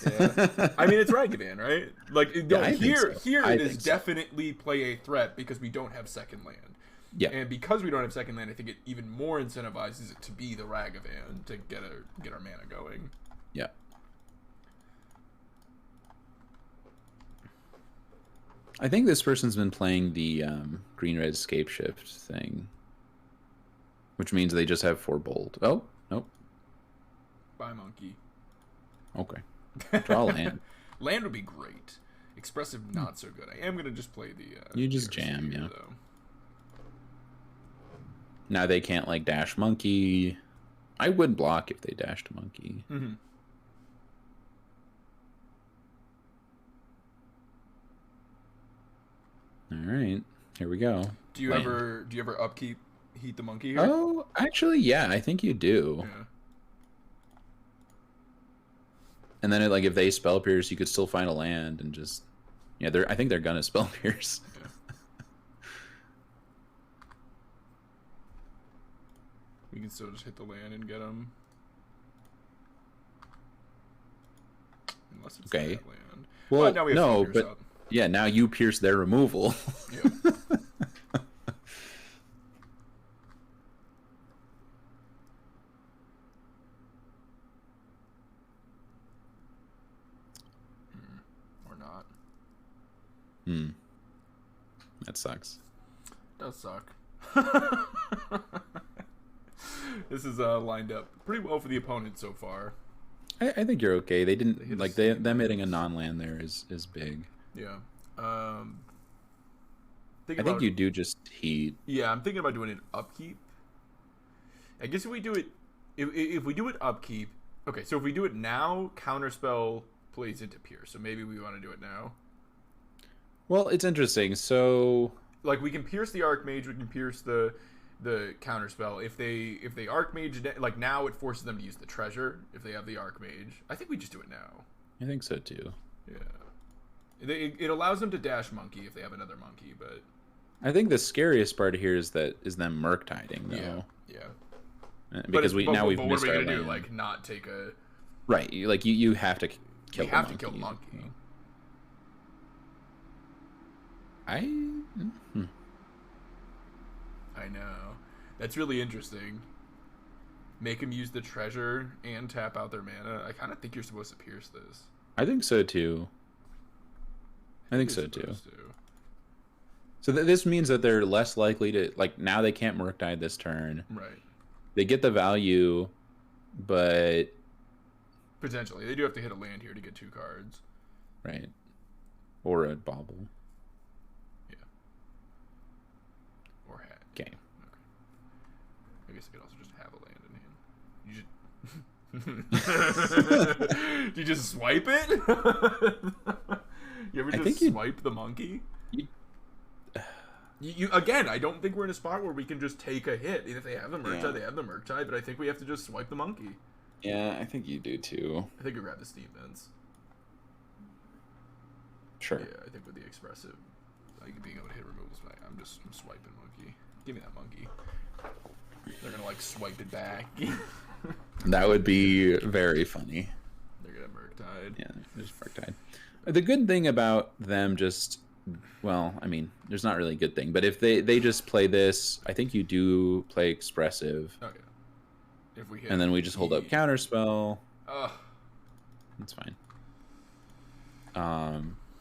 Yeah, I mean it's Ragavan, right? Like Yeah, no, I think here so. here I it is think so. definitely play a threat because we don't have second land, Yeah, and because we don't have second land, I think it even more incentivizes it to be the Ragavan to get our mana going. yeah. I think this person's been playing the green-red scape shift thing, which means they just have 4 bold. Oh, nope. Bye, monkey. Okay. Draw land. Land would be great. Expressive, not so good. I am gonna just play the. You just jam, here, yeah. though. Now they can't like dash monkey. I would block if they dashed monkey. Mm-hmm. All right, here we go. Do you ever upkeep heat the monkey here? Oh, actually, yeah, I think you do. Yeah. And then like if they spell pierce, you could still find a land and just I think they're gonna spell pierce. Yeah. We can still just hit the land and get them. Unless it's Okay. that land. Well, now we have no, fingers but up. yeah, now you pierce their removal. Yeah. Or not. That sucks. Does suck. This is lined up pretty well for the opponent so far. I think you're okay. They didn't hit like the them hitting a non-land there is big. Yeah. I think you do just heat. Yeah, I'm thinking about doing an upkeep. I guess if we do it, if we do it upkeep, okay. So if we do it now, counterspell plays into pierce. So maybe we want to do it now. Well, it's interesting. So Like we can pierce the Archmage, we can pierce the counterspell. If they Archmage, like now it forces them to use the treasure if they have the Archmage. I think we just do it now. I think so too. Yeah. It allows them to dash monkey if they have another monkey, but I think the scariest part here is them Murktiding though. Yeah. Because we've what are we missed our gonna do? land. Like not take a Right, like you have to kill. We have to kill monkey. I know. That's really interesting. Make him use the treasure and tap out their mana. I kind of think you're supposed to pierce this. I think so too. I think so too. So this means that they're less likely to like now they can't Murktide this turn. Right. They get the value, but potentially they do have to hit a land here to get 2 cards. Right. Or a bauble. Yeah. Or hat. Okay. I guess I could also just have a land in hand. Do you just swipe it? You ever just swipe the monkey? You again, I don't think we're in a spot where we can just take a hit. If they have the Murktide, they have the Murktide, but I think we have to just swipe the monkey. Yeah, I think you do too. I think we grab the Steam Vents. Sure. Yeah, I think with the expressive, like being able to hit removals, I'm swiping monkey. Give me that monkey. They're gonna like swipe it back. That would be very funny. They're gonna Murktide. Yeah, there's Murktide. The good thing about them just, well, I mean, there's not really a good thing, but if they just play this, I think you do play expressive. Oh yeah. If we hit and then we just hold up counterspell. Ugh. That's fine.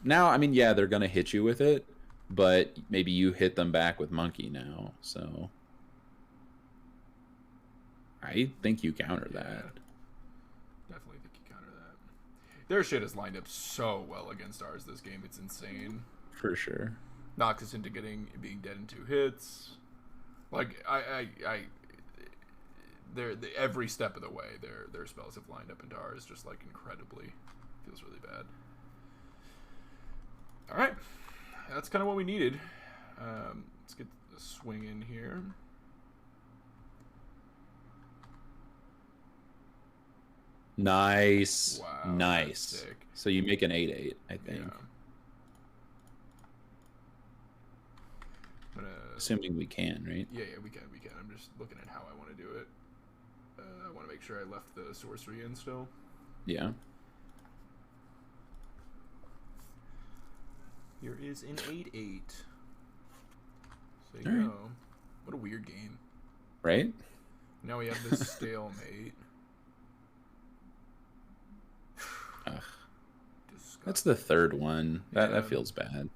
Now, I mean, yeah, they're gonna hit you with it, but maybe you hit them back with monkey now, so I think you counter that. Definitely think you counter that. Their shit is lined up so well against ours this game. It's insane. For sure. Knocks us into being dead in 2 hits. Like every step of the way, their spells have lined up into ours just like incredibly. Feels really bad. All right, that's kind of what we needed. Let's get the swing in here. Nice. Wow, nice. So you make an 8/8, I think. Yeah. Assuming we can, right? Yeah, we can. I'm just looking at how I want to do it. I want to make sure I left the sorcery in still. Yeah. is an 8/8. So All right. go. What a weird game. Right? Now we have this stalemate. Ugh. That's the third one. That Yeah. feels bad.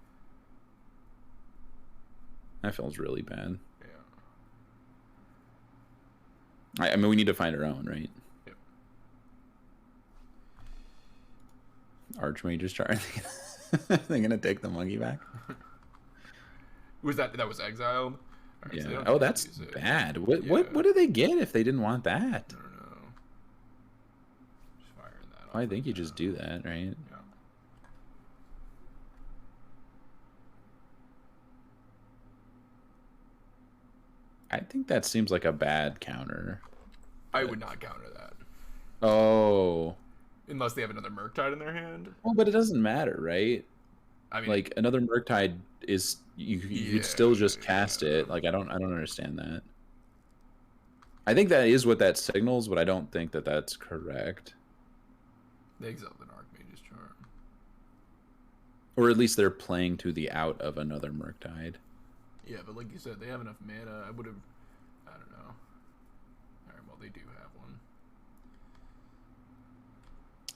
That feels really bad. Yeah. I mean, we need to find our own, right? Yep. Archmage's chart. They're gonna take the monkey back. Was that was exiled? Right, so they Yeah. don't Oh, get to that's use it. bad. What Yeah. what do they get if they didn't want that? I don't know. Just firing that off I think like you just that. do that, right? Yeah. I think that seems like a bad counter. I would not counter that. Oh. Unless they have another Murktide in their hand. Well, but it doesn't matter, right? I mean, Like another Murktide is you could still just cast it. Like I don't understand that. I think that is what that signals, but I don't think that that's correct. they exiled an Archmage's Charm. Or at least they're playing to the out of another Murktide. Yeah, but like you said, they have enough mana. I would have. I don't know. All right, well, they do have one.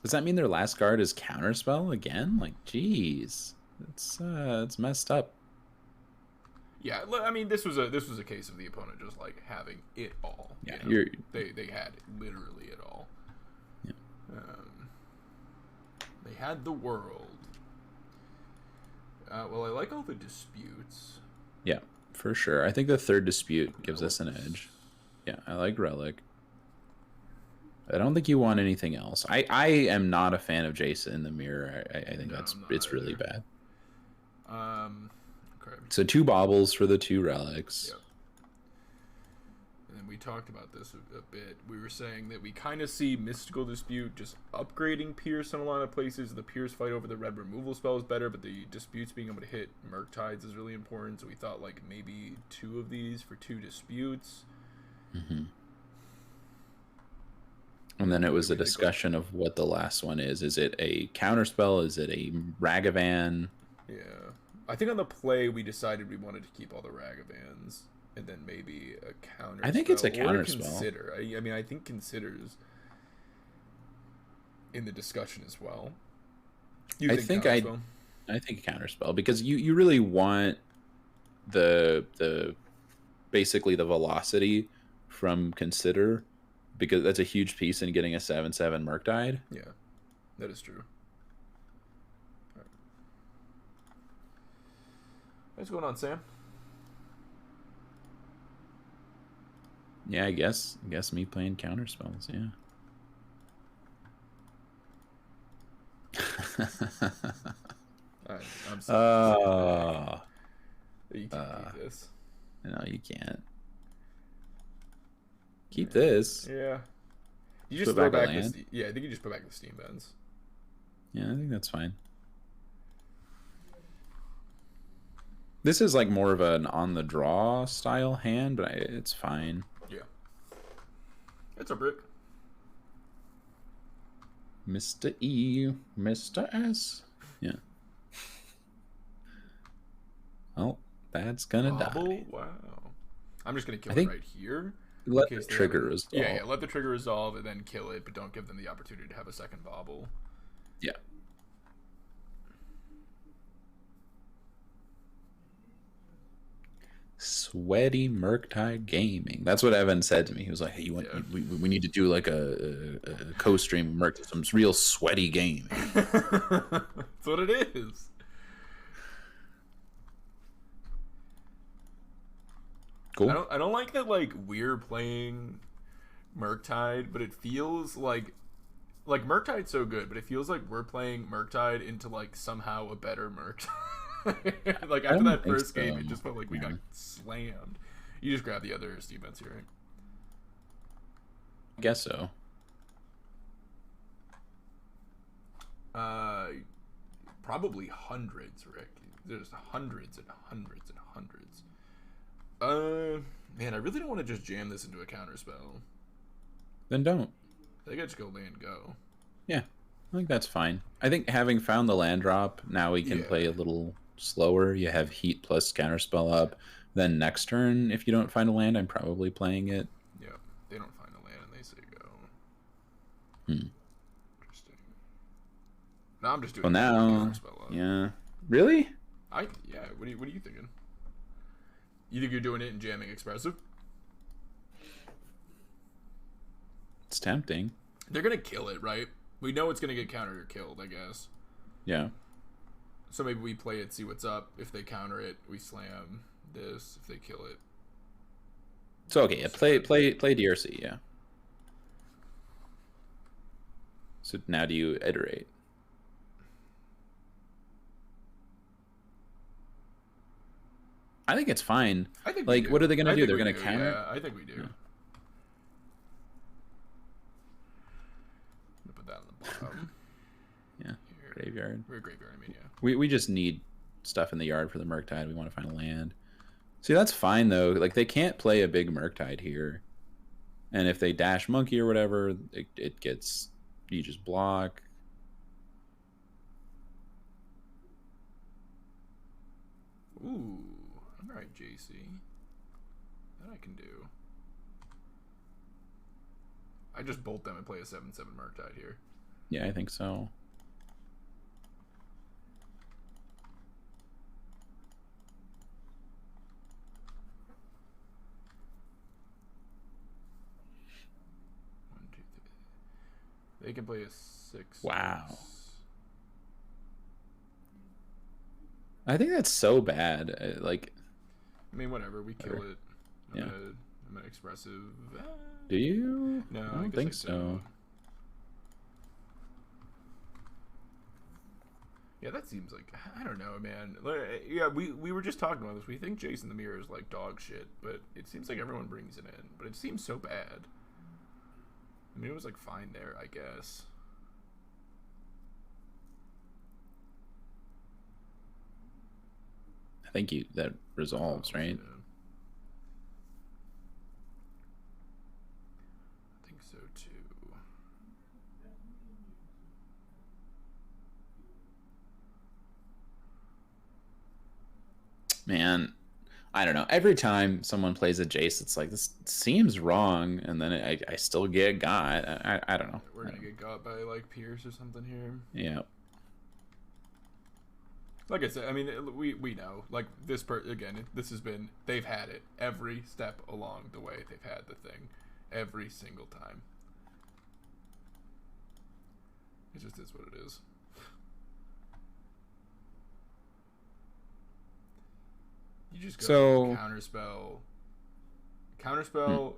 Does that mean their last card is Counterspell again? Like, jeez, it's messed up. Yeah, I mean, this was a case of the opponent just like having it all. Yeah, you know? They had literally it all. Yeah. They had the world. Well, I like all the disputes. Yeah, for sure. I think the third dispute gives us an edge. Yeah, I like Relic. I don't think you want anything else. I am not a fan of Jason in the mirror. I think it's really bad. Okay. So 2 baubles for the 2 relics. Yep. And then we talked about this a bit. We were saying that we kind of see Mystical Dispute just upgrading Pierce in a lot of places. The Pierce fight over the red removal spell is better, but the Disputes being able to hit Murktides is really important. So we thought like maybe 2 of these for 2 disputes. Mm-hmm. And then it was a discussion of what the last one is. Is it a counterspell? Is it a Ragavan? Yeah. I think on the play we decided we wanted to keep all the Ragavans and then maybe a counter. I think it's a or counterspell. Consider. I mean, I think considers in the discussion as well. I think counterspell because you really want the basically the velocity from consider, because that's a huge piece in getting a 7/7 Murktide. Yeah, that is true. All right. What's going on, Sam? Yeah, I guess me playing counterspells. Yeah. I'm sorry. You can't keep this. No, you can't. Keep this. Yeah. You just Put throw back a back the land? yeah, I think you just put back the steam bends. Yeah, I think that's fine. This is like more of an on the draw style hand, but it's fine. Yeah. It's a brick. Mr. E, Mr. S. Yeah. Oh, that's gonna die. Wow. I'm just gonna kill I think it right here. Let in the case they trigger have it. resolve. Yeah, let the trigger resolve and then kill it, but don't give them the opportunity to have a second bobble. Yeah. Sweaty Murktide Gaming. That's what Evan said to me. He was like, "Hey, we need to do like a co-stream Murk, some real sweaty gaming." That's what it is. Cool. I don't like that like we're playing Murktide, but it feels like Murktide's so good, but it feels like we're playing Murktide into like somehow a better Murktide. Like after that first game, it just felt like we got slammed. You just grab the other Steve Benz here, right? I guess so. Probably hundreds, Rick. There's hundreds and hundreds and hundreds. Man, I really don't want to just jam this into a counterspell. Then don't. I think I just go land go. Yeah, I think that's fine. I think having found the land drop, now we can Yeah. play a little slower. You have heat plus counterspell up. Then next turn, if you don't find a land, I'm probably playing it. Yeah, they don't find a land and they say go. Interesting. No, I'm just doing. Well, now, yeah, really? Yeah. What are you thinking? You think you're doing it and jamming expressive? It's tempting. They're gonna kill it, right? We know it's gonna get countered or killed, I guess. Yeah. So maybe we play it, see what's up. If they counter it, we slam this. If they kill it. So okay, yeah, play DRC, yeah. So now do you iterate? I think it's fine. I think like, what are they gonna do? They're gonna counter? Yeah, I think we do. Yeah. Put that on the bottom. Yeah. Graveyard. We're a graveyard, I mean, yeah. We just need stuff in the yard for the Murktide. We want to find a land. See, that's fine though. Like, they can't play a big Murktide here. And if they dash monkey or whatever, it gets, you just block. Ooh, all right, JC. That I can do. I just bolt them and play a 7/7 Murktide here. Yeah, I think so. They can play a 6. Wow. I think that's so bad. Like, I mean, whatever. We kill it. Yeah. I'm an expressive. Do you? No, I don't think so. Yeah, that seems like, I don't know, man. Yeah, we were just talking about this. We think Jason the Mirror is like dog shit, but it seems like everyone brings it in. But it seems so bad. I mean, it was like fine there, I guess. I think that resolves, right? Yeah. I think so too. Man, I don't know. Every time someone plays a Jace, it's like, this seems wrong, and then I still get got. I don't know. We're gonna get got by like Pierce or something here. Yeah. Like I said, I mean, we know. Like this again, this has been, they've had it every step along the way. They've had the thing every single time. It just is what it is. You just go counterspell,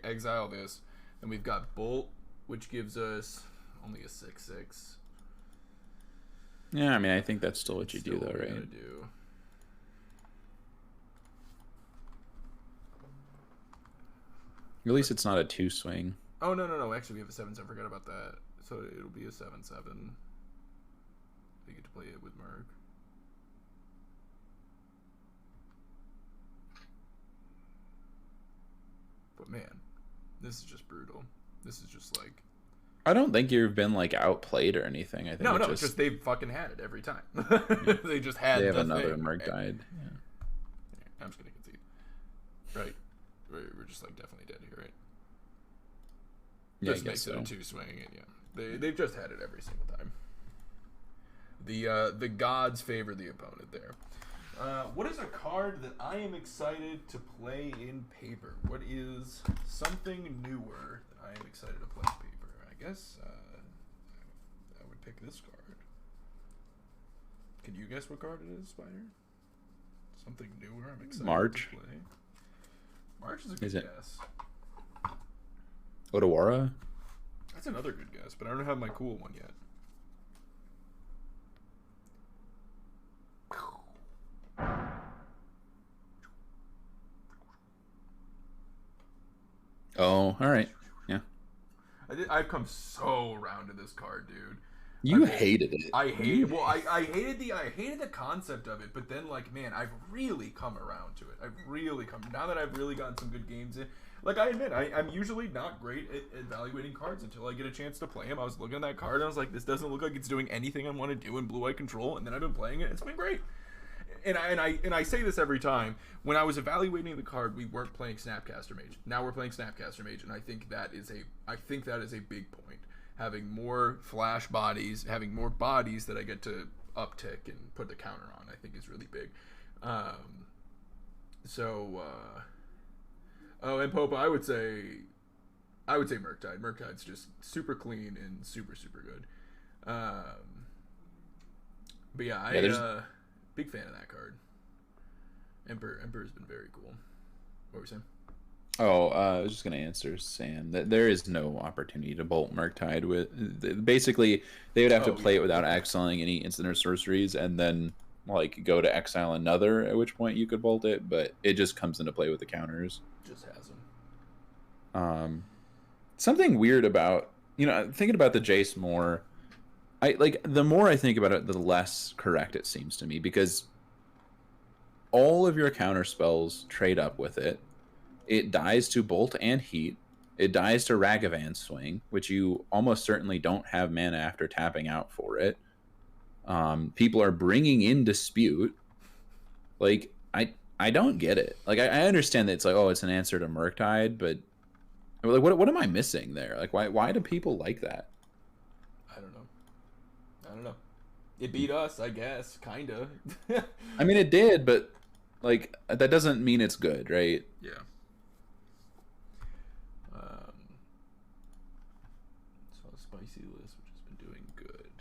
exile this, and we've got Bolt, which gives us only a 6/6. Yeah, I mean, I think that's still what you do, though, right? Do. At least it's not a 2-swing. Oh, no. Actually, we have a 7/7. Forgot about that. So it'll be a 7/7. We get to play it with Merc. But man, this is just brutal. This is just like, I don't think you've been like outplayed or anything. I think it's just they've fucking had it every time. They just had. They have another Murktide. Yeah. I'm just gonna concede. Right, we're just like definitely dead here, right? Yeah, Just makes it a 2-swing, and yeah, they've just had it every single time. The gods favor the opponent there. What is a card that I am excited to play in paper? What is something newer that I am excited to play in paper? I guess I would pick this card. Can you guess what card it is, Spider? Something newer I'm excited March. to play. March is a good guess. Otawara? That's another good guess, but I don't have my cool one yet. Oh, all right. Yeah. I've come so around to this card, dude. You hated it. I hated the concept of it, but then like, man, I've really come around to it. Now that I've really gotten some good games in. Like, I admit, I'm usually not great at evaluating cards until I get a chance to play them. I was looking at that card and I was like, this doesn't look like it's doing anything I want to do in Blue-Eye Control, and then I've been playing it. It's been great. and I say this every time. When I was evaluating the card, we weren't playing Snapcaster Mage. Now we're playing Snapcaster Mage, and I think that is a big point. Having more flash bodies, having more bodies that I get to uptick and put the counter on, I think is really big. And Popa, I would say Murktide. Murktide's just super clean and super good. But yeah, big fan of that card. Emperor's been very cool. What were you saying? Oh, I was just gonna answer Sam that there is no opportunity to bolt Murktide with. Basically, they would have to play it without exiling any instant or sorceries, and then like go to exile another. At which point you could bolt it, but it just comes into play with the counters. Just has them. Something weird about thinking about the Jace more. The more I think about it, the less correct it seems to me, because all of your counter spells trade up with it. It dies to Bolt and Heat. It dies to Ragavan Swing, which you almost certainly don't have mana after tapping out for it. People are bringing in Dispute. Like, I don't get it. Like, I understand that it's like, oh, it's an answer to Murktide, but like, what am I missing there? Like, why do people like that? I don't know. It beat us, I guess, kinda. I mean, it did, but like that doesn't mean it's good, right? Yeah. So a spicy list, which has been doing good.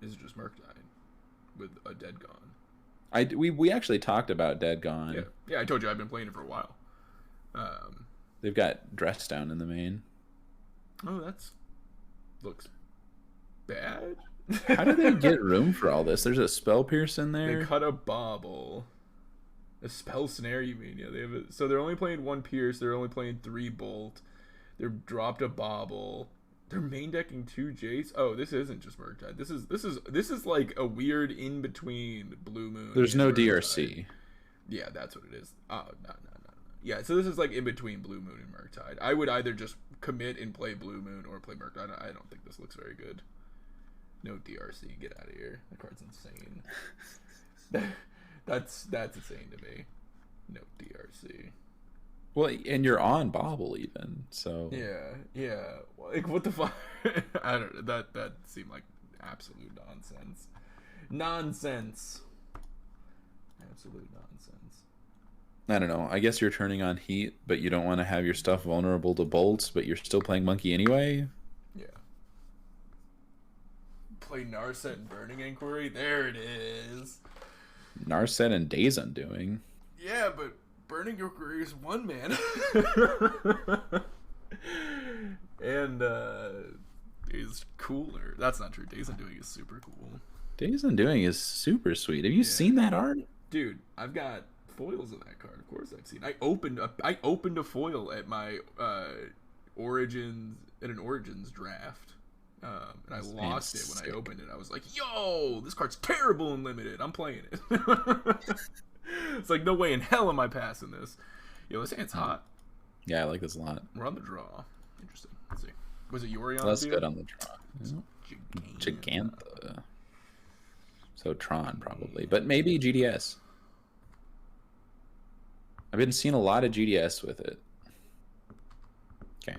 Is it just Murktide with a Dead Gone? We actually talked about Dead Gone. Yeah. I told you I've been playing it for a while. They've got Dress Down in the main. Oh, looks bad. How do they get room for all this? There's a Spell Pierce in there. They cut a Bobble. A Spell Snare, you mean? Yeah, so they're only playing 1 Pierce. They're only playing 3 Bolt. They've dropped a Bobble. They're main decking 2 Jace. Oh, this isn't just Murktide. This is like a weird in between Blue Moon. There's no Murktide. DRC. Yeah, that's what it is. Oh, no. Yeah, so this is like in between Blue Moon and Murktide. I would either just commit and play Blue Moon or play Murktide. I don't think this looks very good. No DRC, get out of here. That card's insane. that's insane to me. No DRC. Well, and you're on Bobble even, so yeah. Like, what the fuck? I don't know. That seemed like absolute nonsense. Absolute nonsense. I don't know. I guess you're turning on Heat, but you don't want to have your stuff vulnerable to bolts, but you're still playing Monkey anyway. Yeah. Play Narset and Burning Inquiry. There it is. Narset and Days Undoing. Yeah, but Burning Inquiry is 1 mana. And is cooler. That's not true. Days Undoing is super cool. Days Undoing is super sweet. Have you seen that art? Dude, I've got foils of that card. Of course I've seen. I opened a foil at my Origins draft. And I lost it when I opened it. I was like, yo, this card's terrible and limited. I'm playing it. It's like, no way in hell am I passing this. Yo, this hand's hot. Yeah, I like this a lot. We're on the draw. Interesting. Let's see. Was it Yori on That's the good on the draw. Gigantha. So Tron probably. But maybe GDS. I've been seeing a lot of GDS with it. Okay.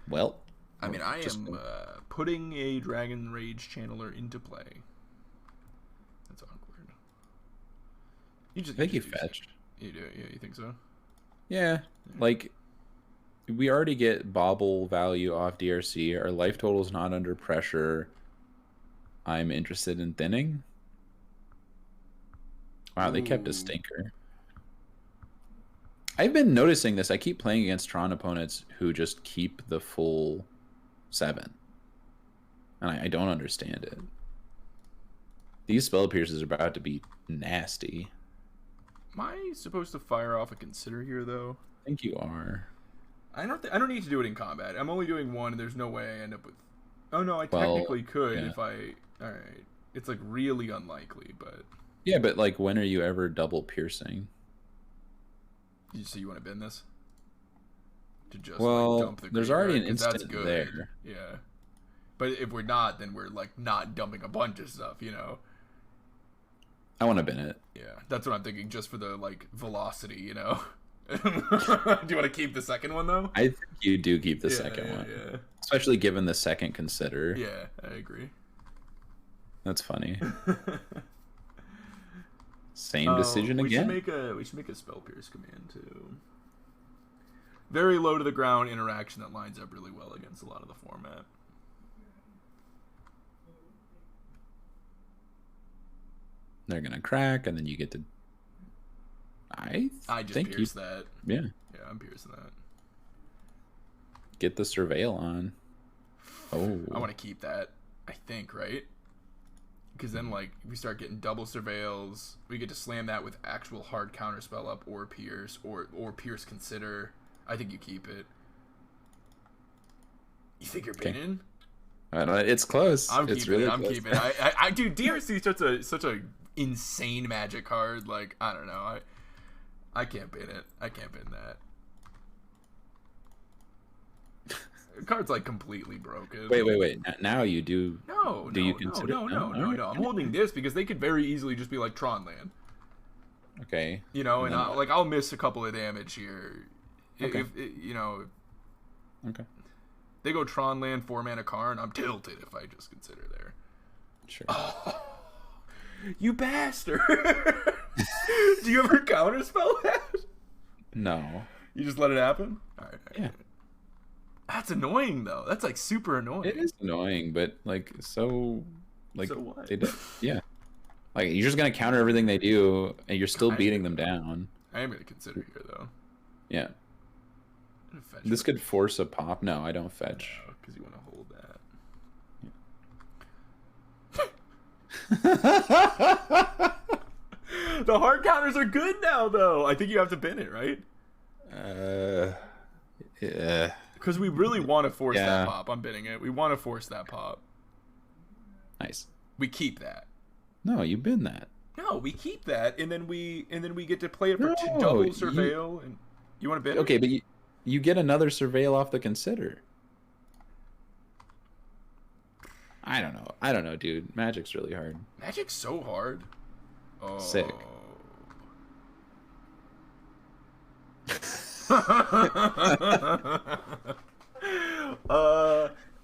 Well, I mean, I am putting a Dragon Rage Channeler into play. That's awkward. I think you fetched. You do? Yeah, you think so? Yeah. Like, we already get Bobble value off DRC. Our life total's not under pressure. I'm interested in thinning. Wow, they kept a stinker. I've been noticing this. I keep playing against Tron opponents who just keep the full 7. And I don't understand it. These Spell Pierces are about to be nasty. Am I supposed to fire off a Consider here, though? I think you are. I don't need to do it in combat. I'm only doing 1, and there's no way I end up with... Oh, no, I technically could if I... Alright. It's, like, really unlikely, but... Yeah, but, like, when are you ever double piercing? So you want to bend this? To just like, dump the there's already an instant there. Yeah. But if we're not, then we're like not dumping a bunch of stuff, you know. I want to bin it. Yeah, that's what I'm thinking, just for the like velocity, you know. Do you want to keep the second one though? I think you do keep the second one. Yeah. Especially given the second consider. Yeah, I agree. That's funny. Same decision again. We should make a Spell Pierce command too. Very low to the ground interaction that lines up really well against a lot of the format. They're gonna crack, and then you get to. I just think pierce that. Yeah. Yeah, I'm piercing that. Get the surveil on. Oh. I want to keep that. I think, right? Because then, like, we start getting double surveils. We get to slam that with actual hard counterspell up, or pierce, or pierce consider. I think you keep it. You think you're binning? It's close. I'm it's keeping really it. I'm close. keeping it. I dude, DRC is such a insane Magic card. Like, I don't know. I can't bin it. I can't bin that. The card's like completely broken. Wait. Now you do. No. You consider? No. I'm holding this because they could very easily just be like Tron land. Okay. You know, and I'll miss a couple of damage here. Okay. If you know. Okay. They go Tron land 4-mana Karn. I'm tilted if I just consider there. Sure. Oh, you bastard! Do you ever counterspell that? No. You just let it happen? All right. Yeah. That's annoying though. That's like super annoying. It is annoying, but like so what? They do, yeah. Like you're just gonna counter everything they do, and you're still beating them down. I am gonna consider here though. Yeah. This could force a pop. No, I don't fetch. Because you want to hold that. The hard counters are good now, though. I think you have to bin it, right? Yeah. Because we really want to force that pop. I'm binning it. We want to force that pop. Nice. We keep that. No, you bin that. No, we keep that, and then we get to play it for double surveil. And you want to bin it? Okay, but you get another surveil off the consider. I don't know, dude. Magic's really hard. Magic's so hard. Oh. Sick.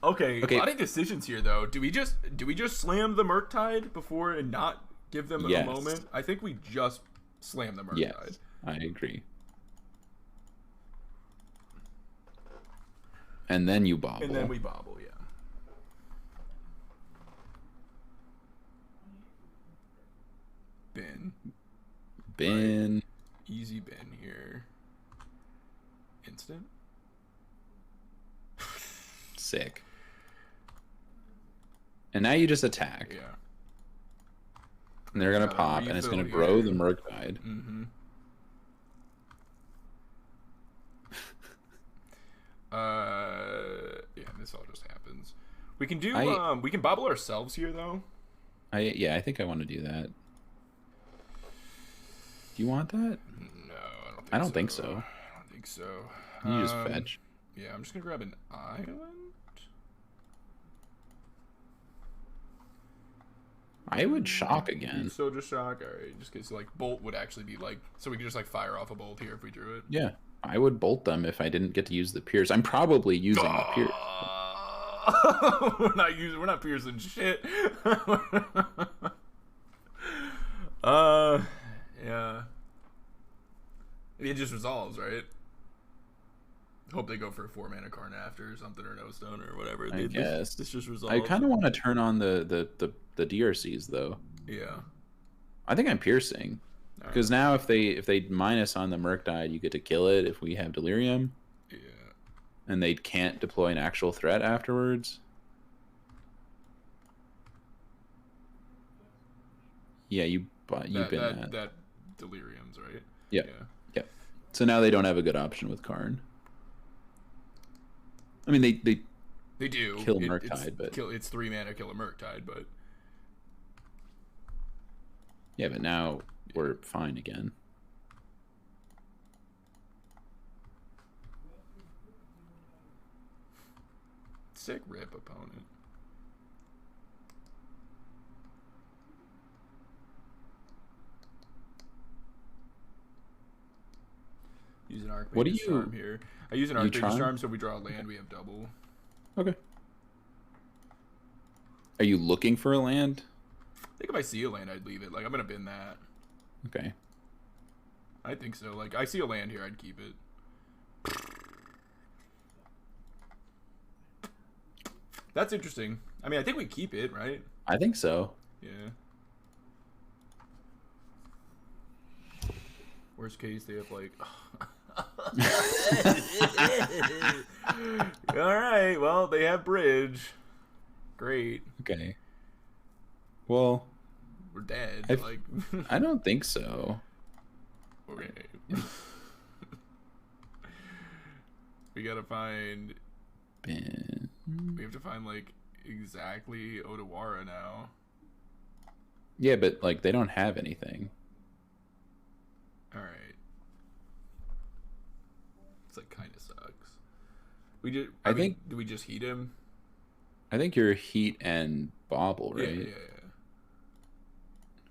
Okay. A lot of decisions here, though. Do we just slam the Murktide before and not give them a moment? I think we just slam the Murktide. Yes, I agree. And then you bobble. And then we bobble, yeah. Bin. Right. Easy bin here. Instant. Sick. And now you just attack. Yeah. And they're going to pop, and it's going to grow the Murktide. Mm-hmm. Yeah, this all just happens. We can do we can bobble ourselves here though. I think I want to do that. Do you want that? No, I don't think so. I don't think so. You just fetch. Yeah, I'm just gonna grab an island. I would shock again. So just shock. All right, just because like bolt would actually be like, so we could just like fire off a bolt here if we drew it. Yeah, I would bolt them if I didn't get to use the pierce. I'm probably using the pierce. We're not piercing shit. Yeah. It just resolves, right? Hope they go for a 4-mana Karn after or something, or no stone or whatever. I guess this just resolves. I kind of want to turn on the DRCs though. Yeah. I think I'm piercing because now if they minus on the Murktide, you get to kill it if we have Delirium. Yeah. And they can't deploy an actual threat afterwards. Yeah, you bin that. That Delirium's right. Yeah. So now they don't have a good option with Karn. I mean, they do kill Murktide, but it's 3-mana kill a Murktide, but yeah, but now we're fine again. Sick rip opponent. use an Archmage's Charm here. I use an Archmage's Charm, so if we draw a land, we have double. Okay. Are you looking for a land? I think if I see a land, I'd leave it. Like, I'm going to bin that. Okay. I think so. Like, I see a land here, I'd keep it. That's interesting. I mean, I think we keep it, right? I think so. Yeah. Worst case, they have like... Alright, well, they have bridge. Great. Okay. Well... We're dead. Like... I don't think so. Okay. We gotta find... Ben. We have to find, like, exactly Odawara now. Yeah, but, like, they don't have anything. Alright. It's, like, kind of sucks. We did... I think... Do we just heat him? I think you're heat and bobble, right? Yeah.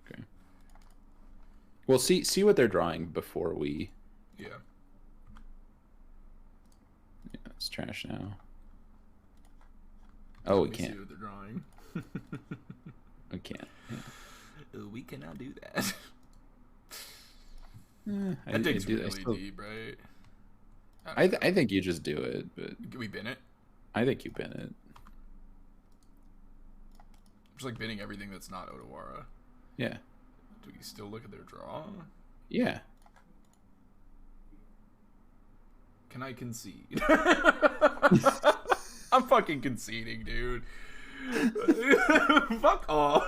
Okay. Well, see what they're drawing before we... Yeah. Yeah, it's trash now. Oh, we can't. See what they're drawing. We can't. Yeah. We cannot do that. That digs really deep, right? I think you just do it, but can we bin it? I think you bin it. Just like binning everything that's not Odawara. Yeah. Do we still look at their draw? Yeah. Can I concede? I'm fucking conceding, dude. Fuck off.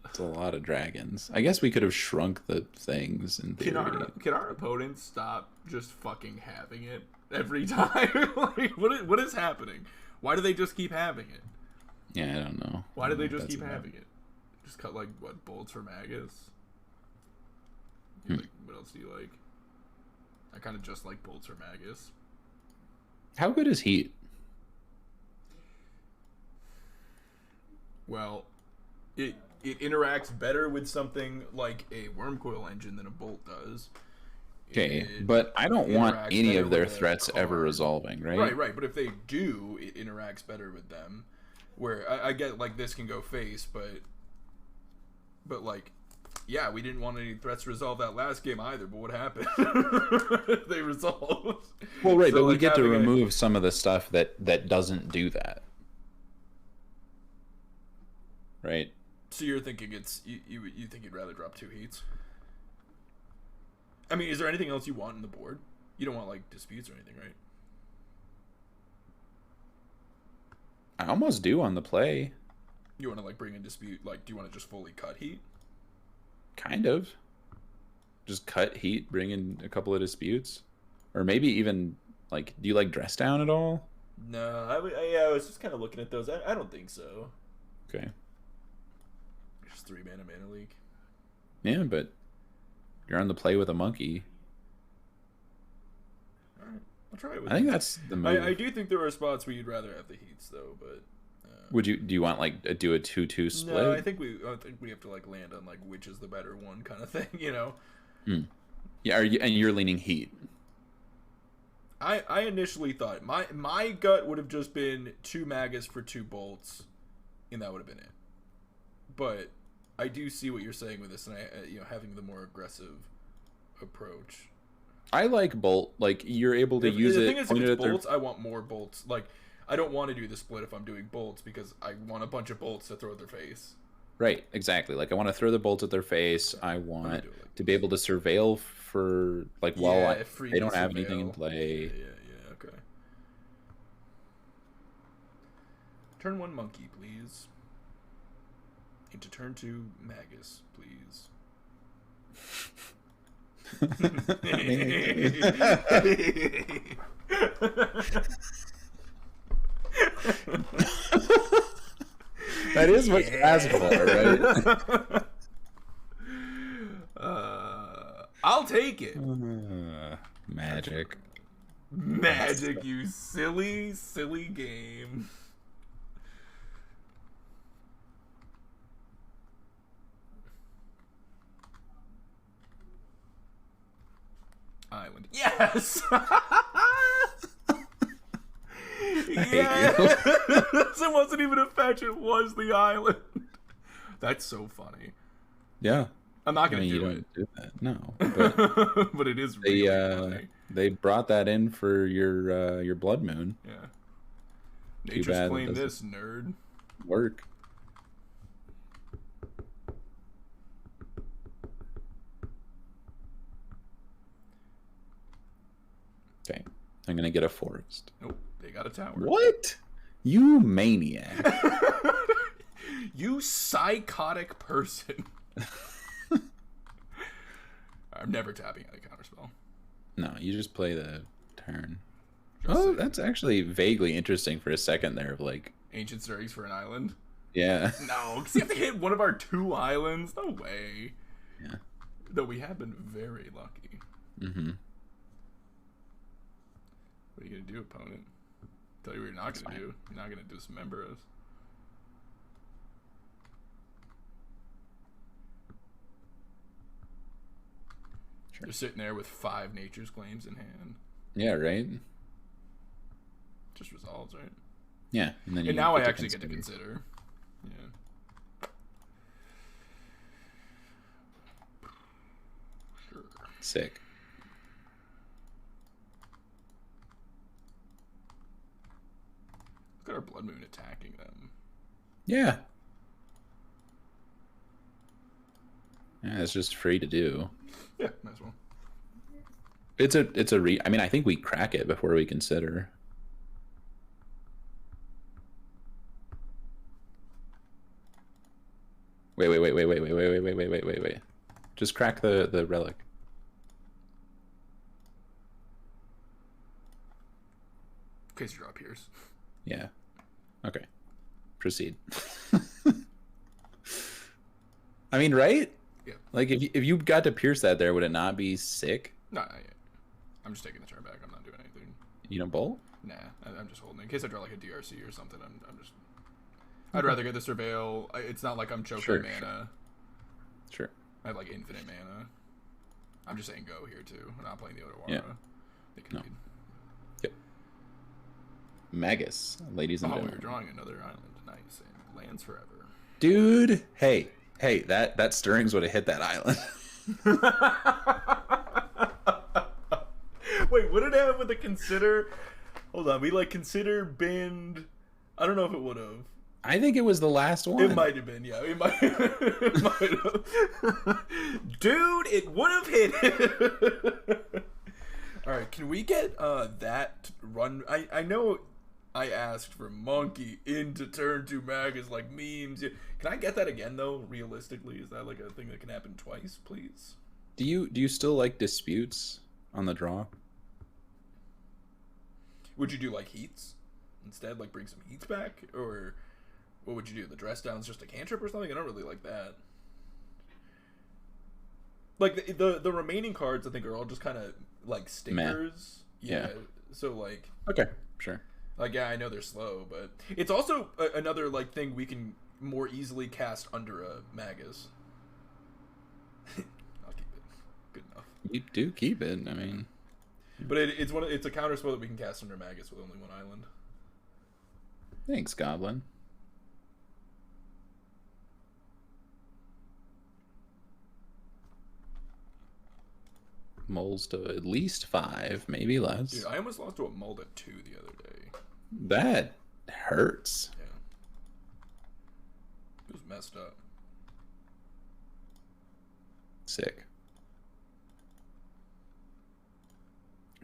It's a lot of dragons. I guess we could have shrunk the things in theory. Can our opponents stop just fucking having it every time? Like, what is happening? Why do they just keep having it? Yeah, I don't know. Why do they just keep having it? Just cut, like, what, bolts for Magus? Like, what else do you like? I kind of just like bolts for Magus. How good is heat? Well, it interacts better with something like a Wormcoil engine than a bolt does. Okay, but I don't want any of their threats ever resolving, right? Right. But if they do, it interacts better with them. Where I get, like, this can go face, but like, yeah, we didn't want any threats to resolve that last game either. But what happened? They resolved. Well, right, so, but we get to remove some of the stuff that doesn't do that, right? So you're thinking you think you'd rather drop 2 heats? I mean, is there anything else you want in the board? You don't want, like, disputes or anything, right? I almost do on the play. You want to, like, bring in dispute? Like, do you want to just fully cut heat? Kind of. Just cut heat, bring in a couple of disputes, or maybe even, like, do you like dress down at all? No, I was just kind of looking at those. I don't think so. Okay. Just 3 mana leak. Yeah, but you're on the play with a monkey. All right, I'll try it with I think that's the move. I do think there are spots where you'd rather have the heats, though, but... do you want, like, do a 2-2 split? No, I think we have to, like, land on, like, which is the better one kind of thing, you know? Yeah, and you're leaning heat. I initially thought my gut would have just been 2 Magus for 2 bolts, and that would have been it. But I do see what you're saying with this, and having the more aggressive approach. I like bolt. Like, you're able to use it. The thing is, if it's bolts, I want more bolts. Like, I don't want to do the split if I'm doing bolts because I want a bunch of bolts to throw at their face. Right, exactly. Like, I want to throw the bolts at their face. I want to be able to surveil for, like, while they don't have anything in play. Yeah, okay. Turn 1 monkey, please. Into turn 2 Magus, please. That is what you asked for, right? I'll take it. Magic. Magic, you silly game. Island. Yes! Yes! It wasn't even a fetch, it was the island. That's so funny. Yeah. I'm not going to you do don't it. do that. No. But but it is really funny. They brought that in for your blood moon. Yeah. Too Nature's bad claimed it this, nerd. Work. Okay. I'm going to get a forest. Nope. They got a tower. What? You maniac. You psychotic person. I'm never tapping out a counterspell. No, you just play the turn. Just Oh, saying. that's actually vaguely interesting for a second there of like... Ancient Stirrings for an island? Yeah. No, because you have to hit one of our 2 islands. No way. Yeah. Though we have been very lucky. Mm-hmm. What are you going to do, opponent? Tell you what you're not going to do. You're not going to dismember us. Sure. You're sitting there with 5 Nature's Claims in hand. Yeah, right? Just resolves, right? Yeah. And then now I actually get to consider. Yeah. Sure. Sick. Look at our Blood Moon attacking them. Yeah. Yeah, it's just free to do. Yeah, might as well. I mean, I think we crack it before we consider. Wait. Just crack the relic. In case you draw Pierce. Yeah. Okay. Proceed. I mean, right? Yeah. Like, if you got to pierce that there, would it not be sick? No, not yet. I'm just taking the turn back. I'm not doing anything. You don't bolt? Nah, I'm just holding it. In case I draw like a DRC or something, I'm just... I'd rather get the Surveil. It's not like I'm choked on mana. Sure. I have like infinite mana. I'm just saying go here too. I'm not playing the Odawara. Yeah. No. Yep. Magus, ladies and gentlemen. We're drawing another island. Nice. And lands forever. Dude, hey, that Stirrings would have hit that island. Wait, what did it have with the consider? Hold on, we like consider bend. I don't know if it would have. I think it was the last one. It might have been, yeah. It might have. Dude, it would have hit. All right, can we get that run? I know I asked for monkey into turn 2 Magus like memes. Can I get that again though? Realistically, is that like a thing that can happen twice, please? Do you still like disputes on the draw? Would you do like heats instead? Like bring some heats back, or what would you do? The dress down's just a cantrip or something? I don't really like that. Like the remaining cards, I think are all just kind of like stickers. Yeah. So like. Okay. Sure. Like yeah, I know they're slow, but it's also another like thing we can more easily cast under a Magus. I'll keep it. Good enough. You do keep it. I mean. But it's a counter spell that we can cast under Magus with only 1 island. Thanks, Goblin. Moles to at least 5, maybe less. Dude, I almost lost to a mold at 2 the other day. That hurts. Yeah. It was messed up. Sick.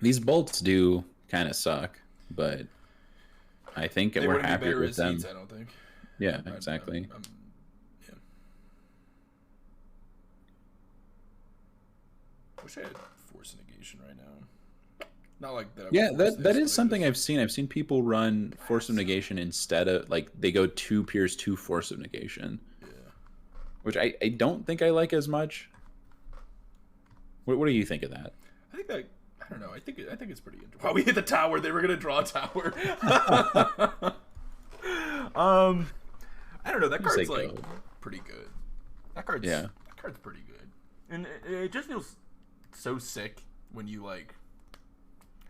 These bolts do kind of suck, but I think we're happy with them. Seats, I don't think. Yeah, exactly. Yeah. Wish I had force negation right now. Not like that. Yeah, that is something I've seen. I've seen people run force of negation instead of like they go 2 Pierce 2 force of negation. Yeah. Which I don't think I like as much. What do you think of that? I think that I don't know. I think it's pretty interesting. Wow, we hit the tower. They were gonna draw a tower. I don't know. That card's like pretty good. That card's pretty good, and it just feels so sick. when you like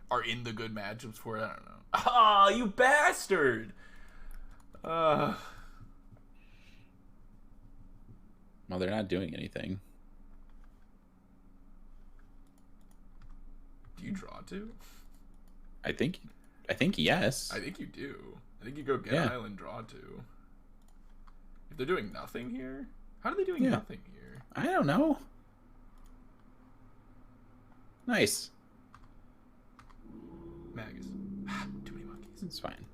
are in the good matchups for it. I don't know. Ah, you bastard! Well, they're not doing anything. Do you draw to? I think yes. I think you do. I think you go get island, draw to. If they're doing nothing here, how are they doing nothing here? I don't know. Nice. Magus. Too many monkeys. It's fine.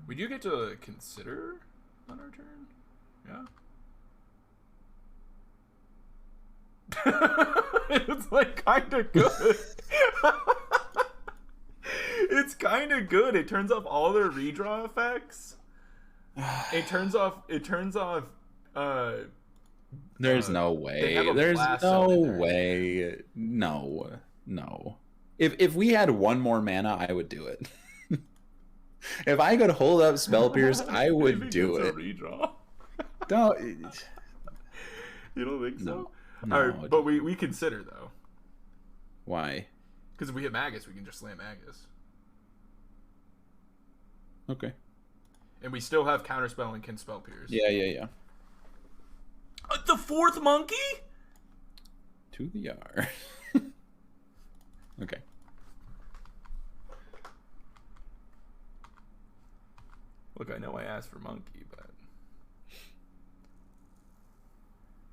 We do get to consider on our turn. Yeah. It's like kind of good. It's kind of good. It turns off all their redraw effects. It turns off. There's no way. There's no way. No. If we had one more mana, I would do it. If I could hold up Spell Pierce, I would do it. Redraw. Don't. You don't think so? No, all right, but we consider though. Why? Because if we hit Magus, we can just slam Magus. Okay. And we still have Counterspell and can Spell Pierce. Yeah. The fourth monkey? To the R. Okay. Look, I know I asked for monkey, but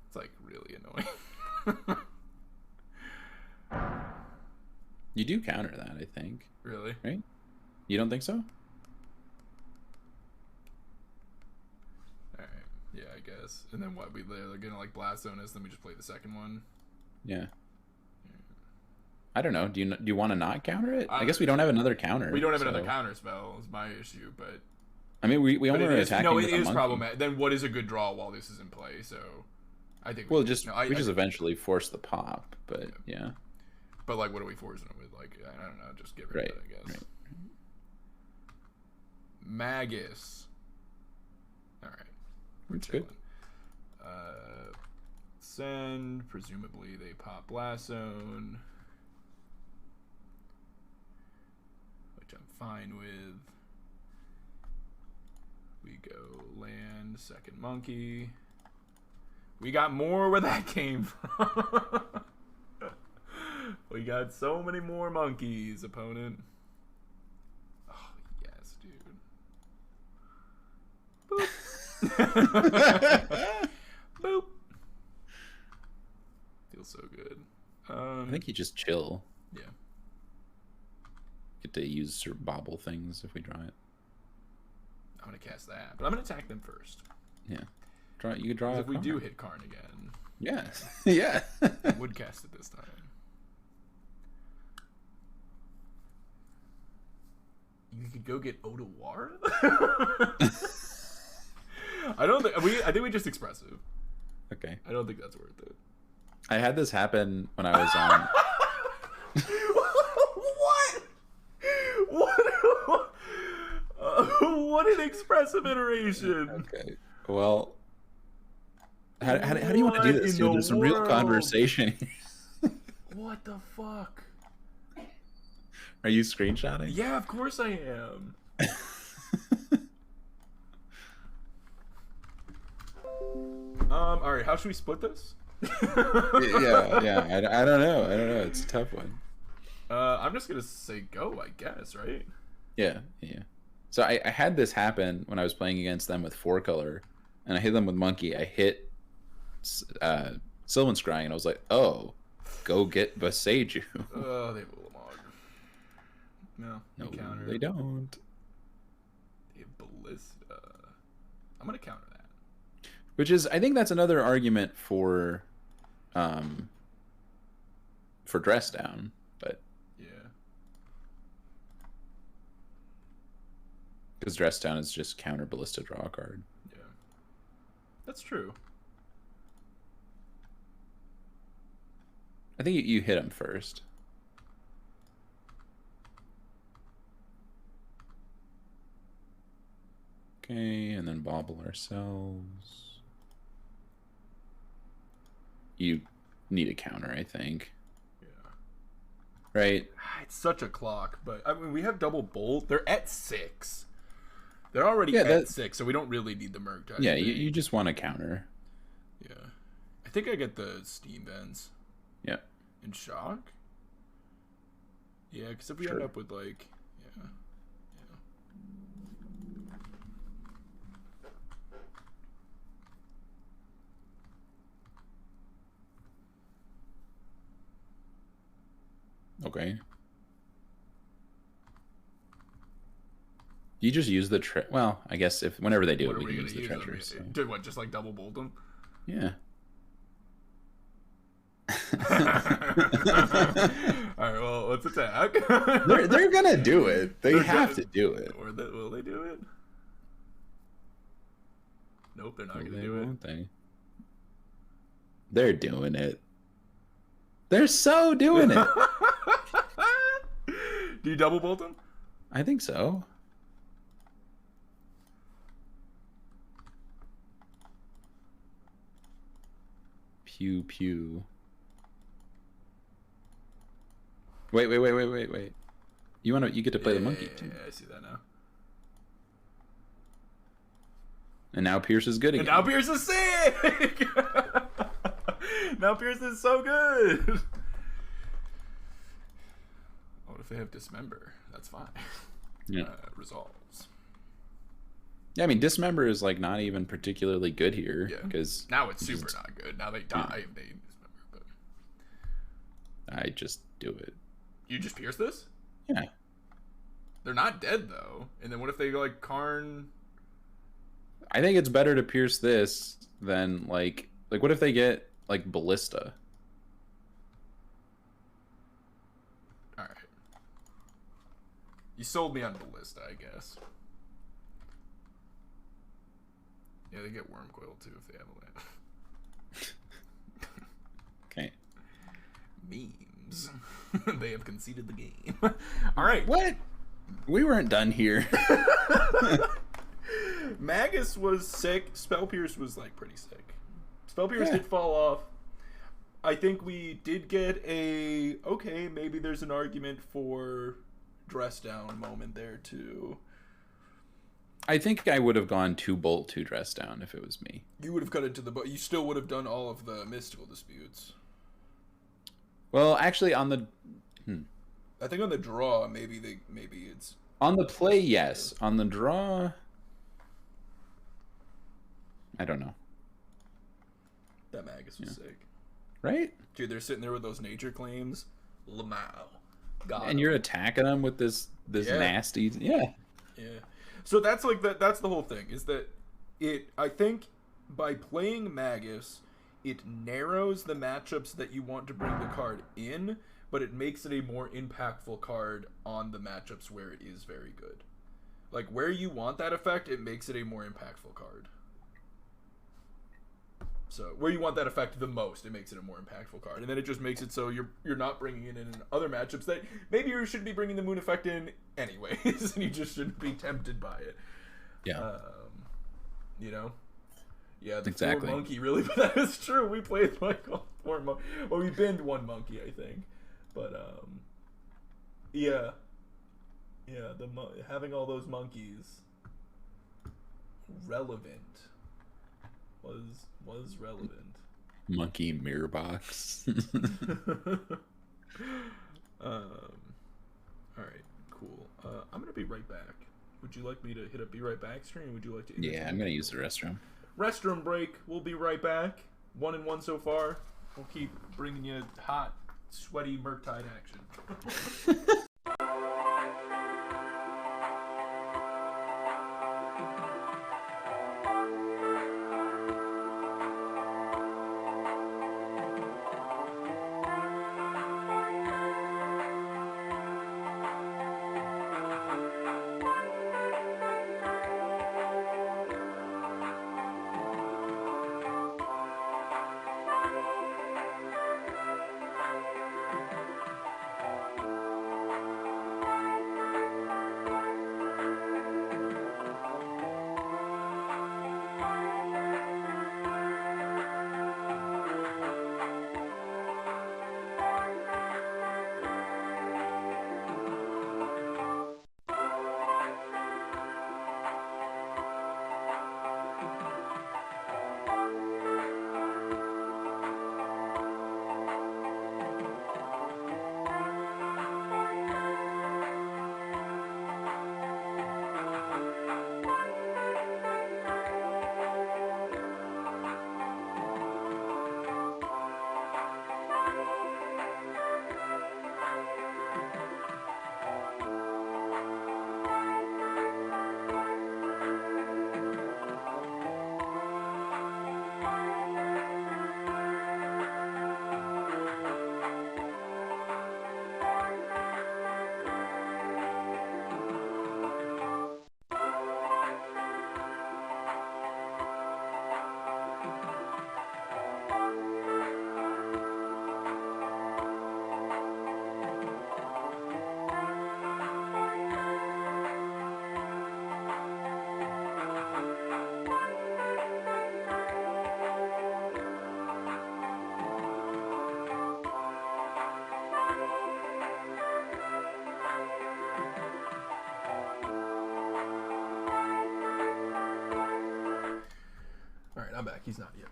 it's like really annoying. You do counter that, I think. Really? Right? You don't think so? Alright. Yeah, I guess. And then what? They're gonna like blast zone us, then we just play the second one? Yeah. I don't know. Do you want to not counter it? I guess we don't have another counter. We don't have another counter spell, is my issue, but I mean, we only are attacking. No, it is problematic. Then what is a good draw while this is in play? So, I think. Well, we just eventually force the pop, but yeah. But like, what are we forcing them with? Like, I don't know. Just get rid of it, I guess. Right. Magus. All right, we're chilling. Send. Presumably, they pop Blast Zone, which I'm fine with. We go land, second monkey. We got more where that came from. We got so many more monkeys, opponent. Oh, yes, dude. Boop. Boop. Feels so good. I think you just chill. Yeah. Get to use or bobble things if we draw it. I'm gonna cast that, but I'm gonna attack them first. Yeah, you could draw. If we do hit Karn again, yeah, yeah, I would cast it this time. You could go get Odawara. I think we just expressive. Okay. I don't think that's worth it. I had this happen when I was on. What an expressive iteration. Okay. Well, how do you want to do this? There's some real conversation. What the fuck? Are you screenshotting? Yeah, of course I am. All right, how should we split this? yeah. I don't know. It's a tough one. I'm just gonna say go, I guess, right? Yeah. So I had this happen when I was playing against them with 4-color, and I hit them with monkey. I hit Sylvan Scrying, and I was like, oh, go get Boseiju. Oh, they have a little mog. No, counter. They don't. They have Ballista. I'm gonna counter that. Which is, I think that's another argument for Dress Down, but yeah, because Dress Down is just counter Ballista, draw a card. Yeah, that's true. I think you hit him first. Okay, and then bobble ourselves. You need a counter, I think. Yeah. right? It's such a clock, but I mean, we have double bolt. They're at 6. They're already Yeah, at 6, so we don't really need the Murktide. Yeah, you just want to counter. Yeah. I think I get the Steam Vents. Yeah. In shock? Yeah, because if we end up with, like... Yeah. Okay. You just use the well, I guess if whenever they do it, we can use the treasures. So. Did what? Just like double bolt them? Yeah. All right. Well, let's attack. they're gonna do it. They have to do it. Or will they do it? Nope, they're not gonna do it. They? They're doing it. They're so doing it. Do you double bolt them? I think so. Pew pew. Wait. You get to play the monkey. Yeah, I see that now. And now Pierce is good again. And now Pierce is sick. Now Pierce is so good. What if they have Dismember? That's fine. Yeah. Resolves. Yeah, I mean, Dismember is like not even particularly good here. Yeah. Because now it's super not good. Now they die if they Dismember. But I just do it. You just Pierce this? Yeah. They're not dead though. And then what if they go like Karn? I think it's better to Pierce this than like what if they get like Ballista? All right. You sold me on Ballista, I guess. Yeah, they get Worm Coil too if they have a land. Okay. Memes. They have conceded the game. All right. What? We weren't done here. Magus was sick. Spell Pierce was like pretty sick. Spell Pierce did fall off. I think we did get a okay, maybe there's an argument for dress down moment there too. I think I would have gone 2 bolt, 2 dress down if it was me. You would have cut into the but you still would have done all of the mystical disputes. Well, actually on the I think on the draw maybe it's on the play, yes. On the draw, I don't know. That Magus was sick. Right? Dude, they're sitting there with those nature claims. Lamau. And you're attacking them with this nasty... Yeah. Yeah. So that's like that's the whole thing, is that I think by playing Magus, it narrows the matchups that you want to bring the card in, but it makes it a more impactful card on the matchups where it is very good. Like, where you want that effect, it makes it a more impactful card. So, where you want that effect the most, it makes it a more impactful card. And then it just makes it so you're not bringing it in other matchups that maybe you should be bringing the Moon effect in anyways, and you just shouldn't be tempted by it. Yeah. You know? Yeah, the exactly. 4 monkey, really, but that is true. We played like all 4 monkey. Well, we binned 1 monkey, I think. But, yeah. Yeah, having all those monkeys relevant was relevant. Monkey mirror box. Alright, cool. I'm gonna be right back. Would you like me to hit a be right back screen? Would you like to? Yeah, I'm gonna use the restroom. Restroom break. We'll be right back. 1-1 so far. We'll keep bringing you hot, sweaty Murktide action. He's not yet.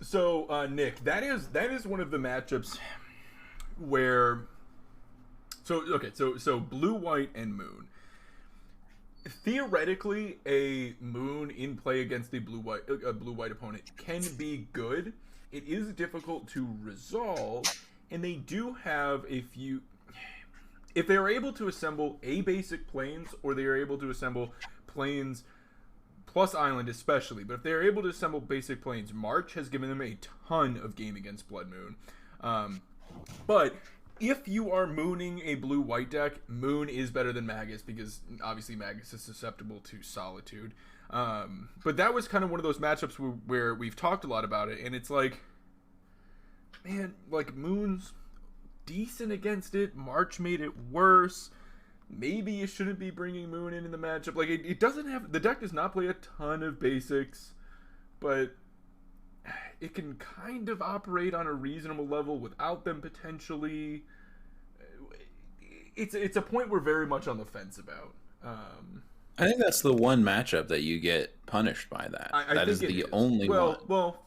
So Nick, that is one of the matchups where. So blue, white, and moon. Theoretically, a moon in play against a blue white opponent can be good. It is difficult to resolve, and they do have a few. If they are able to assemble a basic plains, or they are able to assemble plains plus island especially, but if they are able to assemble basic plains, March has given them a ton of game against Blood Moon. But if you are mooning a blue-white deck, Moon is better than Magus, because obviously Magus is susceptible to Solitude. But that was kind of one of those matchups where we've talked a lot about it, and it's like, man, like, Moon's decent against it. March made it worse. Maybe you shouldn't be bringing Moon in the matchup. Like, it doesn't have... The deck does not play a ton of basics, but it can kind of operate on a reasonable level without them potentially. It's a point we're very much on the fence about. I think that's the one matchup that you get punished by that. That is the only one. Well,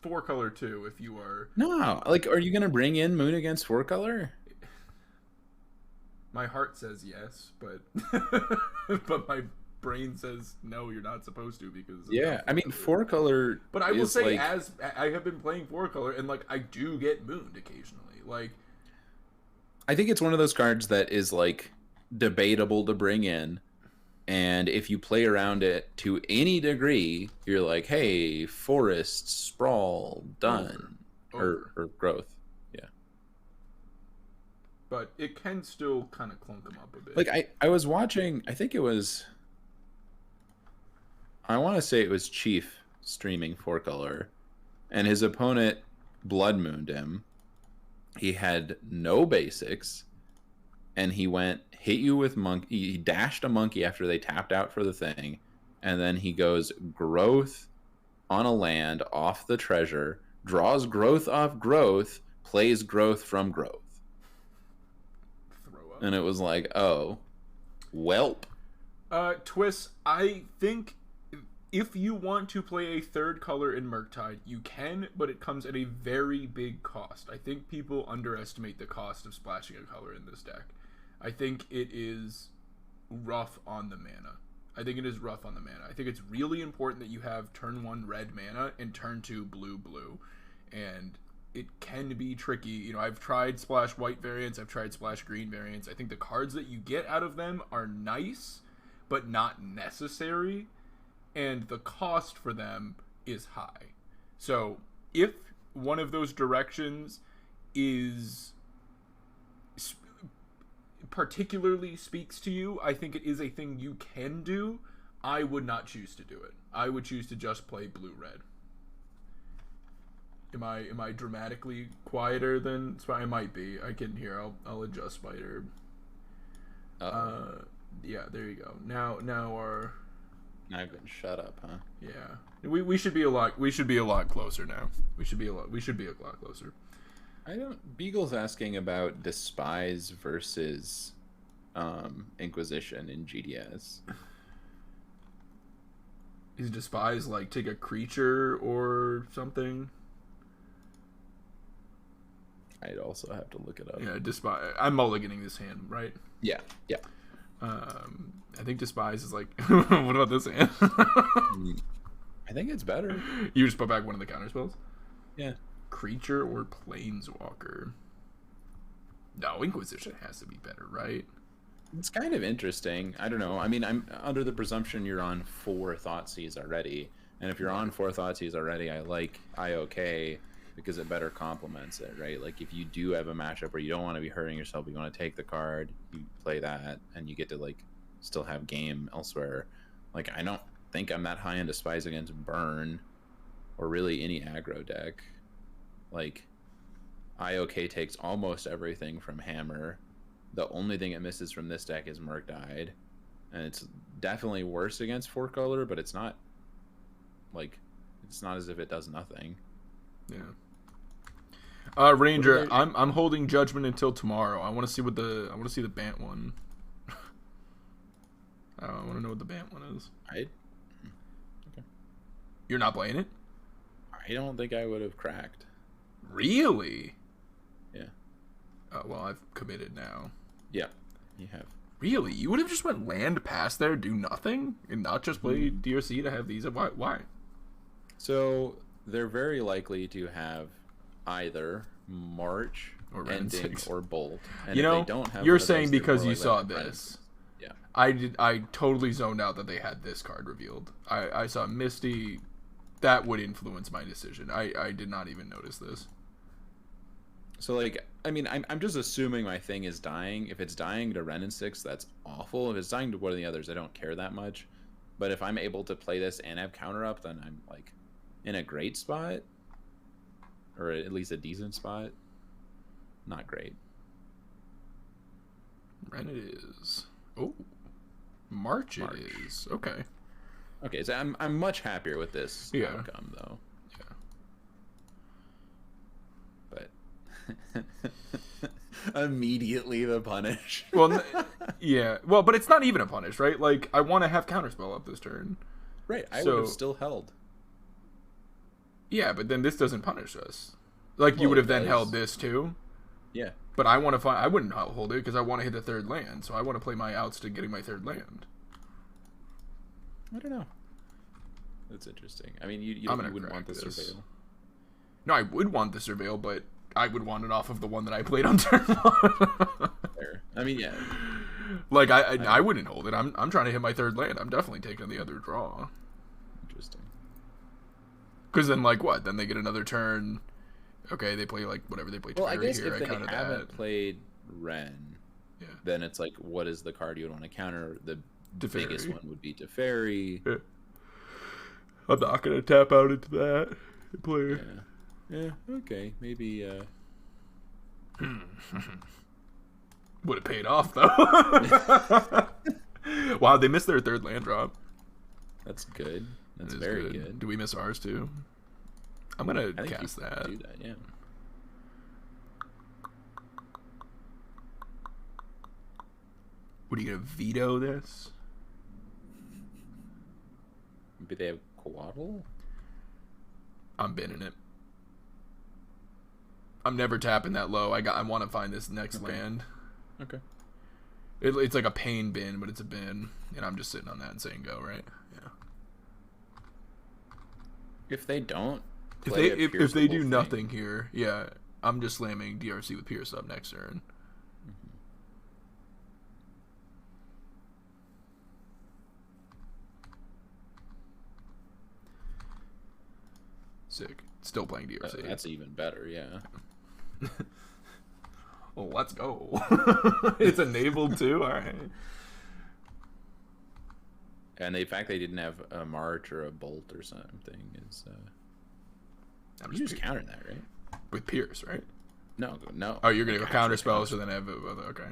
4-color too, if you are... No, like, are you going to bring in Moon against 4-color? My heart says yes, but but my brain says no, you're not supposed to, because I mean 4-color. But I will say, like, as I have been playing 4-color, and like I do get mooned occasionally. Like, I think it's one of those cards that is like debatable to bring in, and if you play around it to any degree, you're like, hey, forest sprawl done. Over. Or growth. But it can still kind of clunk them up a bit. Like, I was watching, I think it was, I want to say it was Chief streaming 4-color, and his opponent blood mooned him. He had no basics, and he hit you with monkey. He dashed a monkey after they tapped out for the thing, and then he goes growth on a land off the treasure, draws growth off growth, plays growth from growth. And it was like, oh, welp. Twist, I think if you want to play a 3rd color in Murktide, you can, but it comes at a very big cost. I think people underestimate the cost of splashing a color in this deck. I think it is rough on the mana. I think it's really important that you have turn 1 red mana and turn 2 blue. And it can be tricky. You know, I've tried splash white variants, I've tried splash green variants. I think the cards that you get out of them are nice, but not necessary, and the cost for them is high. So if one of those directions is particularly speaks to you, I think it is a thing you can do. I would not choose to do it. I would choose to just play blue-red. Am I dramatically quieter than I might be? I can hear. I'll adjust Spider. Yeah, there you go. Now our. I've been shut up, huh? Yeah, we should be a lot closer now. We should be a lot closer. Beagle's asking about Despise versus Inquisition in GDS. Is Despise like take a creature or something? I'd also have to look it up. Yeah, Despise. I'm mulliganing this hand, right? Yeah. I think Despise is like. What about this hand? I think it's better. You just put back one of the counter spells? Yeah. Creature or Planeswalker? No, Inquisition has to be better, right? It's kind of interesting. I don't know. I mean, I'm under the presumption you're on 4 Thoughtseize already. And if you're on 4 Thoughtseize already, I like IOK because it better complements it, right? Like, if you do have a matchup where you don't want to be hurting yourself, you want to take the card, you play that, and you get to, like, still have game elsewhere. Like, I don't think I'm that high in Despise against Burn or really any aggro deck. Like, IOK takes almost everything from Hammer. The only thing it misses from this deck is Murktide. And it's definitely worse against 4-color, but it's not, like, it's not as if it does nothing. Yeah. Ranger, I'm holding judgment until tomorrow. I want to see the Bant one. I want to know what the Bant one is. Okay. You're not playing it? I don't think I would have cracked. Really? Yeah. Oh, well, I've committed now. Yeah, you have. Really? You would have just went land past there, do nothing, and not just play DRC to have these? Why? So they're very likely to have either March or Ending or Bolt. And you know, if they don't have you're one of saying those, because they're more you saw likely to this. Yeah. I totally zoned out that they had this card revealed. I saw Misty. That would influence my decision. I did not even notice this. So, like, I mean, I'm just assuming my thing is dying. If it's dying to Ren and 6, that's awful. If it's dying to one of the others, I don't care that much. But if I'm able to play this and have counter up, then I'm, like, in a great spot. Or at least a decent spot. Not great. Ren it is. Oh. March it is. Okay. Okay, so I'm much happier with this outcome, though. Yeah. But immediately the punish. Well, yeah. Well, but it's not even a punish, right? Like, I want to have counterspell up this turn. Right, I would have still held. Yeah, but then this doesn't punish us. Like, you would have then held this too. Yeah. But I want to find. I wouldn't hold it because I want to hit the third land. So I want to play my outs to getting my third land. I don't know. That's interesting. I mean, you wouldn't want the surveil. No, I would want the surveil, but I would want it off of the one that I played on turn 1. Fair. I mean, yeah. Like I wouldn't hold it. I'm trying to hit my third land. I'm definitely taking the other draw. Interesting. Because then, like, what? Then they get another turn. Okay, they play like whatever they play. Well, I guess if they haven't played Ren, then it's like, what is the card you would want to counter? The biggest one would be Teferi. Yeah. I'm not gonna tap out into that player. Yeah. Okay. Maybe. Would have paid off though. Wow, they missed their third land drop. That's good. That's very good. Do we miss ours too? I'm gonna cast that. Do that, yeah. What are you gonna veto this? Maybe they have Coatl? I'm binning it. I'm never tapping that low. I want to find this next land. Okay. It's like a pain bin, but it's a bin, and I'm just sitting on that and saying go, right? Yeah. If they don't, if they do nothing here, yeah, I'm just slamming DRC with Pierce up next turn. Sick. Still playing DRC. That's even better, yeah. Oh, let's go. It's enabled too? Alright. And the fact they didn't have a March or a Bolt or something is... I'm just countering that, right? With Pierce, right? No. Oh, you're going to go counter spells, so then have... Okay.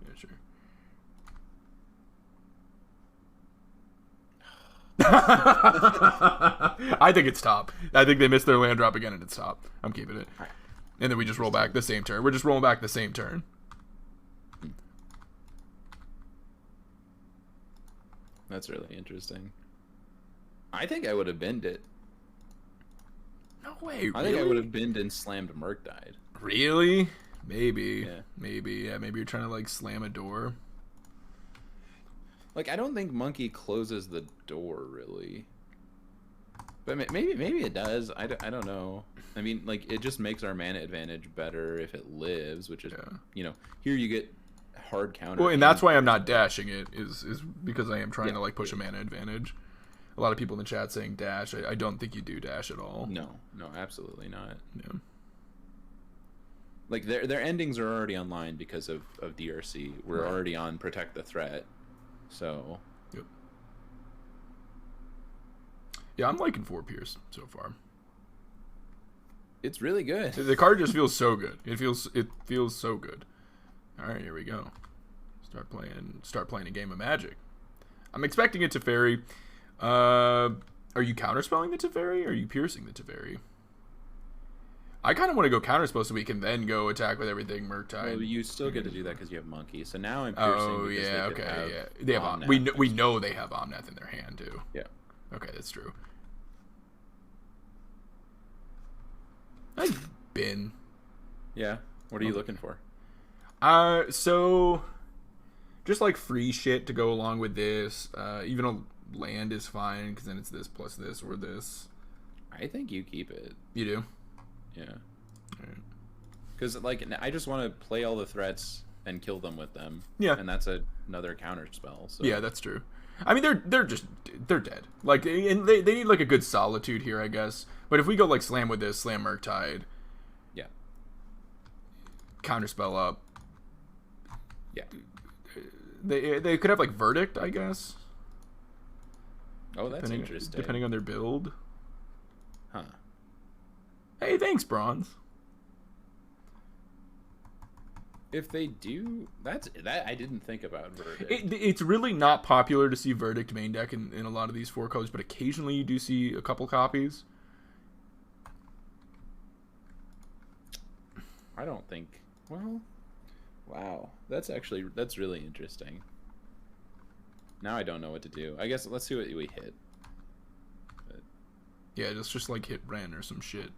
Yeah, sure. I think it's top. I think they missed their land drop again and it's top. I'm keeping it. Right. And then we just roll back the same turn. We're just rolling back the same turn. That's really interesting. I think I would have binned it. No way, really? I think I would have binned and slammed Murktide. Really? Maybe. Yeah. Maybe. Yeah, maybe you're trying to, like, slam a door. Like, I don't think Monkey closes the door, really. But maybe it does. I don't know. I mean, like, it just makes our mana advantage better if it lives, which is, here you get hard counter. Well, and that's why I'm not dashing it, is because I am trying to, like, push a mana advantage. A lot of people in the chat saying dash. I don't think you do dash at all. No, absolutely not. Yeah. Like, their endings are already online because of DRC. We're already on Protect the Threat. So... Yep. Yeah, I'm liking 4 Pierce so far. It's really good. The card just feels so good. It feels so good. All right, here we go. Start playing a game of Magic. I'm expecting it to Teferi. Are you counterspelling the Teferi or are you piercing the Teferi? I kind of want to go counterspell so we can then go attack with everything Murktide. Well, you still get to do that because you have Monkey. So now I'm piercing. Oh yeah, okay, yeah. They have we know they have Omnath in their hand too. Yeah. Okay, that's true. I've been. Yeah. What are you looking for? So just like free shit to go along with this. Even a land is fine because then it's this plus this or this. I think you keep it. You do? Yeah. Because like I just want to play all the threats and kill them with them. Yeah. And that's another counter spell. So. Yeah, that's true. I mean, they're dead. Like, and they need like a good solitude here, I guess. But if we go like slam with this, slam Murktide. Yeah. Counterspell up. Yeah. They could have like Verdict, I guess. Oh, that's interesting. Depending on their build. Huh. Hey, thanks, Bronze. If they do, that I didn't think about Verdict. It's really not popular to see Verdict main deck in a lot of these 4 colors, but occasionally you do see a couple copies. I don't think. Well, wow, that's really interesting. Now I don't know what to do. I guess let's see what we hit. But... Yeah, just like hit Ren or some shit.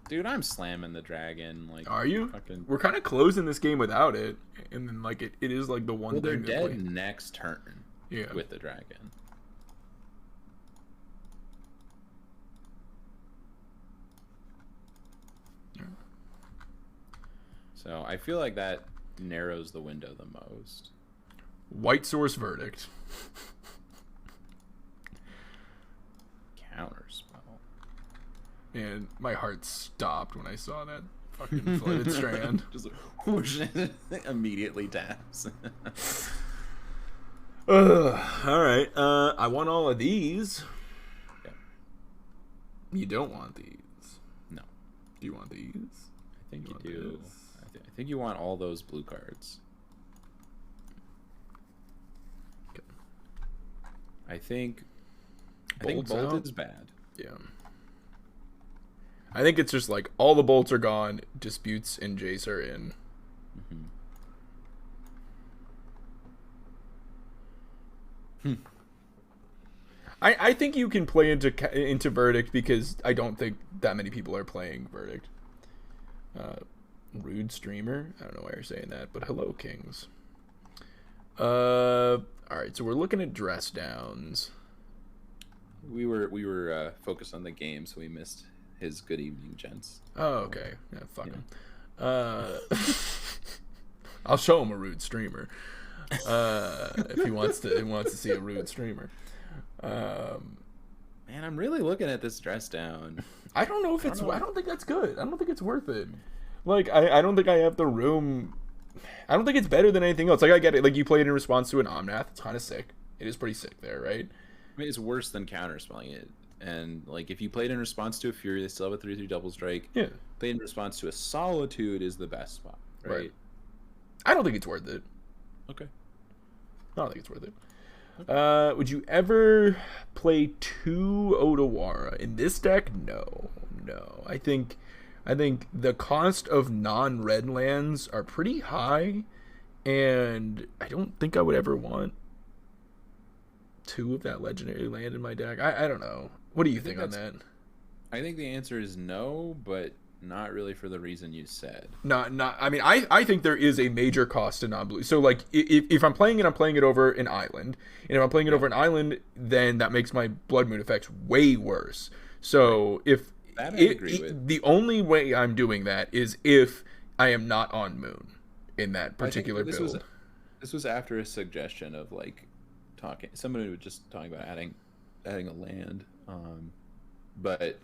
Dude, I'm slamming the dragon. Like, are you? Fucking... We're kind of closing this game without it, and then like it is like the one. Well, they're thing dead next turn. Yeah. With the dragon. Yeah. So I feel like that narrows the window the most. White Source Verdict. Counterspell. And my heart stopped when I saw that fucking flooded strand. Just like, whoosh, immediately taps. Alright. I want all of these. Yeah. You don't want these. No. Do you want these? I think you do. I think you want all those blue cards. Okay. I think Bolt's Bolt out? is bad. Yeah. I think it's just like all the bolts are gone, disputes and Jace are in. I think you can play into Verdict because I don't think that many people are playing Verdict. Rude streamer. I don't know why you're saying that, but hello, Kings. All right, so we're looking at dress downs. We were focused on the game, so we missed his good evening, gents. Oh, okay. Yeah, fuck him. I'll show him a rude streamer. If he wants to see a rude streamer. Man, I'm really looking at this dress down. I don't know if it's. I don't think that's good. I don't think it's worth it. Like, I don't think I have the room. I don't think it's better than anything else. Like, I get it. Like, you played in response to an Omnath. It's kind of sick. It is pretty sick there, right? I mean, it's worse than counterspelling it. And, like, if you played in response to a Fury, they still have a 3/3 double strike. Yeah. Played in response to a Solitude is the best spot, right? I don't think it's worth it. Okay. I don't think it's worth it. Okay. Would you ever play 2 Odawara in this deck? No. I think the cost of non-red lands are pretty high, and I don't think I would ever want 2 of that legendary land in my deck. I don't know. What do you think on that? I think the answer is no, but not really for the reason you said. Not. I mean, I think there is a major cost to non-blue. So, like, if I'm playing it over an island, and if I'm playing it over an island, then that makes my Blood Moon effects way worse. So, if that I agree with. The only way I'm doing that is if I am not on Moon in that particular build. This was after a suggestion of like somebody was just talking about adding a land, but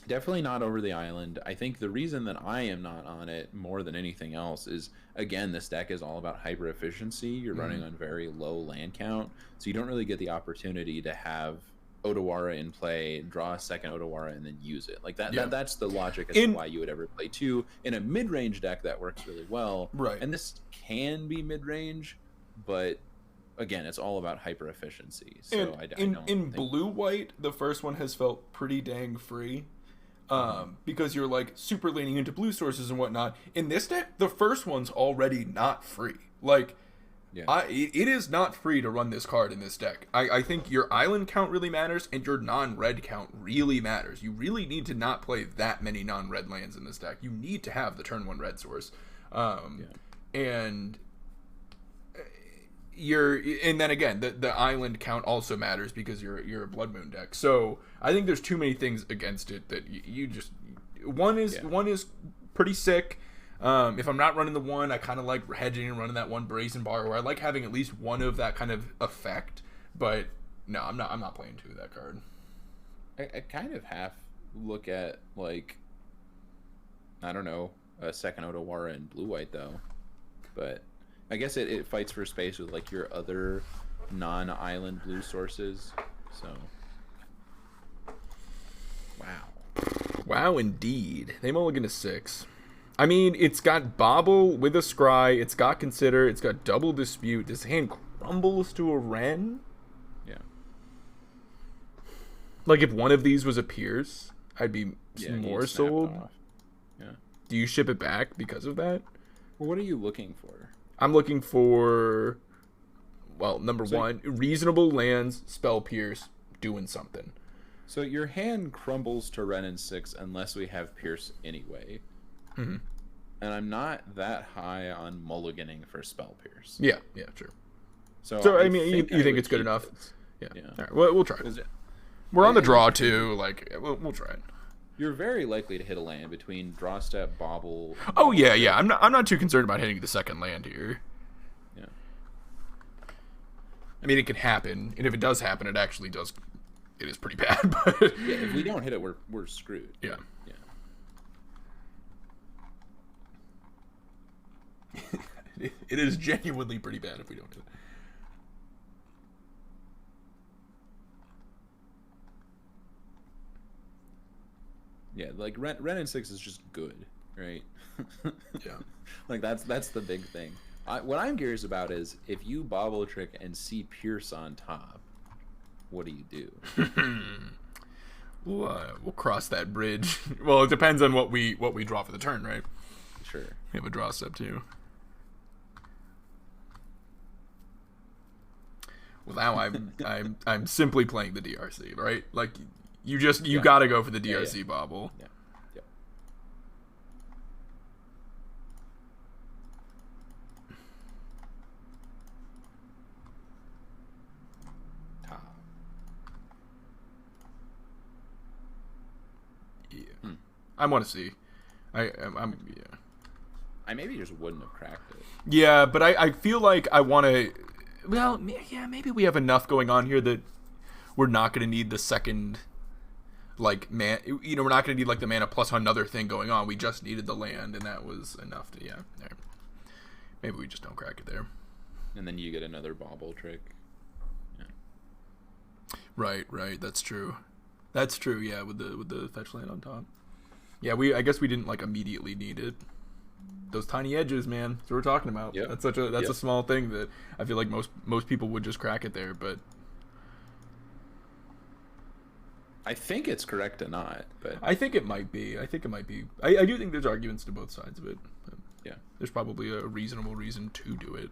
definitely not over the island. I think the reason that I am not on it more than anything else is, again, this deck is all about hyper efficiency. You're running on very low land count, so you don't really get the opportunity to have Odawara in play, draw a second Odawara, and then use it. Like that. Yeah. That's the logic as to why you would ever play 2 in a mid-range deck that works really well. Right. And this can be mid-range, but again, it's all about hyper efficiency. So in blue-white, the first one has felt pretty dang free. Because you're like super leaning into blue sources and whatnot. In this deck, the first one's already not free. Like, Yeah. It is not free to run this card in this deck. I think your island count really matters, and your non-red count really matters. You really need to not play that many non-red lands in this deck. You need to have the turn 1 red source. And and then again, the island count also matters because you're a Blood Moon deck. So I think there's too many things against it that you just one is pretty sick. If I'm not running the one, I kind of like hedging and running that one Brazen Bar, where I like having at least one of that kind of effect. But no, I'm not playing 2 of that card. I kind of half look at, like, I don't know, a second Otawara in blue-white though, but I guess it fights for space with like your other non-island blue sources. So wow, indeed. They mulligan to 6. I mean, it's got Bobble with a Scry, it's got Consider, it's got Double Dispute. This hand crumbles to a Wrenn. Yeah. Like, if one of these was a Pierce, I'd be more sold. Yeah. Do you ship it back because of that? Well, what are you looking for? I'm looking for, well, number one, reasonable lands, Spell Pierce, doing something. So your hand crumbles to Wrenn and 6 unless we have Pierce anyway. Mm-hmm. And I'm not that high on mulliganing for Spell Pierce. Yeah, sure. So I mean, you think it's good enough? Yeah. All right, we'll try it. We're on the draw, too. Like, we'll try it. You're very likely to hit a land between draw step, bobble. Oh yeah. I'm not too concerned about hitting the second land here. Yeah. I mean, it can happen, and if it does happen, it actually does. It is pretty bad. But yeah, if we don't hit it, we're screwed. Yeah. It is genuinely pretty bad if we don't hit it. Yeah, like Wrenn and 6 is just good, right? Yeah. Like that's the big thing. What I'm curious about is if you bobble trick and see Pierce on top, what do you do? We'll cross that bridge. Well, it depends on what we draw for the turn, right? Sure. We have a draw step too. Well, now I'm simply playing the DRC, right? Like you got to go for the DRC bobble. Yeah. I want to see. I maybe just wouldn't have cracked it. Yeah, but I feel like I want to. Well, yeah, maybe we have enough going on here that we're not going to need the second, like, man. You know, we're not going to need like the mana plus another thing going on. We just needed the land, and that was enough to There. Maybe we just don't crack it there. And then you get another bobble trick. Yeah. Right. That's true. Yeah, with the fetch land on top. Yeah, I guess we didn't like immediately need it. Those tiny edges, man. That's what we're talking about. Yep. That's a small thing that I feel like most people would just crack it there, but I think it's correct to not, but I think it might be. I do think there's arguments to both sides of it. Yeah. There's probably a reasonable reason to do it.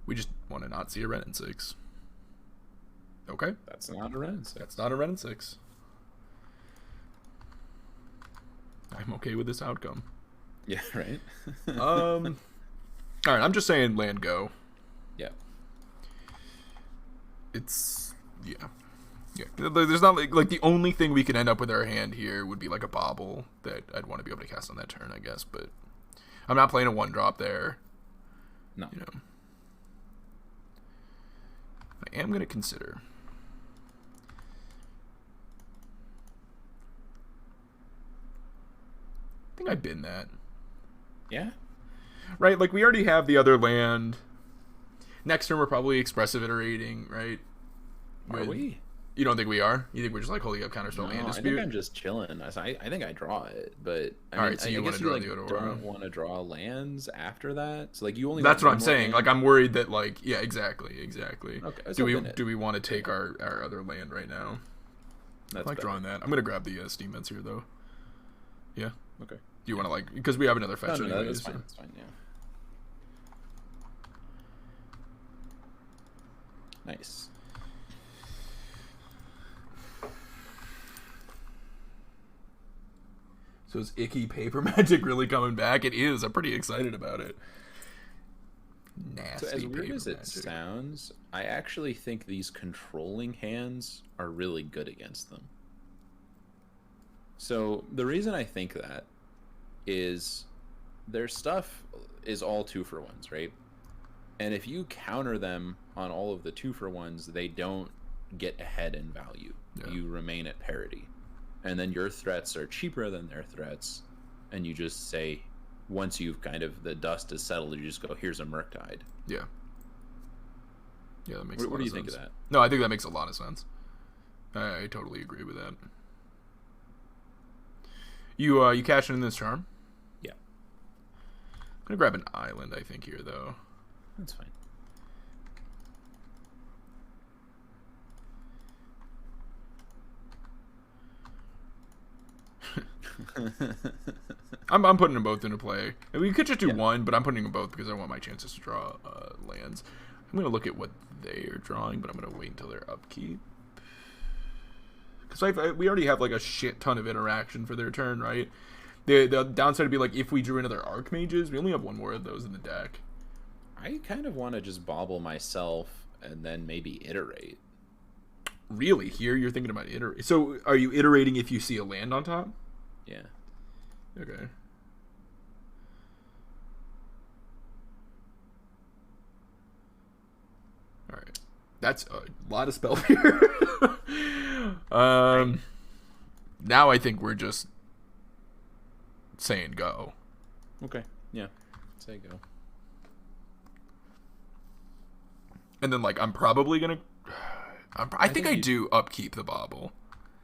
We just want to not see a Wrenn and 6. Okay. That's not a Wrenn and 6. That's not a Wrenn and 6. I'm okay with this outcome. Yeah, right? All right, I'm just saying land go. Yeah. It's yeah. There's not like the only thing we could end up with our hand here would be like a bobble that I'd want to be able to cast on that turn, I guess, but I'm not playing a 1-drop there. No. You know. I am going to consider. I think I bin that. Yeah? Right, like we already have the other land. Next turn we're probably expressive iterating, right? Are we? You don't think we are? You think we're just like holding up counterspell and dispute? I think I'm just chilling. I think I draw it, but Alright, so you want to draw like, the other don't want to draw lands after that. So like you only. That's what I'm want saying. land? Like I'm worried that like exactly. Okay. Do we want to take our other land right now? That's I like better. drawing that. I'm gonna grab the Steam Vents here though. Yeah. Okay. Do you want to like because we have another fetch anyway? That's fine. That's fine. Yeah. Nice. So is Icky Paper Magic really coming back? It is. I'm pretty excited about it. Nasty. So as weird as it magic. sounds, I actually think these controlling hands are really good against them. So the reason I think that is their stuff is all 2-for-1s, right? And if you counter them on all of the 2-for-1s, they don't get ahead in value. Yeah. You remain at parity. And then your threats are cheaper than their threats. And you just say, once you've kind of, the dust is settled, you just go, here's a Murktide. Yeah. Yeah, that makes a lot of sense. What do you think of that? No, I think that makes a lot of sense. I totally agree with that. You cashing in this charm? Yeah. I'm going to grab an island, I think, here, though. That's fine. I'm putting them both into play. And we could just do one, but I'm putting them both because I want my chances to draw lands. I'm going to look at what they are drawing, but I'm going to wait until their upkeep. Because we already have like a shit ton of interaction for their turn, right? The downside would be like if we drew another Archmages, we only have one more of those in the deck. I kind of want to just bobble myself and then maybe iterate. Really? Here you're thinking about iterate. So are you iterating if you see a land on top? Yeah. Okay. All right. That's a lot of spell here. Now I think we're just saying go. Okay. Yeah. Say go. And then like I'm probably gonna. I think I do upkeep the bobble.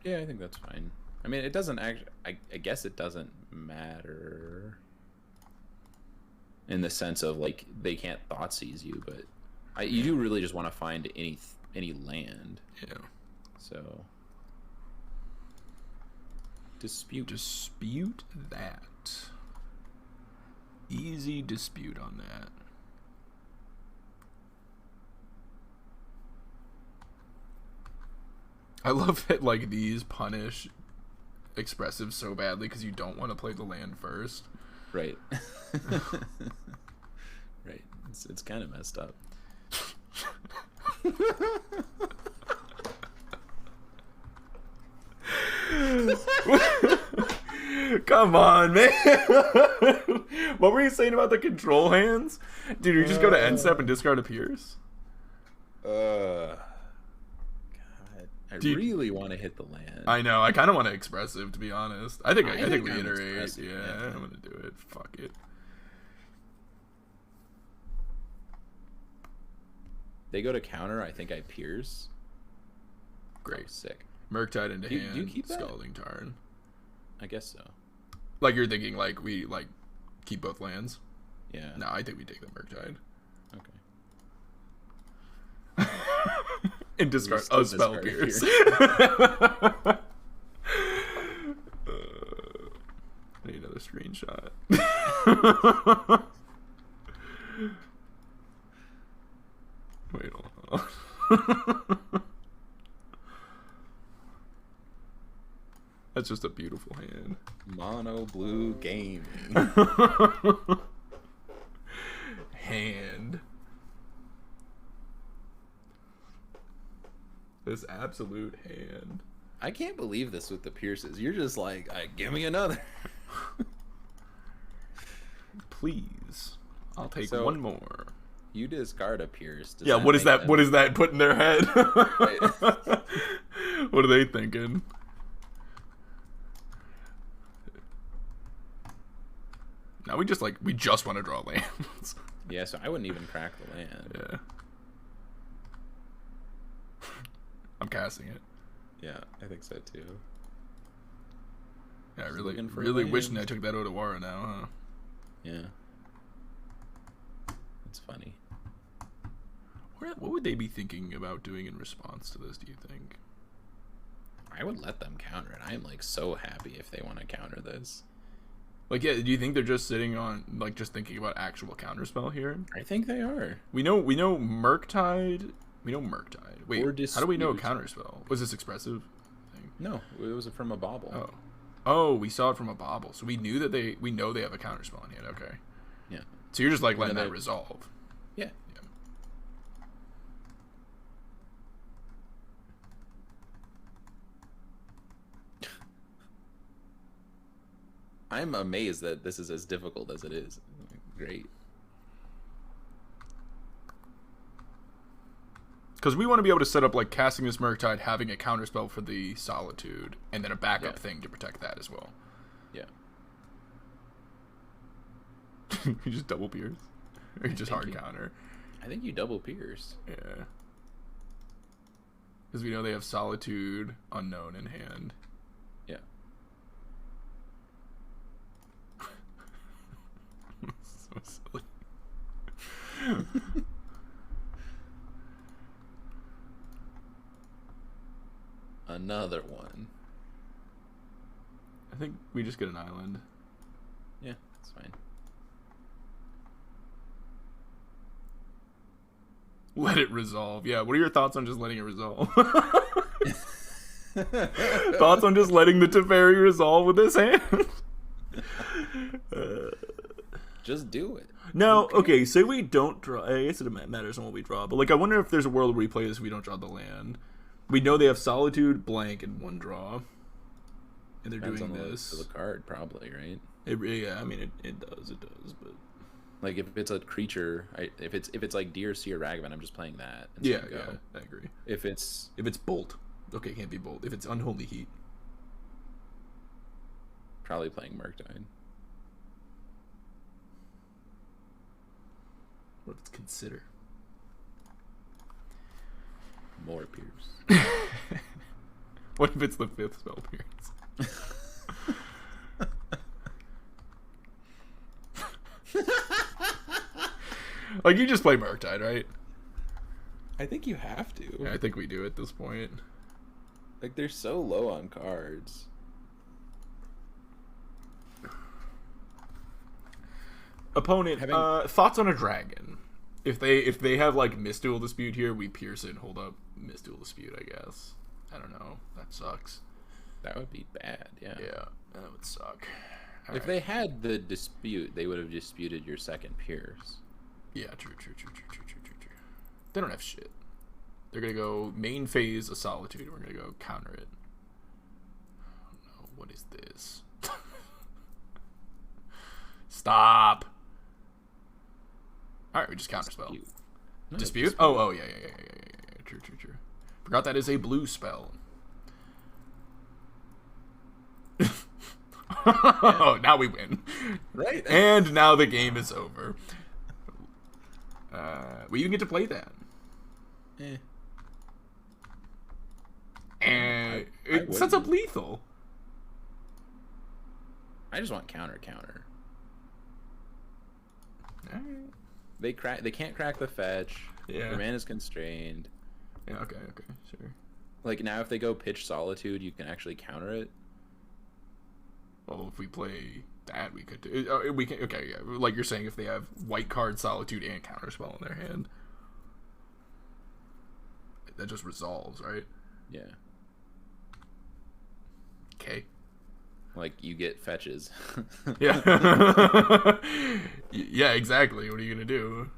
Yeah, I think that's fine. I mean, it doesn't actually. I guess it doesn't matter. In the sense of like they can't Thoughtseize you, but you do really just want to find any land. Yeah. So. Dispute that. Easy dispute on that. I love that like these punish expressive so badly because you don't want to play the land first. Right. Right. It's kind of messed up. Come on, man. What were you saying about the control hands? Dude, you just go to end step and discard a Pierce? God. I really want to hit the land. I know. I kind of want to expressive, to be honest. I think we iterate. Yeah, I'm going to do it. Fuck it. They go to counter. I think I Pierce. Great. Oh, sick. Murktide into hand. Do you keep that? Scalding Tarn. I guess so. Like you're thinking like we like keep both lands? Yeah. No, I think we take the Murktide. Okay. And discard a spell Pierce. I need another screenshot. Wait, hold on. That's just a beautiful hand. Mono blue gaming. Hand. This absolute hand. I can't believe this with the Pierces. You're just like, give me another. Please. I'll take one more. You discard a Pierce. Yeah, what is that? What is that put in their head? What are they thinking? Now we just want to draw lands. Yeah, so I wouldn't even crack the land. Yeah. I'm casting it. Yeah, I think so too. Yeah, I really wishing I took that Odawara now, huh? Yeah. It's funny. What would they be thinking about doing in response to this, do you think? I would let them counter it. I'm like so happy if they want to counter this. Like, yeah, do you think they're just sitting on, like, just thinking about actual counterspell here? I think they are. We know Murktide. We know Murktide. Wait, how do we know a counterspell? Was this expressive thing? No, it was from a bauble. Oh, we saw it from a bauble, so we knew that we know they have a counterspell in hand. Okay. Yeah. So you're just like letting that resolve. Yeah. I'm amazed that this is as difficult as it is. Great. Because we want to be able to set up, like, casting this Murktide, having a counterspell for the Solitude, and then a backup thing to protect that as well. Yeah. You just double pierce? Or you just hard counter? I think you double pierce. Yeah. Because we know they have Solitude, Unknown in hand. Yeah. So silly. Another one. I think we just get an island. Yeah, that's fine. Let it resolve. Yeah, what are your thoughts on just letting it resolve? Thoughts on just letting the Teferi resolve with his hand? Just do it. No, okay, say we don't draw. I guess it matters on what we draw, but, like, I wonder if there's a world where we play this if we don't draw the land. We know they have Solitude, blank, and one draw. And they're doing this. The card, probably, right? Yeah, I mean, it does, but... Like, if it's a creature, if it's like DRC or Ragavan, I'm just playing that. Yeah, I agree. If it's Bolt. Okay, it can't be Bolt. If it's Unholy Heat. Probably playing Murktide. What if it's Consider? More Pierce. What if it's the 5th spell Pierce? Like, you just play Murktide, right? I think you have to. Yeah, I think we do at this point. Like, they're so low on cards. Opponent, thoughts on a dragon? If they have, like, Mystical Dispute here, we pierce it and hold up Mystical Dispute, I guess. I don't know. That sucks. That would be bad, yeah. Yeah, that would suck. If they had the dispute, they would have disputed your second pierce. Yeah, true. They don't have shit. They're gonna go main phase of Solitude, and we're gonna go counter it. Oh no, what is this? Stop! Alright, we just counterspell. Dispute? Oh, yeah. True. Forgot that is a blue spell. Oh, now we win. Right. And now the game is over. We even get to play that. And it sets up lethal. I just want counter. Alright. They can't crack the fetch. Yeah. Their mana's constrained. Yeah, okay, sure. Like, now if they go pitch Solitude, you can actually counter it. Well, if we play that, we could do. We can. Okay, yeah. Like you're saying, if they have white card, Solitude, and counterspell in their hand, that just resolves, right? Yeah. Okay. Like, you get fetches. Yeah. Yeah, exactly. What are you gonna do?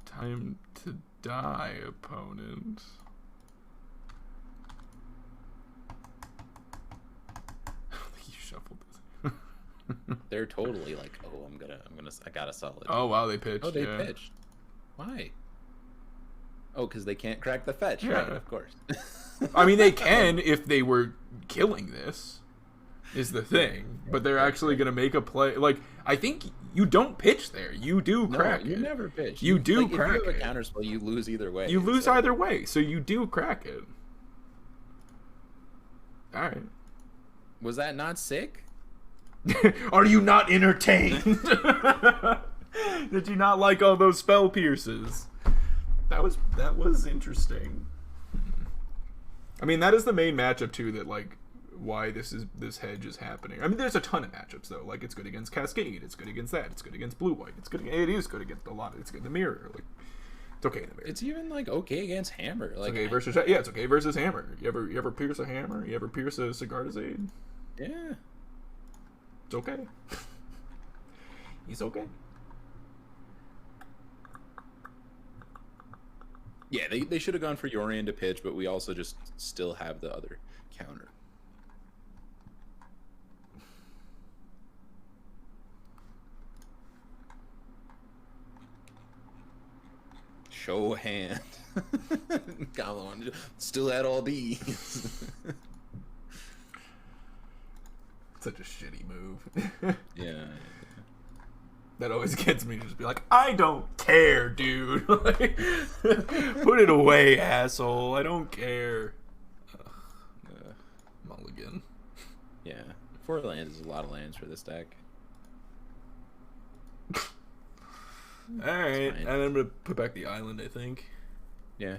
Time to die, opponent. You shuffled this. They're totally like, oh, I got a solid. Oh wow, they pitched. Oh, they pitched. Why? Oh, because they can't crack the fetch. Yeah. Right, of course. I mean, they can if they were killing this, is the thing. But they're actually going to make a play. Like, I think you don't pitch there. You do crack it. You never pitch. You do crack it. If you have a counterspell, you lose either way. You lose either way, so you do crack it. All right. Was that not sick? Are you not entertained? Did you not like all those spell pierces? That was interesting. I mean, that is the main matchup too. That like why this hedge is happening. I mean, there's a ton of matchups though. Like it's good against Cascade. It's good against that. It's good against Blue White. It is good against a lot. It's good in the mirror. Like it's okay in the mirror. It's even like okay against Hammer. Like it's okay versus Hammer. You ever pierce a Hammer? You ever pierce a Sigardazade? Yeah. It's okay. He's okay. Yeah, they should have gone for Yorion to pitch, but we also just still have the other counter. Show hand. Goblin still had all these. Such a shitty move. Yeah. That always gets me to just be like, I don't care, dude. Like, put it away, asshole. I don't care. Mulligan. Yeah. 4 lands is a lot of lands for this deck. Alright. And then I'm going to put back the island, I think. Yeah.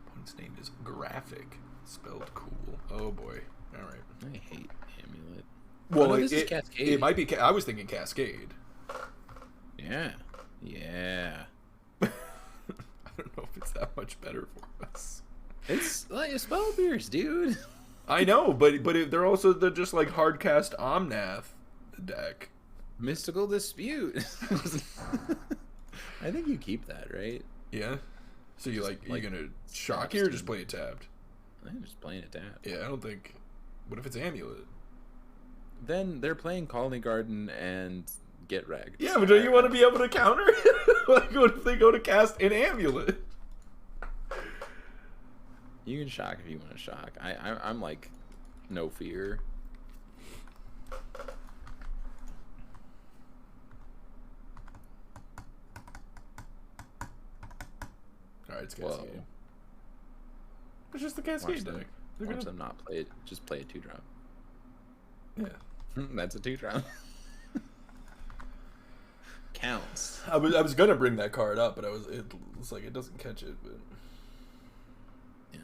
Opponent's name is Graphic. Spelled cool. Oh, boy. Alright. I hate Amulet. Well, no, this is Cascade. It might be. I was thinking Cascade. Yeah. Yeah. I don't know if it's that much better for us. It's like a spell pierce, dude. I know, but they're also just like hard cast Omnath deck. Mystical Dispute. I think you keep that, right? Yeah. So you Just, you're gonna shock here or just play it tapped? I'm just playing it tapped. Yeah, I don't think. What if it's Amulet? Then they're playing Colony Garden and Get Wrecked. Yeah, but don't you want to be able to counter it? Like, what if they go to cast an Amulet? You can shock if you want to shock. I'm like, no fear. Alright, it's Cascade. Whoa. It's just the Cascade deck. Watch them not play it. Just play a 2-drop. Yeah. That's a 2-drop. Counts. I was gonna bring that card up, but it was like it doesn't catch it, but yeah.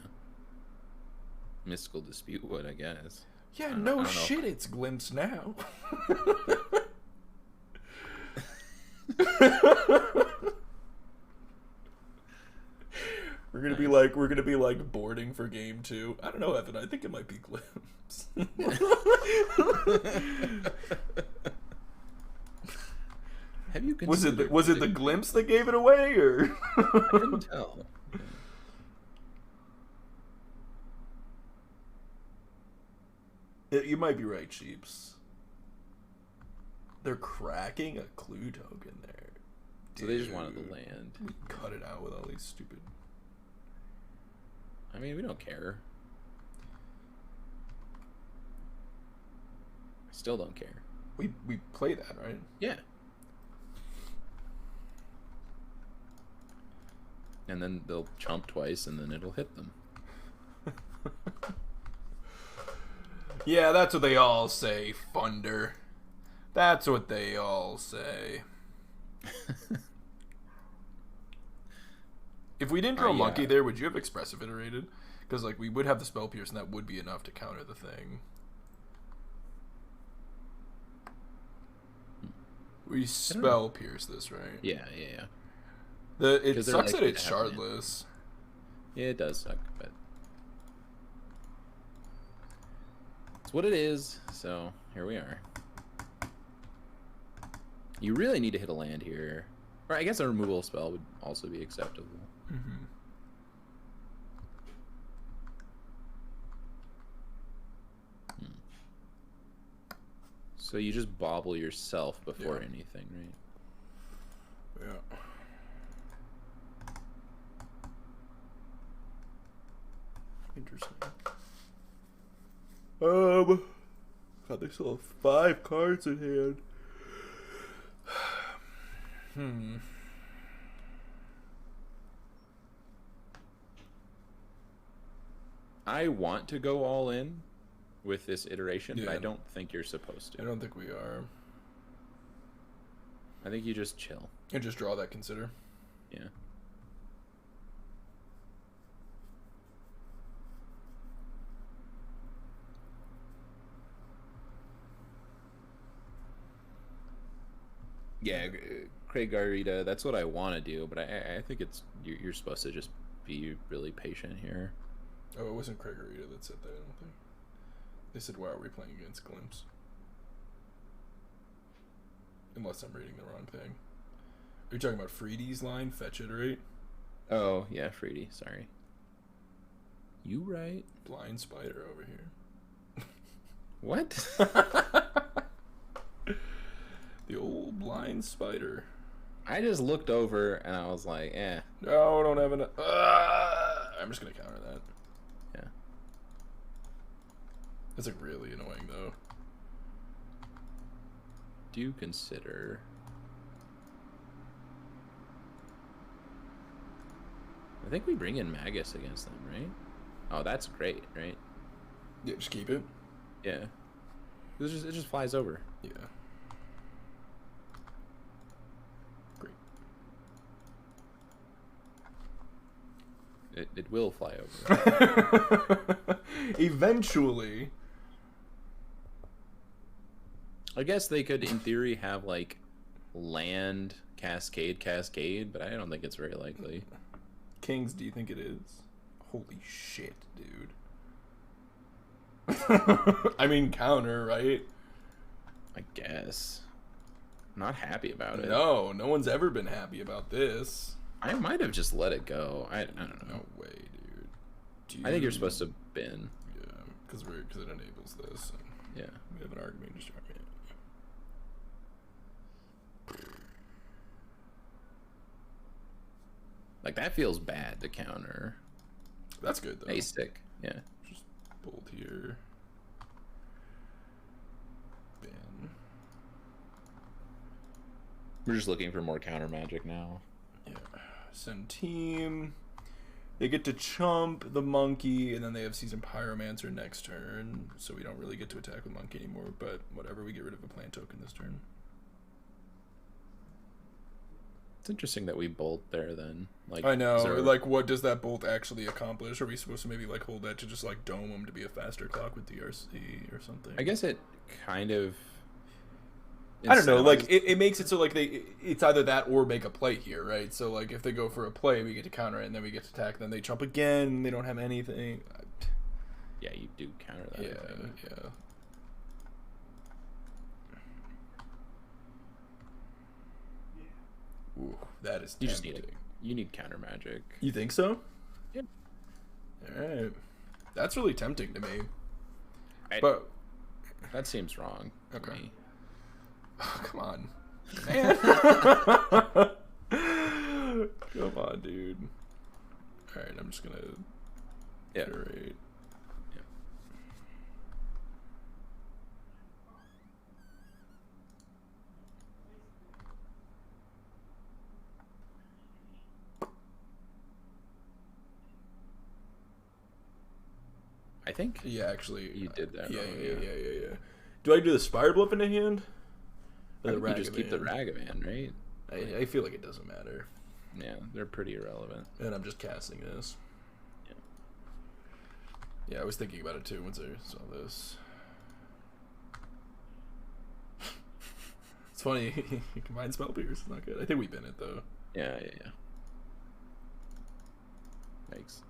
Mystical Dispute would, I guess. Yeah, no shit, it's Glimpse now. We're gonna be like boarding for game 2. I don't know, Evan. I think it might be Glimpse. Have you was it the Glimpse that gave it away, or I couldn't tell. You might be right, Sheeps. They're cracking a clue token there. So they just wanted the land. We cut it out with all these stupid. I mean, we don't care. I still don't care. We play that, right? Yeah. And then they'll chump twice, and then it'll hit them. Yeah, that's what they all say, Funder. That's what they all say. If we didn't draw Monkey there, would you have Expressive iterated? Because like we would have the Spell Pierce, and that would be enough to counter the thing. We Spell Pierce this, right? Yeah. It sucks that it's shardless. Yeah, it does suck, but it's what it is. So here we are. You really need to hit a land here. Or I guess a removal spell would also be acceptable. Mm-hmm. So you just bobble yourself before anything, right? Yeah. Interesting. God, they still have 5 cards in hand. I want to go all in with this iteration, but I don't think you're supposed to. I don't think we are. I think you just chill. And just draw that consider. Yeah. Yeah, Craig Garita, that's what I want to do, but I think it's you're supposed to just be really patient here. Oh, it wasn't Craig Garita that said that, I don't think. They said, why are we playing against Glimpse? Unless I'm reading the wrong thing. Are you talking about Freedy's line? Fetch it, right? Oh, yeah, Freedy, sorry. You right. Blind spider over here. What? The old blind spider. I just looked over and I was like, eh. No, don't have enough. I'm just going to counter that. Yeah. That's like really annoying, though. Do you consider... I think we bring in Magus against them, right? Oh, that's great, right? Yeah, just keep it. Yeah. It just flies over. Yeah. Great. It will fly over. Eventually. I guess they could, in theory, have, like, land, cascade, but I don't think it's very likely. Kings, do you think it is? Holy shit, dude. I mean, counter, right? I guess. I'm not happy about it. No one's ever been happy about this. I might have just let it go. I don't know. No way, dude. I think you're supposed to bin. Yeah, because it enables this. And yeah. We have an argument to start. Like, that feels bad to counter. That's good, though. Basic, yeah. Just bolt here. Ban. We're just looking for more counter magic now. Yeah. Send team. They get to chump the monkey, and then they have Seasoned Pyromancer next turn, so we don't really get to attack with monkey anymore, but whatever, we get rid of a plant token this turn. It's interesting that we bolt there then. Like, I know. Like, what does that bolt actually accomplish? Are we supposed to maybe like hold that to just like dome them to be a faster clock with DRC or something? I guess it kind of. I don't know. Like, it makes it so like it's either that or make a play here, right? So like if they go for a play, we get to counter it, and then we get to attack. Then they jump again. And they don't have anything. Yeah, you do counter that. Yeah. Ooh, that is you tempting. just need counter magic. You think so? Yeah. All right. That's really tempting to me. But that seems wrong. Okay. To me. Oh, come on, man. Come on, dude. All right, I'm just gonna iterate. I think. Yeah, actually, you did that. Yeah, wrong, yeah. Do I do the Spire Bluff in a hand? Or the Ragavan? You just keep the Ragavan, right? I feel like it doesn't matter. Yeah, they're pretty irrelevant. And I'm just casting this. Yeah. Yeah, I was thinking about it too once I saw this. It's funny. You combine Spell Pierce. It's not good. I think we bin it though. Yeah. Thanks.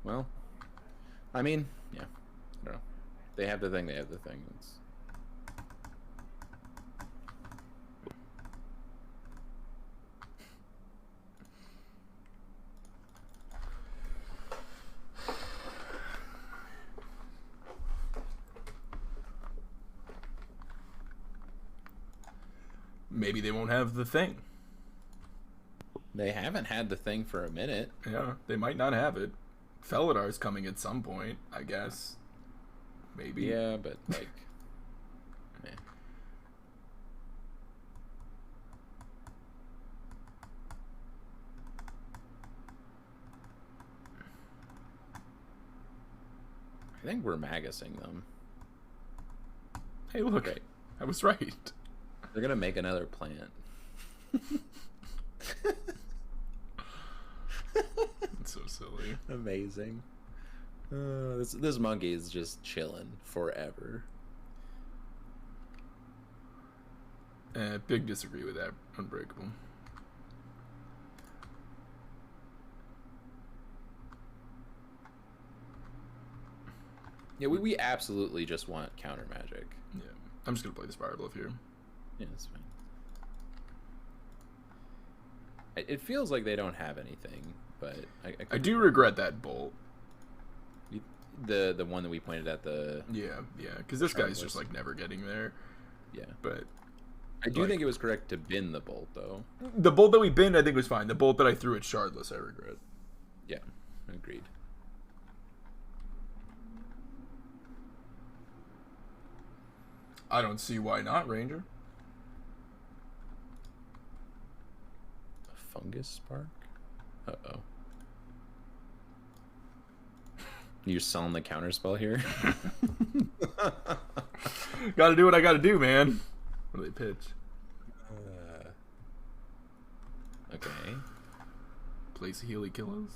Well, I mean, yeah. I don't know. They have the thing. It's... Maybe they won't have the thing. They haven't had the thing for a minute. Yeah, they might not have it. Felidar's coming at some point, I guess. Maybe. Yeah, but like, man. I think we're magusing them. Hey, look, I was right. They're gonna make another plant. It's so silly. Amazing. This monkey is just chilling forever. Big disagree with that. Unbreakable. Yeah, we absolutely just want counter magic. Yeah, I'm just gonna play the Spider Bluff here. Yeah, that's fine. It feels like they don't have anything, but I do regret that bolt. The one that we pointed at the... Yeah, because this guy's just, like, never getting there. Yeah. But... I do think it was correct to bin the bolt, though. The bolt that we binned, I think, was fine. The bolt that I threw at Shardless, I regret. Yeah, agreed. I don't see why not, Ranger. A fungus spark? Uh-oh. You're selling the counterspell here? Gotta do what I gotta do, man. What do they pitch? Okay. Place Healy Killers.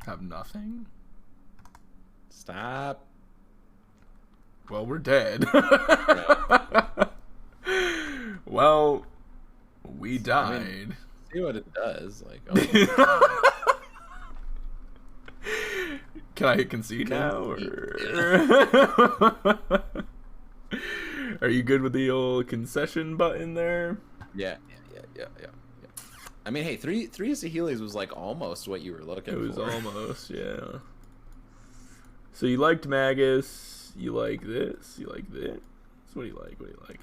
Have nothing? Stop. Well, we're dead. Well, we died. I mean, see what it does. Like, oh. Can I hit concede now? Or... Are you good with the old concession button there? Yeah. I mean, hey, three Saheeli's was like almost what you were looking for. It was almost, yeah. So you liked Magus, you like this, you like this. What do you like? What do you like?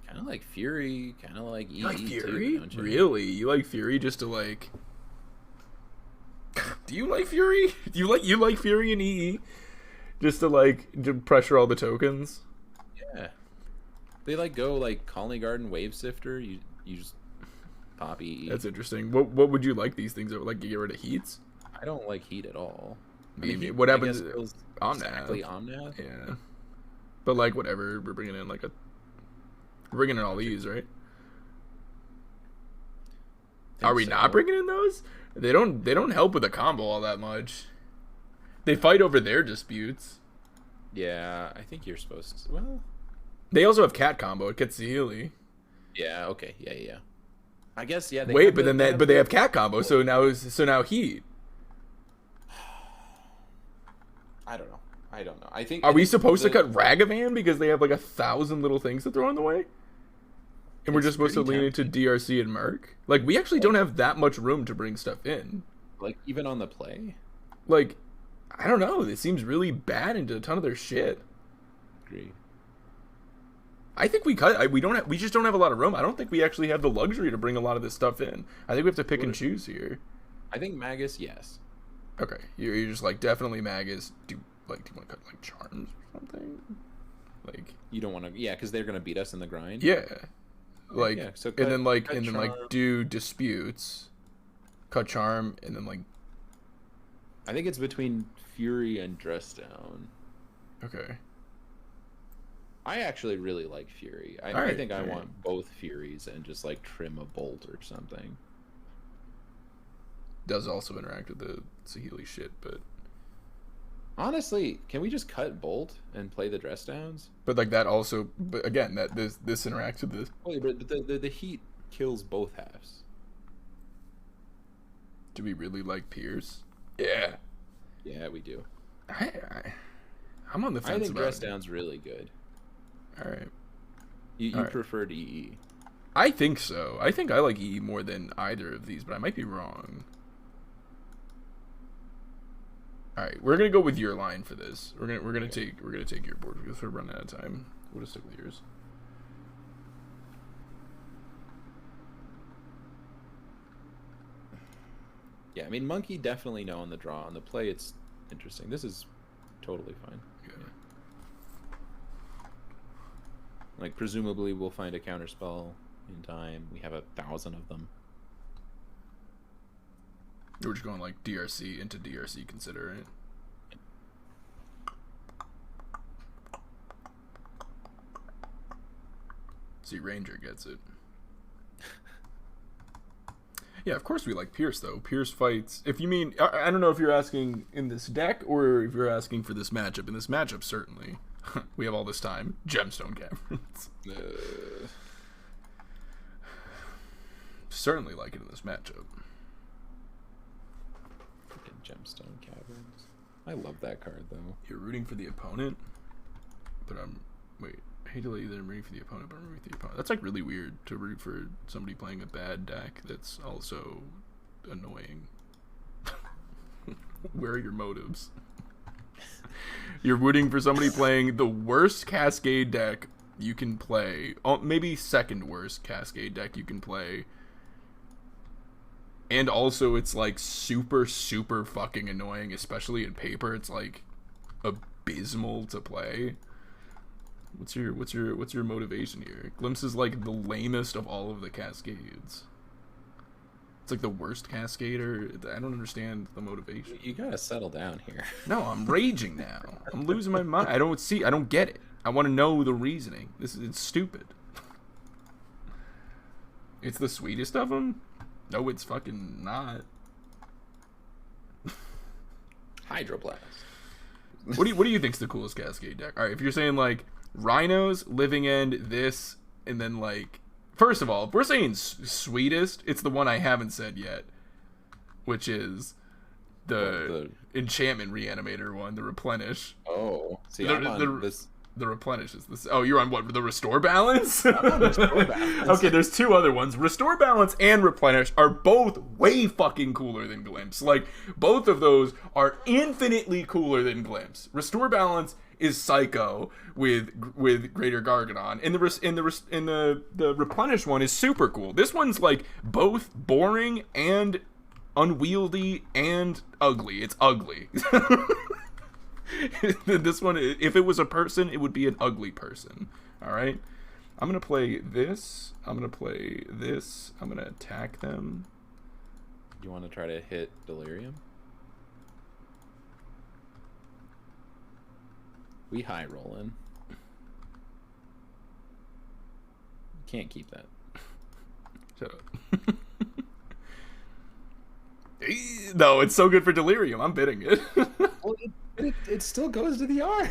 Kind of like Fury, kind of like EE. You like Fury? Too, don't you? Really? You like Fury just to like... Do you like Fury? You like Fury and EE? Just to like to pressure all the tokens? Yeah. They like go like Colony Garden Wave Sifter, you just pop EE. That's interesting. What would you like these things over? Like, get rid of heats? I don't like heat at all. Maybe. What happens? Omnath. Exactly Omnath. Yeah. But like, whatever. We're bringing in like a. We're bringing in all these, right? Are we not bringing in those? They don't help with a combo all that much. They fight over their disputes. Yeah, I think you're supposed to. Well, they also have cat combo. It gets Healy. Yeah. Okay. Yeah. I guess. Yeah. Wait, but they have cat combo. So now heat. I don't know. I think. Are we supposed to cut Ragavan because they have like 1,000 little things to throw in the way? And we're just supposed to lean into DRC and Merc? Like, we actually don't have that much room to bring stuff in. Like, even on the play? Like, I don't know. It seems really bad into a ton of their shit. Agree. I think we just don't have a lot of room. I don't think we actually have the luxury to bring a lot of this stuff in. I think we have to pick and choose here. I think Magus, yes. Okay. You're just like, definitely Magus. Do you want to cut like Charms or something? Like, you don't want to, yeah, because they're going to beat us in the grind. Yeah. Like, yeah, so and then do disputes, cut Charm, and then like. I think it's between Fury and Dress Down. Okay. I actually really like Fury. I think I want both Furies and just like trim a bolt or something. Does also interact with the Saheeli shit, but. Honestly, can we just cut Bolt and play the Dress Downs? But like that also, but again, that this interacts with this. Oh, yeah, but the heat kills both halves. Do we really like Pierce? Yeah. Yeah, we do. I'm on the fence. I think Dress Down's really good. All right. You preferred EE? I think so. I think I like EE more than either of these, but I might be wrong. All right, we're gonna go with your line for this. We're gonna take your board because we're running out of time. We'll just stick with yours. Yeah, I mean, Monkey definitely no on the draw. On the play, it's interesting. This is totally fine. Yeah. Like, presumably we'll find a counterspell in time. We have 1,000 of them. We're just going like DRC into DRC, consider it. See, Ranger gets it. Yeah, of course we like Pierce, though. Pierce fights... If you mean... I don't know if you're asking in this deck or if you're asking for this matchup. In this matchup, certainly. We have all this time. Gemstone Caverns. Certainly like it in this matchup. Freaking Gemstone Caverns. I love that card, though. You're rooting for the opponent? But I'm... Wait. I hate to let you there root for the opponent, but I'm rooting for the opponent. That's like really weird to root for somebody playing a bad deck that's also annoying. Where are your motives? You're rooting for somebody playing the worst Cascade deck you can play. Maybe second worst Cascade deck you can play. And also it's like super, super fucking annoying, especially in paper. It's like abysmal to play. What's your motivation here? Glimpse is like the lamest of all of the Cascades. It's like the worst Cascader. I don't understand the motivation. You gotta settle down here. No, I'm raging now. I'm losing my mind. I don't get it. I want to know the reasoning. It's stupid. It's the sweetest of them? No, it's fucking not. Hydroblast. What do you think's the coolest Cascade deck? All right, if you're saying like Rhinos, Living End, this, and then like, first of all, if we're saying sweetest, it's the one I haven't said yet, which is the enchantment reanimator one, the replenish. Oh, see, the replenish is this. Oh, you're on what? The restore balance? I'm on restore balance. Okay, there's two other ones. Restore balance and replenish are both way fucking cooler than Glimpse. Like, both of those are infinitely cooler than Glimpse. Restore balance is psycho with Greater Gargadon, and the replenish one is super cool. This one's like both boring and unwieldy and ugly. It's ugly. This one, if it was a person, it would be an ugly person. All right, I'm gonna play this. I'm gonna play this. I'm gonna attack them. You want to try to hit Delirium? We high rolling. Can't keep that. Shut up. No, it's so good for Delirium. I'm bidding it. Well, it still goes to the yard.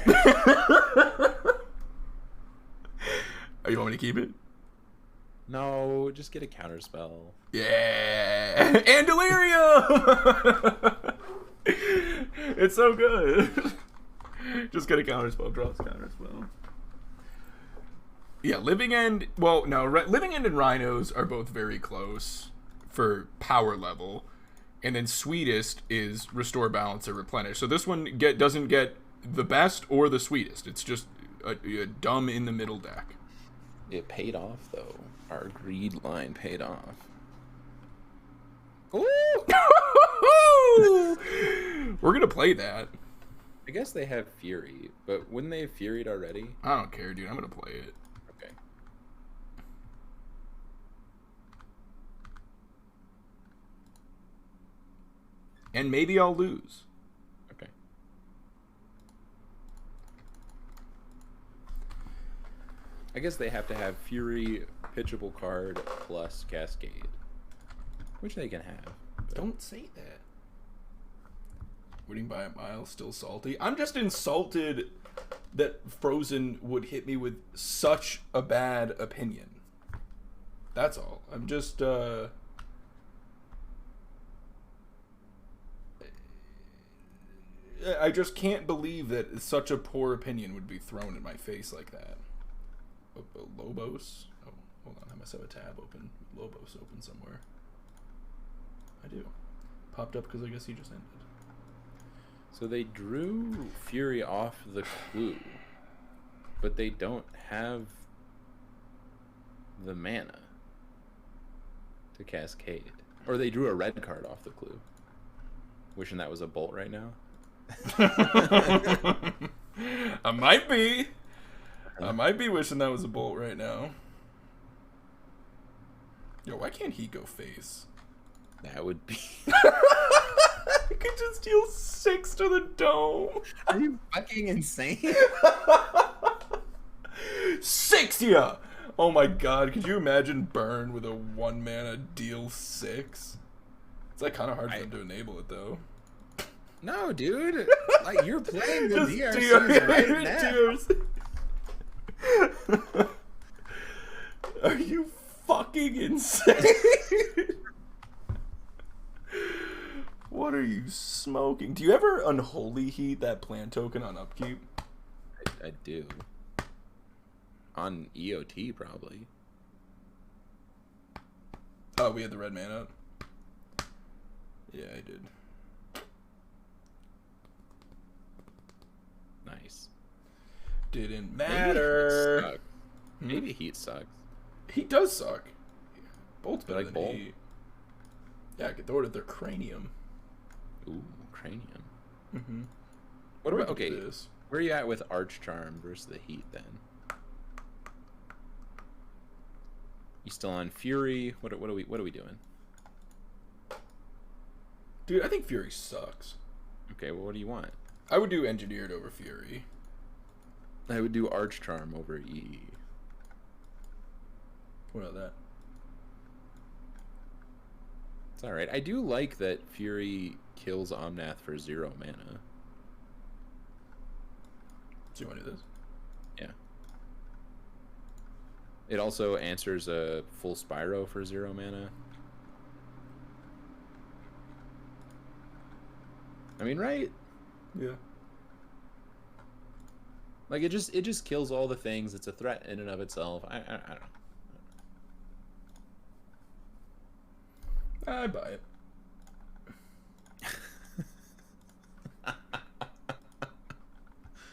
Oh, you want me to keep it? No, just get a counter spell. Yeah, and Delirium. It's so good. Just get a counter spell. Draw a counter spell. Yeah, Living End. Well, no, Living End and Rhinos are both very close for power level. And then sweetest is Restore Balance or Replenish. So this one doesn't get the best or the sweetest. It's just a dumb in the middle deck. It paid off though. Our greed line paid off. Ooh! We're gonna play that. I guess they have Fury, but wouldn't they have Furied already? I don't care, dude. I'm gonna play it. Okay. And maybe I'll lose. Okay. I guess they have to have Fury, pitchable card, plus Cascade. Which they can have. But... Don't say that. Winning by a mile, still salty. I'm just insulted that Frozen would hit me with such a bad opinion. That's all. I'm just, I just can't believe that such a poor opinion would be thrown in my face like that. Lobos? Oh, hold on. I must have a tab open. Lobos open somewhere. I do. Popped up because I guess he just ended. So they drew Fury off the clue, but they don't have the mana to Cascade. Or they drew a red card off the clue. Wishing that was a bolt right now. I might be. I might be wishing that was a bolt right now. Yo, why can't he go face? That would be... I could just deal 6 to the dome. Are you fucking insane? 6 ya! Oh my god, could you imagine burn with a 1-mana deal 6? It's like kind of hard for them to enable it though. No, dude. Like you're playing the DRCs right now. Are you fucking insane? What are you smoking? Do you ever unholy heat that plant token on upkeep? I do. On EOT, probably. Oh, we had the red mana. Yeah, I did. Nice. Didn't matter. Maybe heat sucks. Heat does suck. Bolt's better like than Bolt? heat. Yeah, I could throw it at their cranium. Ooh, cranium. Mm-hmm. What about where are you at with Arch Charm versus the heat then? You still on Fury? What are we doing? Dude, I think Fury sucks. Okay, well, what do you want? I would do Engineered over Fury. I would do Arch Charm over E. What about that? It's alright. I do like that Fury kills Omnath for 0 mana. So you want to do this? Yeah. It also answers a full Spyro for 0 mana. I mean, right? Yeah. Like it just kills all the things. It's a threat in and of itself. I don't know. I buy it.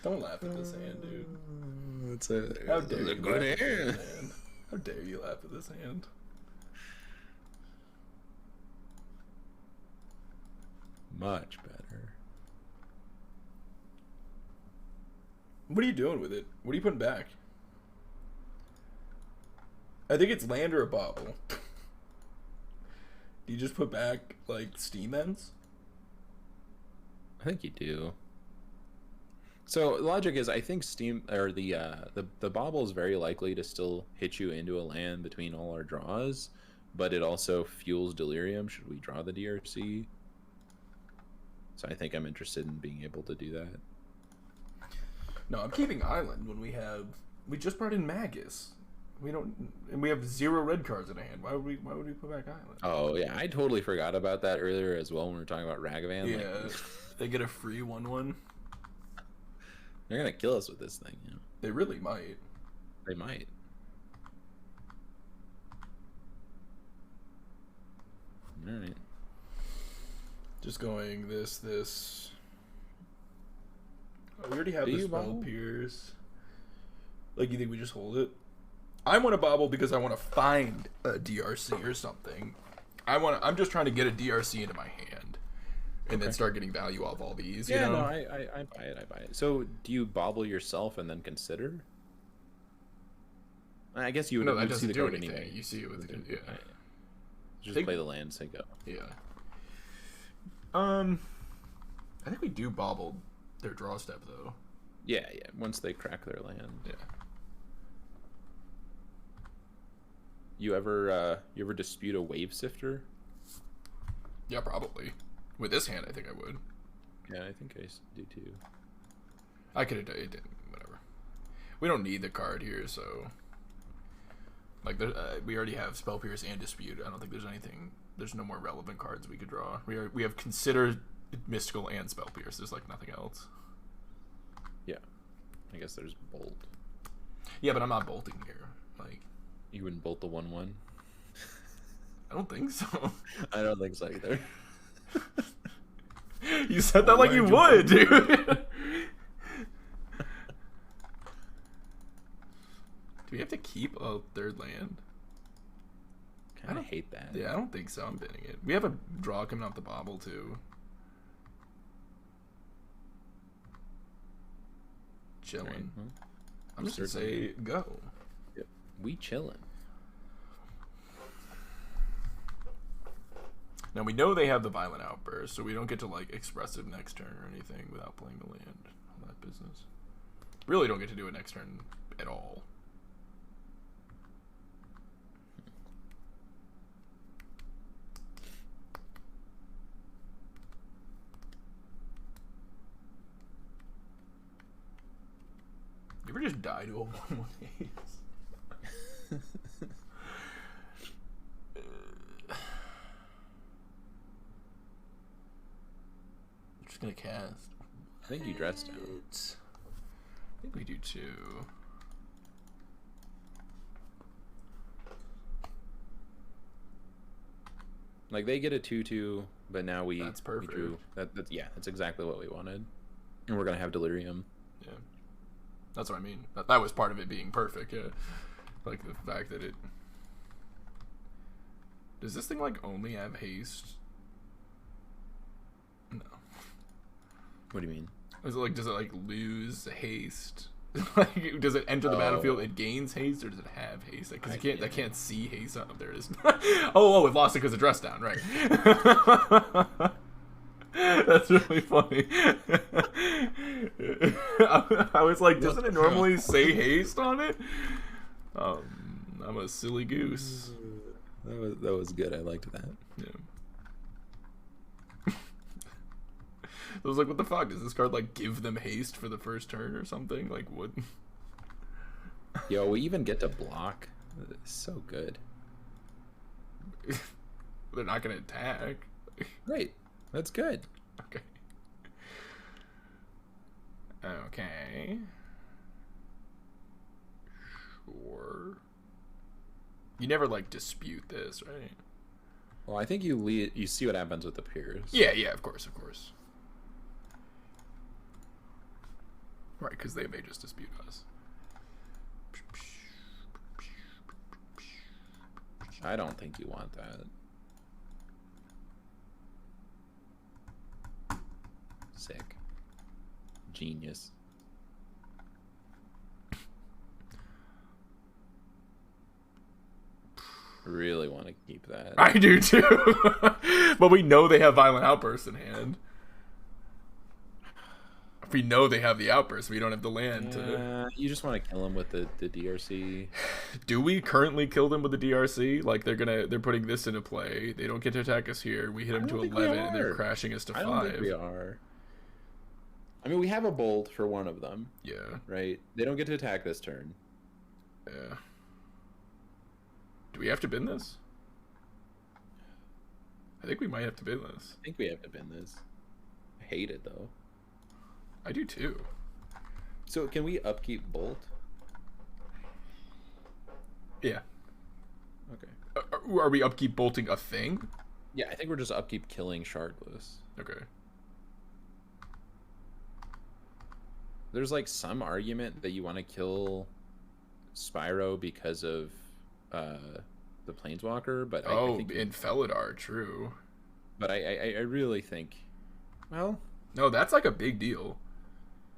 Don't laugh at this hand, dude. It's a good hand. How dare you laugh at this hand? Much better. What are you doing with it? What are you putting back? I think it's land or a bauble. Do you just put back, like, steam ends? I think you do. So logic is, I think steam or the bauble is very likely to still hit you into a land between all our draws, but it also fuels delirium should we draw the DRC. So I think I'm interested in being able to do that. No, I'm keeping Island when we just brought in Magus. We have 0 red cards in hand. Why would we put back Island? Oh yeah, I totally forgot about that earlier as well when we were talking about Ragavan. Yeah, like, they get a free 1/1. They're gonna kill us with this thing, you know. They really might. They might. All right. Just going this. Oh, we already have the Spell Pierce. Like, you think we just hold it? I want to bobble because I want to find a DRC or something. I'm just trying to get a DRC into my hand, and then start getting value off all these. Yeah, you know? No, I buy it. I buy it. So, do you bobble yourself and then consider? I guess you would. No, that doesn't do anything. Anyway. You see it with it. Yeah. Just play the lands and go. Yeah. I think we do bobble their draw step though. Yeah. Once they crack their land. Yeah. You ever dispute a Wave Sifter? Yeah, probably. With this hand, I think I would. Yeah, I think I do too. I could have done it. Whatever. We don't need the card here, so. Like, we already have Spell Pierce and Dispute. I don't think there's anything. There's no more relevant cards we could draw. We have Consider, Mystical, and Spell Pierce. There's like nothing else. Yeah, I guess there's Bolt. Yeah, but I'm not bolting here. Like, you wouldn't bolt the 1/1. I don't think so. I don't think so either. You said that like you would, dude. Do we have to keep a 3rd land? I hate that. Yeah, I don't think so. I'm bidding it. We have a draw coming off the bobble too. Chilling. Right, well, I'm just gonna say go. Yep. We chilling. Now we know they have the Violent Outburst, so we don't get to like express it next turn or anything without playing the land. All that business. Really don't get to do it next turn at all. ever just die to a 1/1 haste? I'm just gonna cast. I think you dressed out. I think we do too. Like they get a 2/2, but now that's perfect. We drew yeah, that's exactly what we wanted, and we're gonna have Delirium. Yeah, that's what I mean. That was part of it being perfect. Yeah, like the fact that it. Does this thing like only have haste? No. What do you mean? Is it like, does it like lose haste? Like, does it enter the battlefield? It gains haste, or does it have haste? Because like, I can't see haste. Oh, there it is. Oh, it lost it because it dressed down. Right. That's really funny. I was like, doesn't it normally say haste on it? I'm a silly goose. That was good. I liked that. Yeah. I was like, what the fuck? Does this card like give them haste for the first turn or something? Like what? Yo, we even get to block. It's so good. They're not gonna attack. Right. That's good. Okay. Okay. Sure. You never like dispute this, right? Well, I think you see what happens with the peers. Yeah, of course. Right, because they may just dispute us. I don't think you want that. Sick. Genius. Really want to keep that. I do too. But we know they have Violent Outburst in hand. We know they have the outburst. We don't have the land to. You just want to kill them with the DRC. Do we currently kill them with the DRC? Like they're putting this into play. They don't get to attack us here. We hit them to 11, and they're crashing us to 5. I don't think we are. I mean, we have a bolt for one of them. Yeah. Right. They don't get to attack this turn. Yeah. Do we have to bin this? I think we might have to bin this. I think we have to bin this. I hate it though. I do too. So can we upkeep Bolt? Yeah. Okay. Are we upkeep bolting a thing? Yeah, I think we're just upkeep killing Shardless. Okay. There's like some argument that you want to kill Spyro because of the Planeswalker, but I think in Felidar, true. But I really think, well, no, that's like a big deal.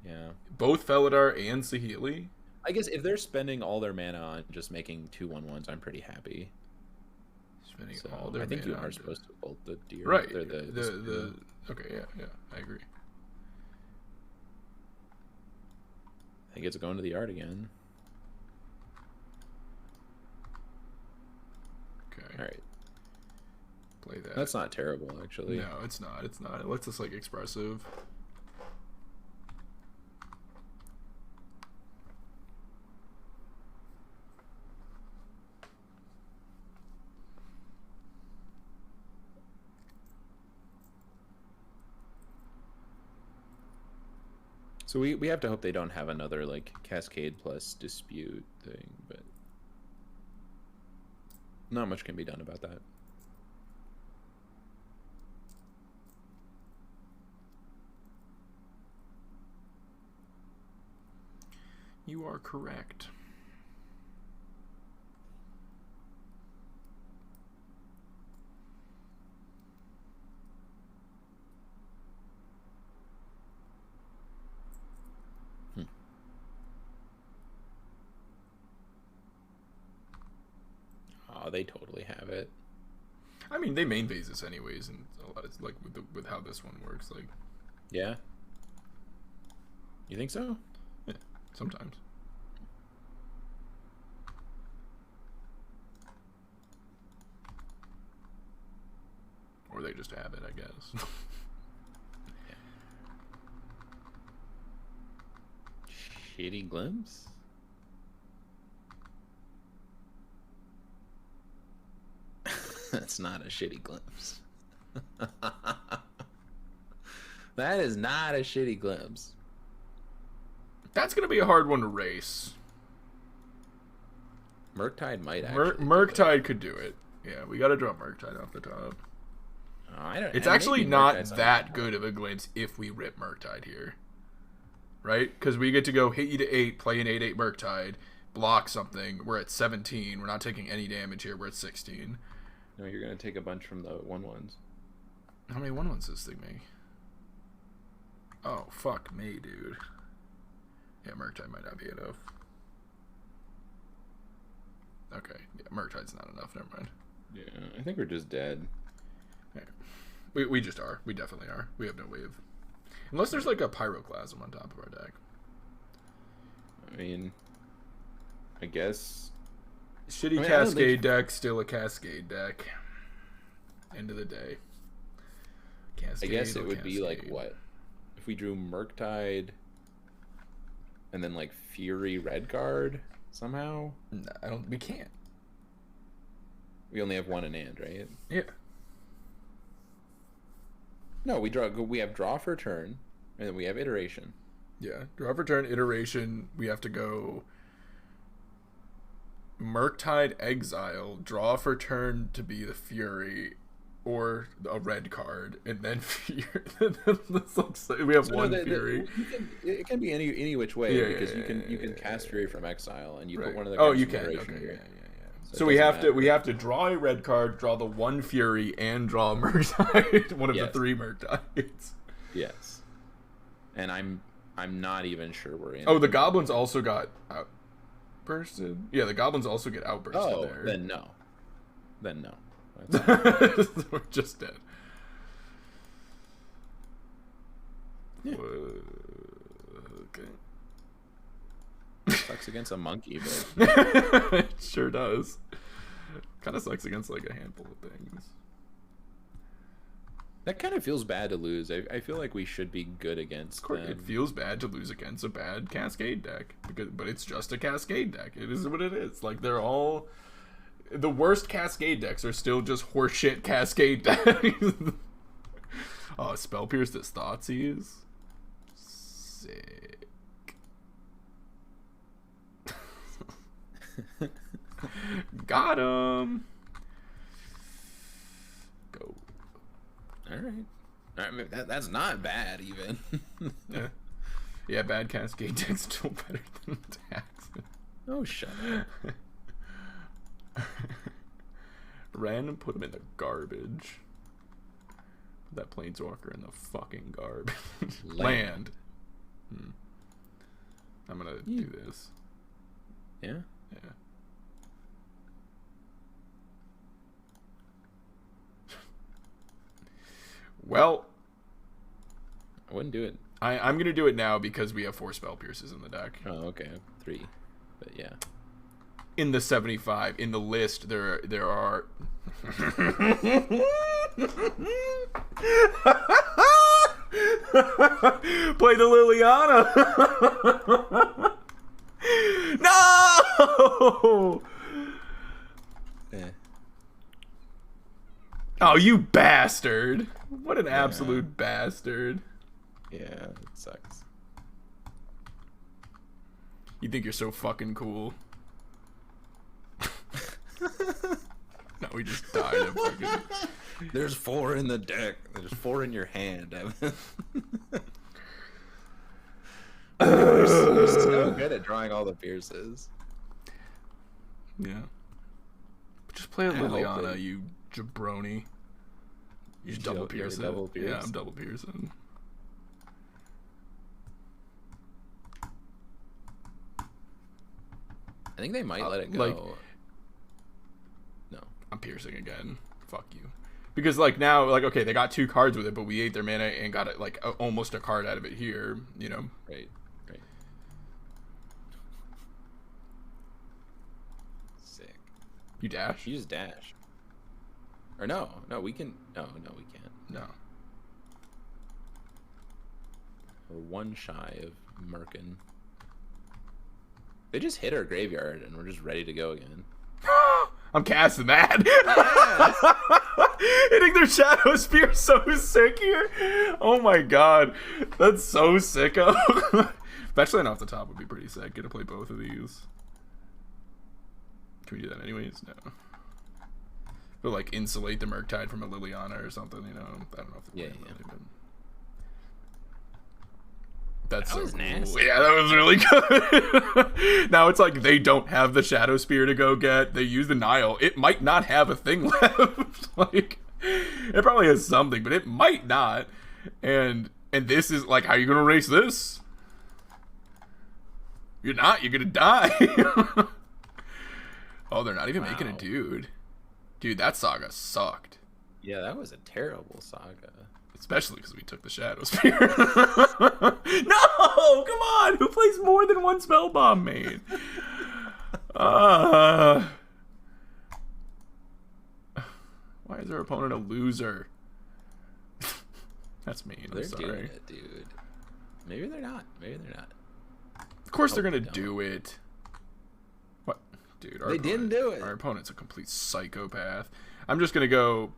Yeah. Both Felidar and Saheeli. I guess if they're spending all their mana on just making 2/1/1s, I'm pretty happy. Spending all their mana. I think you are supposed to bolt the deer. Right. Okay, yeah, I agree. I think it's going to the yard again. Okay. All right. Play that. That's not terrible, actually. No, it's not. It's not. It lets us like expressive. So we have to hope they don't have another like Cascade plus Dispute thing, but not much can be done about that. You are correct. Oh, they totally have it. I mean, they main phase this anyways, and a lot of like with how this one works, like. Yeah. You think so? Yeah, sometimes. Or they just have it, I guess. Shitty glimpse? That's not a shitty glimpse. That is not a shitty glimpse. That's going to be a hard one to race. Murktide might actually. Murktide could do it. Yeah, we got to draw Murktide off the top. It's actually not that good of a glimpse if we rip Murktide here. Right? Because we get to go hit you to 8, play an 8/8 Murktide, block something. We're at 17. We're not taking any damage here. We're at 16. No, you're going to take a bunch from the 1/1s. How many 1/1s does this thing make? Oh, fuck me, dude. Yeah, Murktide might not be enough. Okay, yeah, Murktide's not enough. Never mind. Yeah, I think we're just dead. Yeah. We just are. We definitely are. We have no wave. Unless there's like a Pyroclasm on top of our deck. I mean, I guess... Shitty Cascade deck, still a Cascade deck. End of the day. Cascade, I guess it would be like what? If we drew Murktide and then like Fury Red Guard somehow? No, we can't. We only have one in hand, right? Yeah. No, we have draw for turn, and then we have iteration. Yeah, draw for turn, iteration. We have to go Murktide, exile, draw for turn to be the Fury, or a red card, and then Fury. We have one Fury. It can be any which way, because you can cast Fury from exile, and you put one of the cards from iteration here. So we have to draw a red card, draw the one Fury, and draw a Murktide, one of the 3 Murktides. Yes. And I'm not even sure we're in. Oh, the goblins also got outbursted? Yeah, the goblins also get outbursted there. Then no. We're just dead. Yeah. Okay. Sucks against a monkey, but it sure does. Kind of sucks against like a handful of things. That kind of feels bad to lose. I feel like we should be good against them. It feels bad to lose against a bad Cascade deck, but it's just a Cascade deck. It is what it is. Like they're all the worst Cascade decks are still just horseshit Cascade decks. Oh, Spell Pierce this Thoughtseize. Sick. Got him. Go. All right. I mean, that's not bad even. Yeah, bad Cascade deck's still better than attacks. Oh, shut up. Random, put him in the garbage. Put that Planeswalker in the fucking garbage. Land. I'm gonna do this. Yeah? Yeah. Well, I wouldn't do it. I'm going to do it now because we have 4 Spell Pierces in the deck. Oh, okay. 3. But yeah. In the 75, in the list, there are... Play the Liliana! No! Oh, you bastard. What an absolute bastard. Yeah, it sucks. You think you're so fucking cool. No, we just died of fucking... There's 4 in the deck. There's 4 in your hand, Evan. You're so good at drawing all the pierces. Yeah. Just play a Liliana, you jabroni. You just double pierce it. Yeah, I'm double piercing. I think they might let it go. Like, no. I'm piercing again. Fuck you. Because, like, now, like, okay, they got 2 cards with it, but we ate their mana and got, it, like, almost a card out of it here, you know? Right. Sick. You dash? You just dash. Or no, we can... No, we can't. No. We're 1 shy of Merkin. They just hit our graveyard, and we're just ready to go again. I'm casting that. Hitting their Shadow Spear so sick here. Oh my god. That's so sicko. Especially off the top would be pretty sick. Get to play both of these. Can we do that anyways? No. But like insulate the Murktide from a Liliana or something, you know? I don't know if yeah. That's that was cool. nasty. Yeah, that was really good. Now it's like they don't have the Shadow Spear to go get. They use the Nile. It might not have a thing left. Like, it probably has something, but it might not. And this is like, how are you gonna race this? You're not. You're gonna die. Oh, they're not even making a dude. Dude, that saga sucked. Yeah, that was a terrible saga. Especially because we took the Shadow Spear. No! Come on! Who plays more than one Spellbomb main? Why is our opponent a loser? That's mean. They're I'm sorry. doing it, dude. Maybe they're not. Maybe they're not. Of course they're gonna do it. What? Dude, they didn't do it. Our opponent's a complete psychopath. I'm just gonna go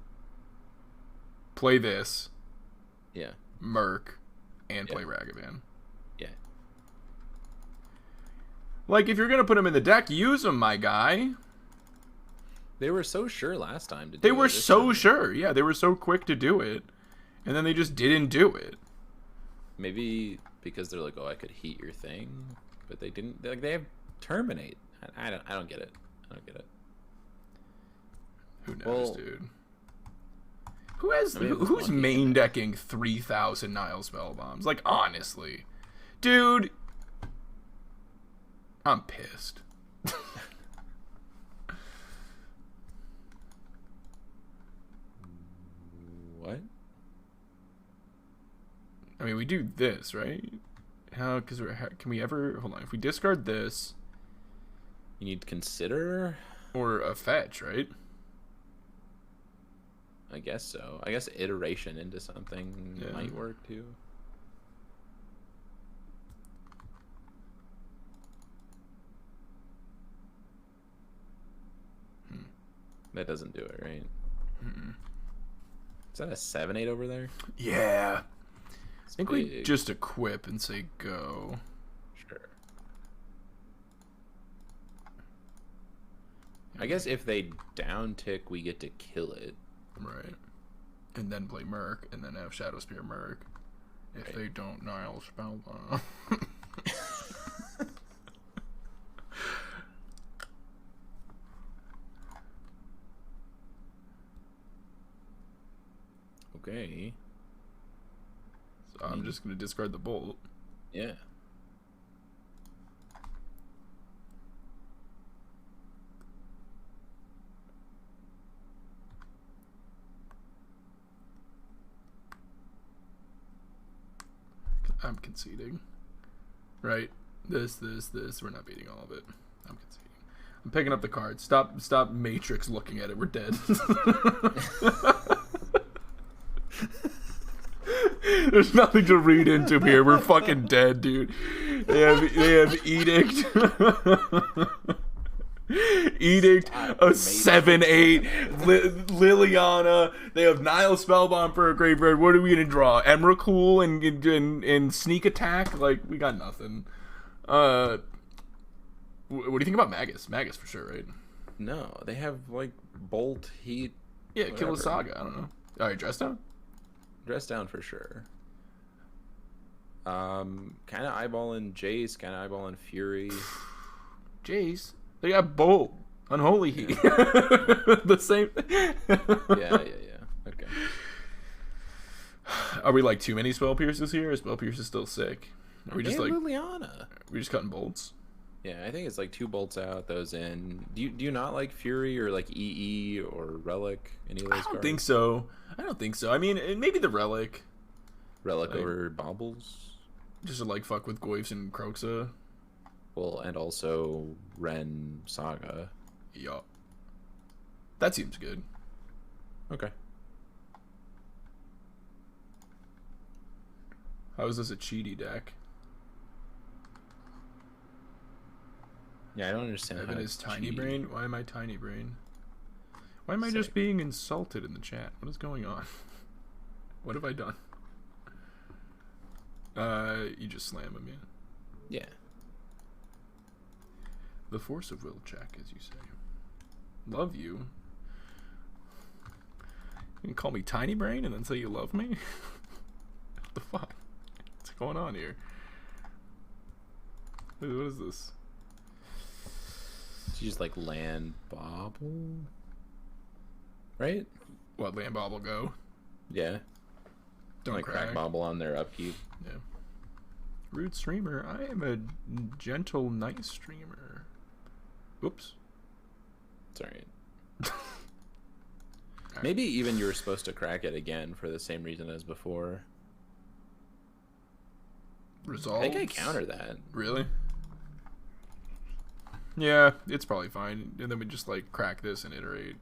play this. Yeah. Merc and play Ragavan. Yeah. Like, if you're gonna put him in the deck, use him, my guy. They were so sure last time to do it. They were so sure. Yeah, they were so quick to do it. And then they just didn't do it. Maybe because they're like, oh, I could heat your thing. But they didn't. Like, they have Terminate. I don't get it. I don't get it. Who knows, dude? Who's main decking 3,000 Nile Spellbombs? Like, honestly. Dude. I'm pissed. What? I mean, we do this, right? How? Because can we ever? Hold on. If we discard this, you need to consider or a fetch, right? I guess so. I guess iteration into something might work too. That doesn't do it, right? Is that a 7/8 over there? Yeah. I think we just equip and say go. Sure. I guess if they down tick, we get to kill it. Right. And then play Merc, and then have Shadow Spear Merc. If they don't Nile Spellbomb. Okay. So I'm just going to discard the Bolt. Yeah. I'm conceding. Right? This. We're not beating all of it. I'm conceding. I'm picking up the card. Stop Matrix looking at it. We're dead. There's nothing to read into here. We're fucking dead, dude. They have Edict. Edict, a 7/8, Liliana. They have Nile Spellbomb for a graveyard. What are we gonna draw? Emrakul and Sneak Attack? Like, we got nothing. What do you think about Magus? Magus for sure, right? No, they have like Bolt, Heat. Yeah, whatever. Kill a Saga. I don't know. All right, dress down. Dress down for sure. Kind of eyeballing Jace, kind of eyeballing Fury. Jace. They got Bolt, Unholy Heat. The same thing. Yeah. Okay. Are we like too many Spell Pierces here? Or Spell Pierce is still sick? Are we just like Liliana? Are we just cutting bolts? Yeah, I think it's like 2 bolts out, those in. Do you not like Fury or like EE or Relic? Any of those I don't cards? think so. I mean, maybe the Relic. Relic over Baubles? Just to like fuck with Goyfs and Kroxa. Well, and also Ren Saga. Yup. That seems good. Okay. How is this a cheaty deck? Yeah, I don't understand. Evan is tiny brain. Why am I tiny brain? Why am I just being insulted in the chat? What is going on? What have I done? You just slam him, yeah. The force of will check, as you say. Love you. You can call me tiny brain and then say you love me? What the fuck? What's going on here? What is this? You just like land bobble, right? What, land bobble go? Yeah. Don't like crack bobble on their upkeep. Yeah. Rude streamer. I am a gentle, nice streamer. Oops. It's alright. Maybe even you were supposed to crack it again for the same reason as before. Resolve. I think I counter that. Really? Yeah, it's probably fine. And then we just like crack this and iterate.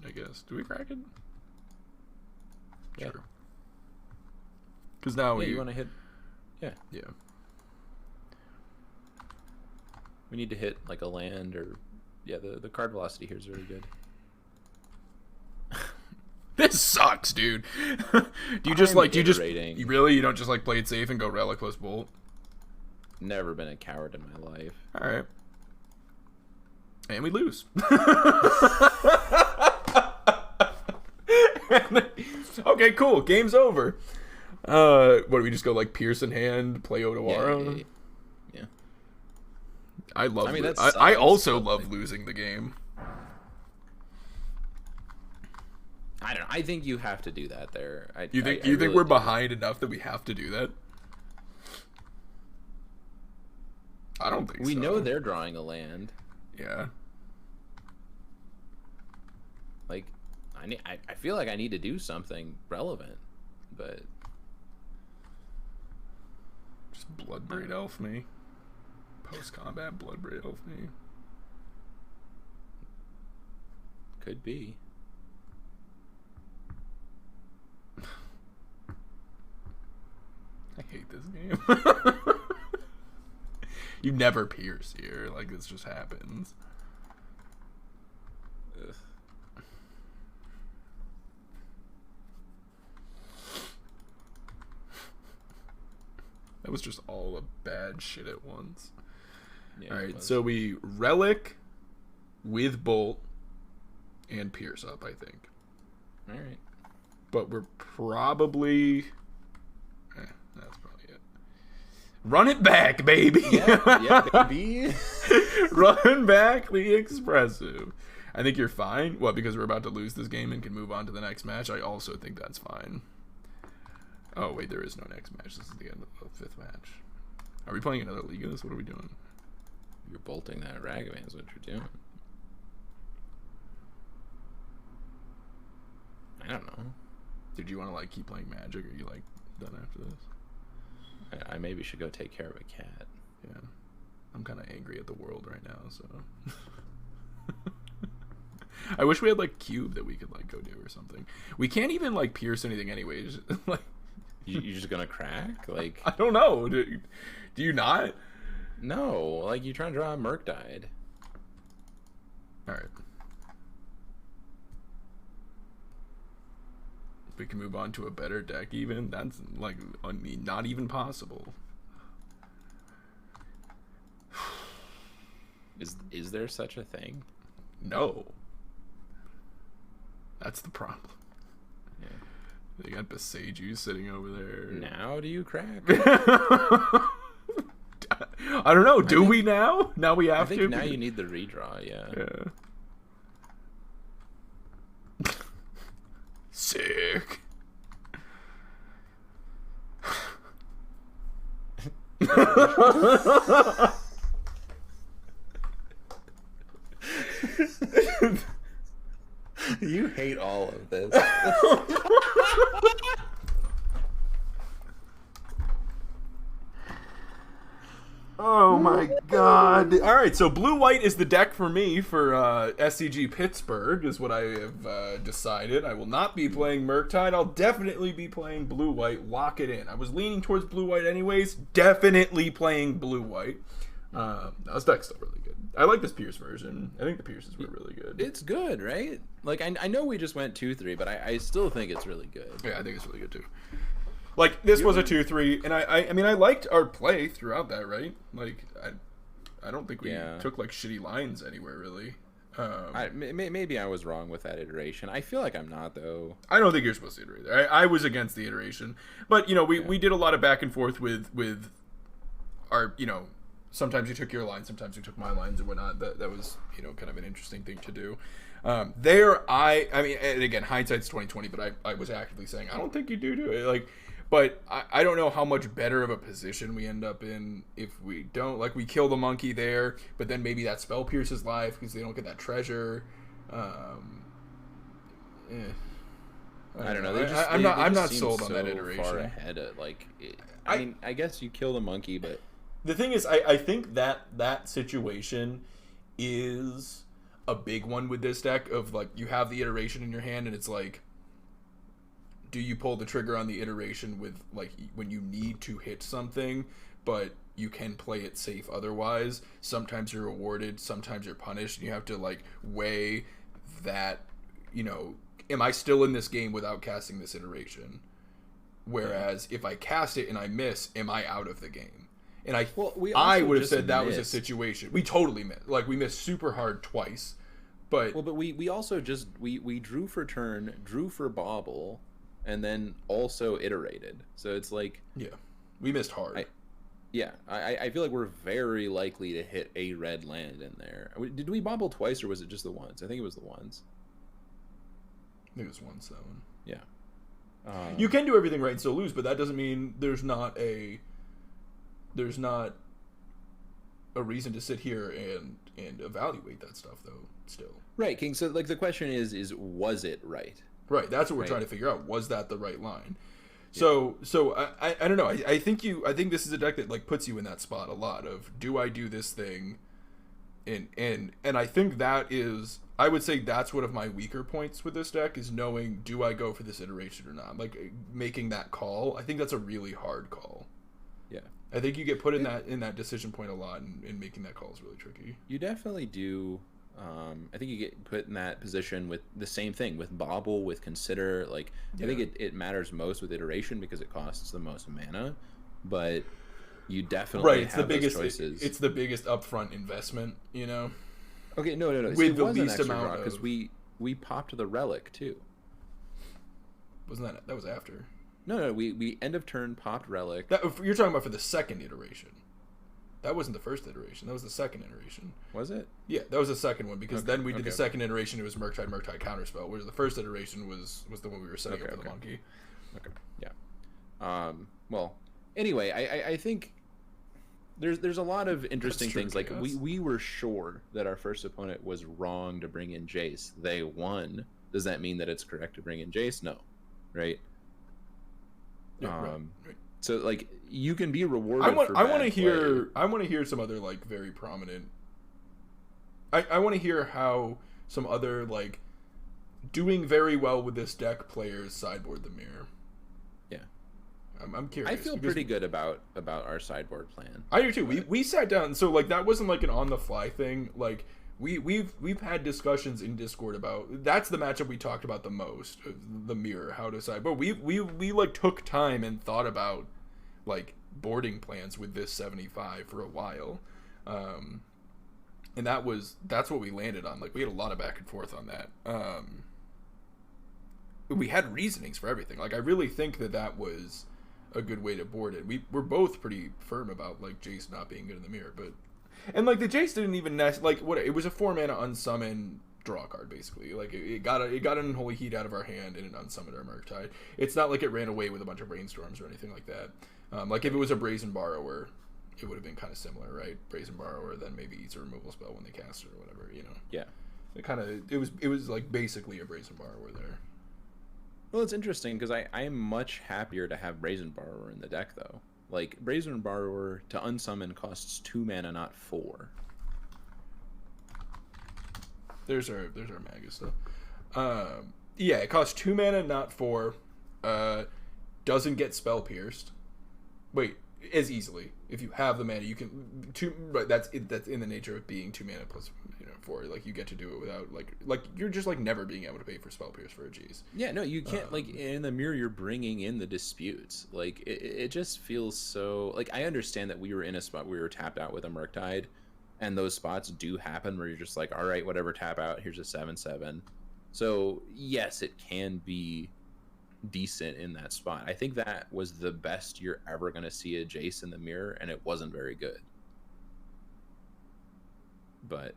I guess. Do we crack it? Yeah. Sure. Because now you want to hit. Yeah. Yeah. We need to hit like a land or the card velocity here is really good. This sucks, dude. Do you just you don't just like play it safe and go relic plus bolt? Never been a coward in my life. All right. And we lose. Okay, cool. Game's over. What do we just go like Pierce in hand, play Otawara? Yeah. I love. I mean, I also love losing the game. I don't know. I think you have to do that there. You think we're behind enough that we have to do that? I don't think so. We know they're drawing a land. Yeah. Like, I feel like I need to do something relevant, but just Bloodbraid Elf me. Post combat Bloodbraid Elf me. Could be. I hate this game. You never pierce here. Like, this just happens. Ugh. That was just all the bad shit at once. Yeah, alright, so we relic with bolt and pierce up, I think. Alright. But we're probably... that's probably it. Run it back, baby! Yeah, baby! Run back the expressive. I think you're fine. What, because we're about to lose this game and can move on to the next match? I also think that's fine. Oh, wait, there is no next match. This is the end of the fifth match. Are we playing another Ligas? What are we doing? You're bolting that Ragavan is what you're doing. I don't know. Did you want to, like, keep playing Magic, or are you, like, done after this? I maybe should go take care of a cat. Yeah. I'm kind of angry at the world right now, so... I wish we had, like, Cube that we could, like, go do or something. We can't even, like, pierce anything anyways. Like... You're just gonna crack? Like, I don't know. Do you not? No. Like, you're trying to draw a Murktide. Alright. We can move on to a better deck even. That's, like, I mean, not even possible. Is there such a thing? No. That's the problem. Yeah. They got Beseiju sitting over there. Now do you crack? I don't know. Do we now? Now we have I think to? now you need the redraw, yeah. Sick. You hate all of this. Oh my god. Alright, so blue-white is the deck for me for SCG Pittsburgh, is what I have decided. I will not be playing Murktide. I'll definitely be playing blue-white. Lock it in. I was leaning towards blue-white anyways. Definitely playing blue-white. This deck's still really good. I like this Pierce version. I think the Pierces were really good. It's good, right? Like, I know we just went 2-3, but I still think it's really good. Yeah, I think it's really good too. Like, this was a 2-3, and I mean, I liked our play throughout that, right? Like, I don't think we took, like, shitty lines anywhere, really. Maybe I was wrong with that iteration. I feel like I'm not, though. I don't think you're supposed to iterate there. I was against the iteration. But, you know, we did a lot of back and forth with our, you know, sometimes you took your lines, sometimes you took my lines and whatnot. That was, you know, kind of an interesting thing to do. I mean, and again, hindsight's 2020, but I was actively saying, I don't think you do it. Like, but I don't know how much better of a position we end up in if we don't. Like, we kill the monkey there, but then maybe that spell pierces life because they don't get that treasure. I don't know. I'm not sold on that iteration. Far ahead of, like, I mean, I guess you kill the monkey, but the thing is, I think that situation is a big one with this deck of, like, you have the iteration in your hand and it's like, do you pull the trigger on the iteration with, like, when you need to hit something, but you can play it safe otherwise? Sometimes you're rewarded, sometimes you're punished, and you have to, like, weigh that, you know, am I still in this game without casting this iteration? Whereas if I cast it and I miss, am I out of the game? And I would have said that was a situation. We totally missed. Like, we missed super hard twice. But we also just we drew for turn, drew for bobble, and then also iterated. So it's like, yeah, we missed hard. I feel like we're very likely to hit a red land in there. Did we bobble twice or was it just the once? I think it was the once. I think it was once, that one. Yeah. You can do everything right and still lose, but that doesn't mean there's not a reason to sit here and evaluate that stuff, though, still. Right, King. So, like, the question is was it right? Right, that's what we're trying to figure out. Was that the right line? Yeah. So I don't know. I think this is a deck that, like, puts you in that spot a lot of, do I do this thing? And I think that is, I would say that's one of my weaker points with this deck, is knowing, do I go for this iteration or not? Like, making that call. I think that's a really hard call. Yeah. I think you get put in that decision point a lot, and making that call is really tricky. You definitely do. I think you get put in that position with the same thing, with bobble, with consider. Like, I think it matters most with iteration because it costs the most mana, but you definitely have those choices. It's the biggest upfront investment, you know. Okay, no. With the least amount, because we popped the relic too. Wasn't that was after? No. We end of turn popped relic. You're talking about for the second iteration. That wasn't the first iteration. That was the second iteration. Was it? Yeah, that was the second one, because then we did the second iteration. It was Murktide Counterspell, whereas the first iteration was the one we were setting up for the monkey. Okay. Yeah. Well, anyway, I think there's a lot of interesting things. Like, we were sure that our first opponent was wrong to bring in Jace. They won. Does that mean that it's correct to bring in Jace? No. Right? Yeah, right. So, like, you can be rewarded. I want to hear some other, like, very prominent. I want to hear how some other, like, doing very well with this deck players sideboard the mirror. Yeah, I'm curious. I feel pretty good about our sideboard plan. I do too. We sat down, so, like, that wasn't like an on the fly thing. Like, we've had discussions in Discord about, that's the matchup we talked about the most, the mirror, how to side. But we like took time and thought about, like, boarding plans with this 75 for a while, and that's what we landed on. Like, we had a lot of back and forth on that. We had reasonings for everything. Like, I really think that was a good way to board it. We're both pretty firm about, like, Jace not being good in the mirror, but. And, like, the Jace didn't even it was a 4-mana unsummon draw card, basically. Like, it got an Unholy Heat out of our hand and it unsummoned our Murktide. It's not like it ran away with a bunch of Brainstorms or anything like that. Like, if it was a Brazen Borrower, it would have been kind of similar, right? Brazen Borrower, then maybe eats a removal spell when they cast it or whatever, you know? Yeah. It was like, basically a Brazen Borrower there. Well, it's interesting, because I am much happier to have Brazen Borrower in the deck, though. Like, Brazen Borrower to unsummon costs 2 mana, not 4. There's our Magus stuff. Yeah, it costs 2 mana, not 4. Doesn't get spell pierced. Wait, as easily. If you have the mana, you can but that's in the nature of being 2 mana plus 4. Like you get to do it without like you're just like never being able to pay for spell pierce for a G's. Yeah, no, you can't. Like in the mirror, you're bringing in the disputes. Like it just feels so. Like I understand that we were in a spot where we were tapped out with a Murktide, and those spots do happen where you're just like, all right, whatever, tap out. Here's a 7/7. So yes, it can be decent in that spot. I think that was the best you're ever going to see a Jace in the mirror, and it wasn't very good. But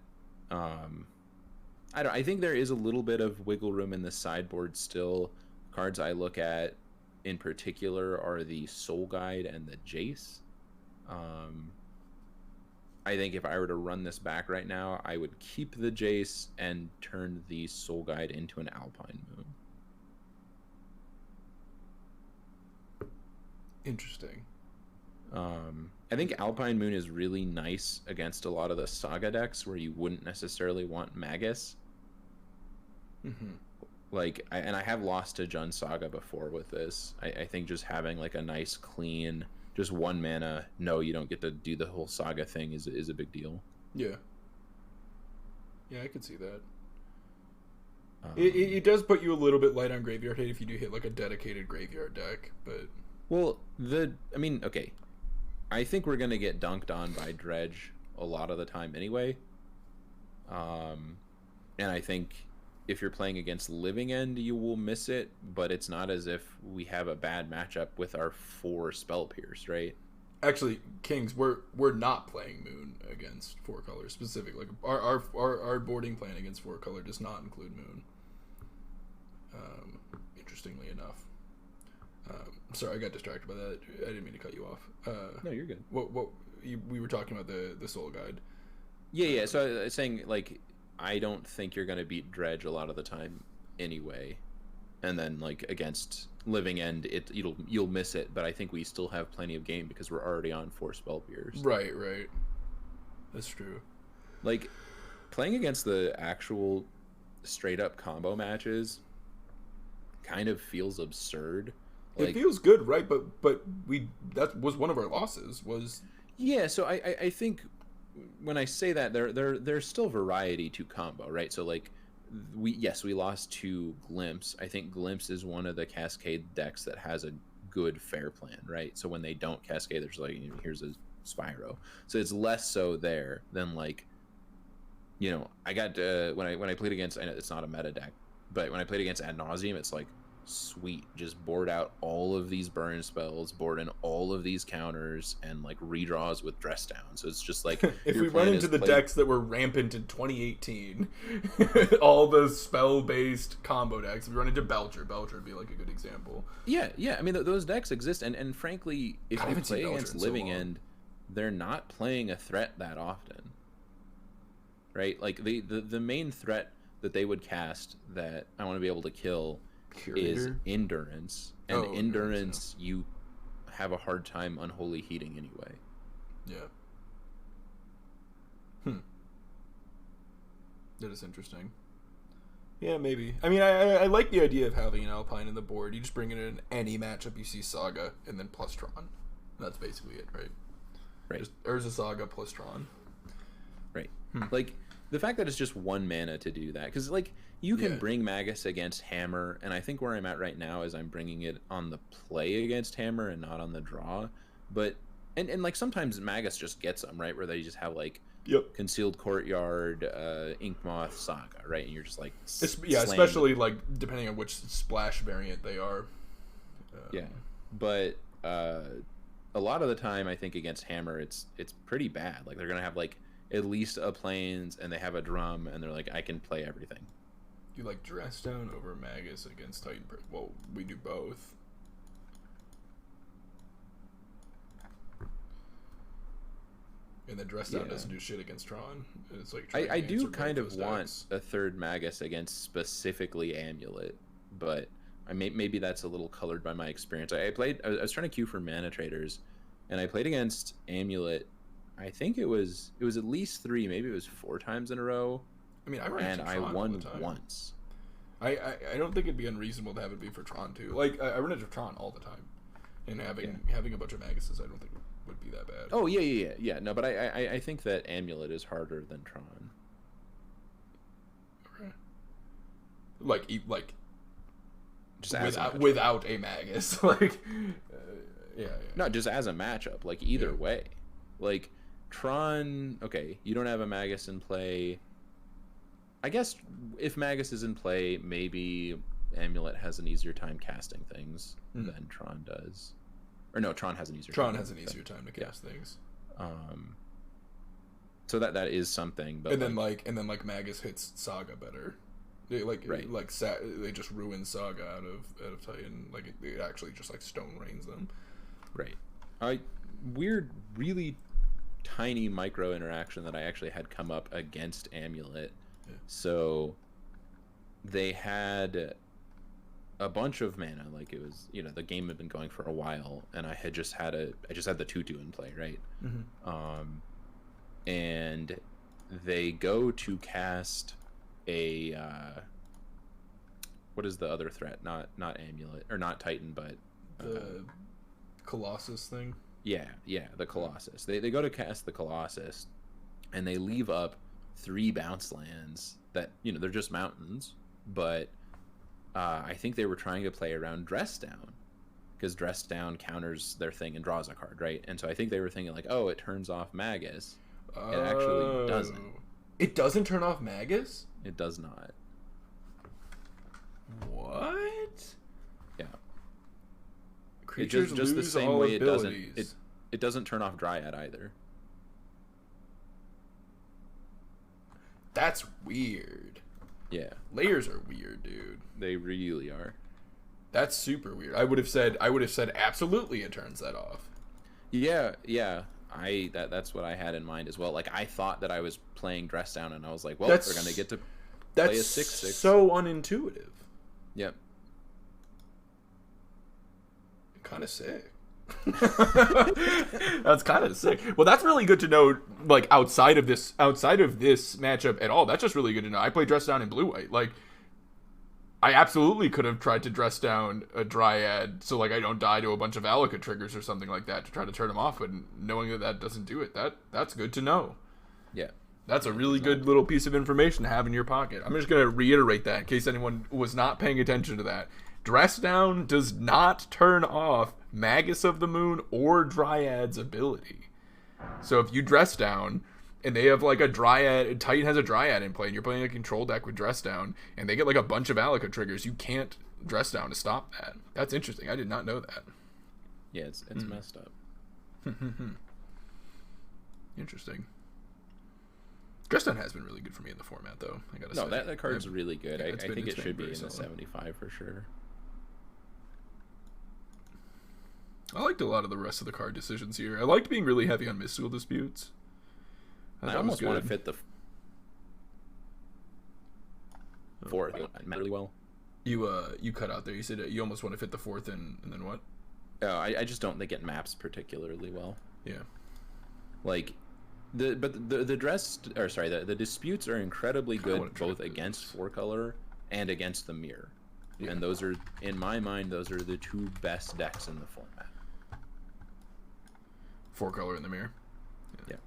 I think there is a little bit of wiggle room in the sideboard still. Cards I look at in particular are the Soul Guide and the Jace. I think if I were to run this back right now, I would keep the Jace and turn the Soul Guide into an Alpine Moon. Interesting. I think Alpine Moon is really nice against a lot of the Saga decks where you wouldn't necessarily want Magus. Mm-hmm. Like, I have lost to Jund Saga before with this. I think just having like a nice clean, just 1 mana, no, you don't get to do the whole Saga thing is a big deal. Yeah. Yeah, I could see that. It does put you a little bit light on graveyard hit if you do hit like a dedicated graveyard deck, but... Well, okay. I think we're going to get dunked on by Dredge a lot of the time anyway. And I think if you're playing against Living End, you will miss it, but it's not as if we have a bad matchup with our 4 Spell Pierce, right? Actually, Kings, we're not playing Moon against 4 colors specifically. Like our boarding plan against 4 color does not include Moon. Interestingly enough. Sorry, I got distracted by that. I didn't mean to cut you off. No, you're good. We were talking about the Soul Guide. Yeah. So I was saying, like, I don't think you're going to beat Dredge a lot of the time anyway. And then, like, against Living End, you'll miss it. But I think we still have plenty of game because we're already on 4 Spell Pierce. Right. That's true. Like, playing against the actual straight-up combo matches kind of feels absurd. Like, it feels good, right? But that was one of our losses. Yeah, so I think when I say that there's still variety to combo, right? So like we lost to Glimpse. I think Glimpse is one of the Cascade decks that has a good fair plan, right? So when they don't Cascade, there's like, here's a Spyro. So it's less so there than like, I got when I played against, I know it's not a meta deck, but when I played against Ad Nauseam, it's like, sweet, just board out all of these burn spells, board in all of these counters, and like redraws with Dress Down. So it's just like if we run into the decks that were rampant in 2018, all the spell-based combo decks. If we run into Belcher would be like a good example. Yeah. I mean, those decks exist, and frankly, if you play against Living End, they're not playing a threat that often, right? Like the main threat that they would cast that I want to be able to kill is Endurance, and Endurance you have a hard time Unholy Heating anyway. Yeah. That is interesting. Yeah, maybe. I mean, I like the idea of having an Alpine in the board. You just bring it in any matchup you see Saga, and then plus Tron. That's basically it, right? Right. Just Urza Saga plus Tron. Right. Like, the fact that it's just 1 mana to do that, because like you can bring Magus against Hammer, and I think where I'm at right now is I'm bringing it on the play against Hammer and not on the draw. But and like sometimes Magus just gets them, right, where they just have like Concealed Courtyard, Inkmoth, Saga, right, and you're just like especially like depending on which splash variant they are. But a lot of the time I think against Hammer it's pretty bad. Like they're gonna have like at least a Plains, and they have a drum, and they're like, I can play everything. You like Dress Down over Magus against Titan? Well, we do both. And then Dress Down doesn't do shit against Tron. It's like I do kind of want a third Magus against specifically Amulet, but maybe that's a little colored by my experience. I was trying to queue for Mana Traders, and I played against Amulet. I think it was at least 3, maybe it was 4 times in a row. I mean, I won once. I don't think it'd be unreasonable to have it be for Tron too. Like I run into Tron all the time, and having a bunch of Maguses, I don't think would be that bad. Oh yeah. No, but I think that Amulet is harder than Tron. Okay. Like just without a Magus, like yeah. No, just as a matchup, like either way, like Tron. Okay, you don't have a Magus in play. I guess if Magus is in play, maybe Amulet has an easier time casting things than Tron does. Or no, Tron has an easier time to cast things. So that is something. But and then Magus hits Saga better. They they just ruin Saga out of Titan. Like it actually just like stone rains them. Right. Weird, really tiny micro interaction that I actually had come up against Amulet. Yeah. So they had a bunch of mana, like it was, the game had been going for a while, and I just had the 2/2 in play, right? And they go to cast a what is the other threat? Not Amulet, or not Titan, but the Colossus thing. Yeah, the Colossus. They go to cast the Colossus, and they leave up 3 bounce lands that they're just mountains, but I think they were trying to play around Dress Down, because Dress Down counters their thing and draws a card, right? And so I think they were thinking like, oh, it turns off Magus. It actually doesn't. It doesn't turn off Magus? It does not. What? Yeah. Creatures just lose the same all way abilities. it doesn't turn off Dryad either. That's weird. Yeah. Layers are weird, dude. They really are. That's super weird. I would have said absolutely it turns that off. Yeah. That's what I had in mind as well. Like I thought that I was playing Dress Down, and I was like, well, they're gonna get to play a 6/6. So unintuitive. Yep. Kind of sick. That's kind of sick. Well, that's really good to know. Like outside of this matchup at all, that's just really good to know. I play Dress Down in blue white. Like I absolutely could have tried to Dress Down a Dryad so like I don't die to a bunch of Alaka triggers or something like that to try to turn them off. But knowing that doesn't do it, that's good to know. Yeah. That's a really good little piece of information to have in your pocket. I'm just going to reiterate that in case anyone was not paying attention to that. Dress Down does not turn off Magus of the Moon or Dryad's ability. So if you Dress Down and they have like a Dryad, Titan has a Dryad in play, and you're playing a control deck with Dress Down, and they get like a bunch of Alaka triggers, you can't Dress Down to stop that. That's interesting. I did not know that. Yeah, it's messed up. Interesting. Dress Down has been really good for me in the format, though. I gotta say. No, that card's really good. Yeah, I think it should be in solid. the 75 for sure. I liked a lot of the rest of the card decisions here. I liked being really heavy on mystical disputes. I almost want to fit the fourth really well. You cut out there. You said you almost want to fit the fourth and then what? Oh, I just don't think it maps particularly well. Yeah. Like the disputes are incredibly good both against 4-color and against the mirror. Yeah. And those are, in my mind, the 2 best decks in the format. 4-color in the mirror. Yeah.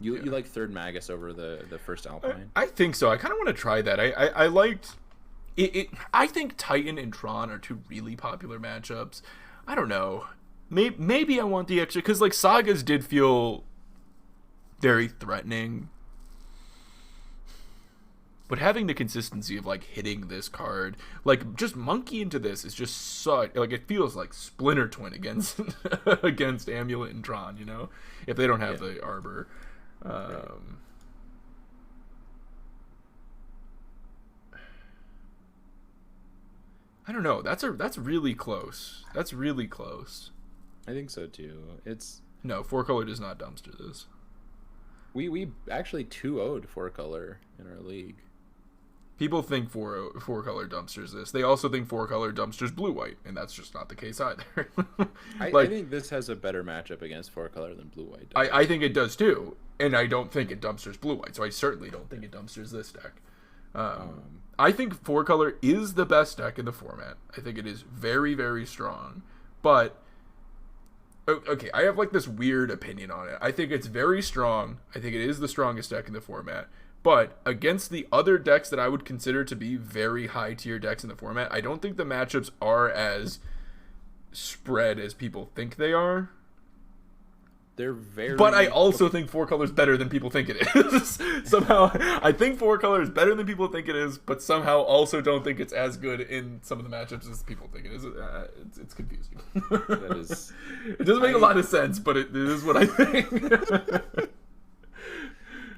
You like third Magus over the first Alpine? I think so. I kind of want to try that. I liked it. I think Titan and Tron are 2 really popular matchups. I don't know. Maybe I want the extra, because like Sagas did feel very threatening, but having the consistency of like hitting this card, like just monkey into this is just such like it feels like Splinter Twin against against Amulet and Tron, if they don't have the Arbor. Right. I don't know. That's really close. That's really close. I think so too. No, 4-color does not dumpster this. We actually 2-0'd 4-color in our league. People think 4-color dumpsters this. They also think 4-color dumpsters blue-white, and that's just not the case either. I think this has a better matchup against 4-color than blue-white. I think it does too, and I don't think it dumpsters blue-white, so I certainly don't think it dumpsters this deck. I think 4-color is the best deck in the format. I think it is very, very strong, but Okay, I have like this weird opinion on it. I think it's very strong. I think it is the strongest deck in the format. But against the other decks that I would consider to be very high tier decks in the format, I don't think the matchups are as spread as people think they are. They're very. But I also think 4-color is better than people think it is. Somehow, I think 4-color is better than people think it is, but somehow also don't think it's as good in some of the matchups as people think it is. It's confusing. That is. It doesn't make a lot of sense, but it is what I think.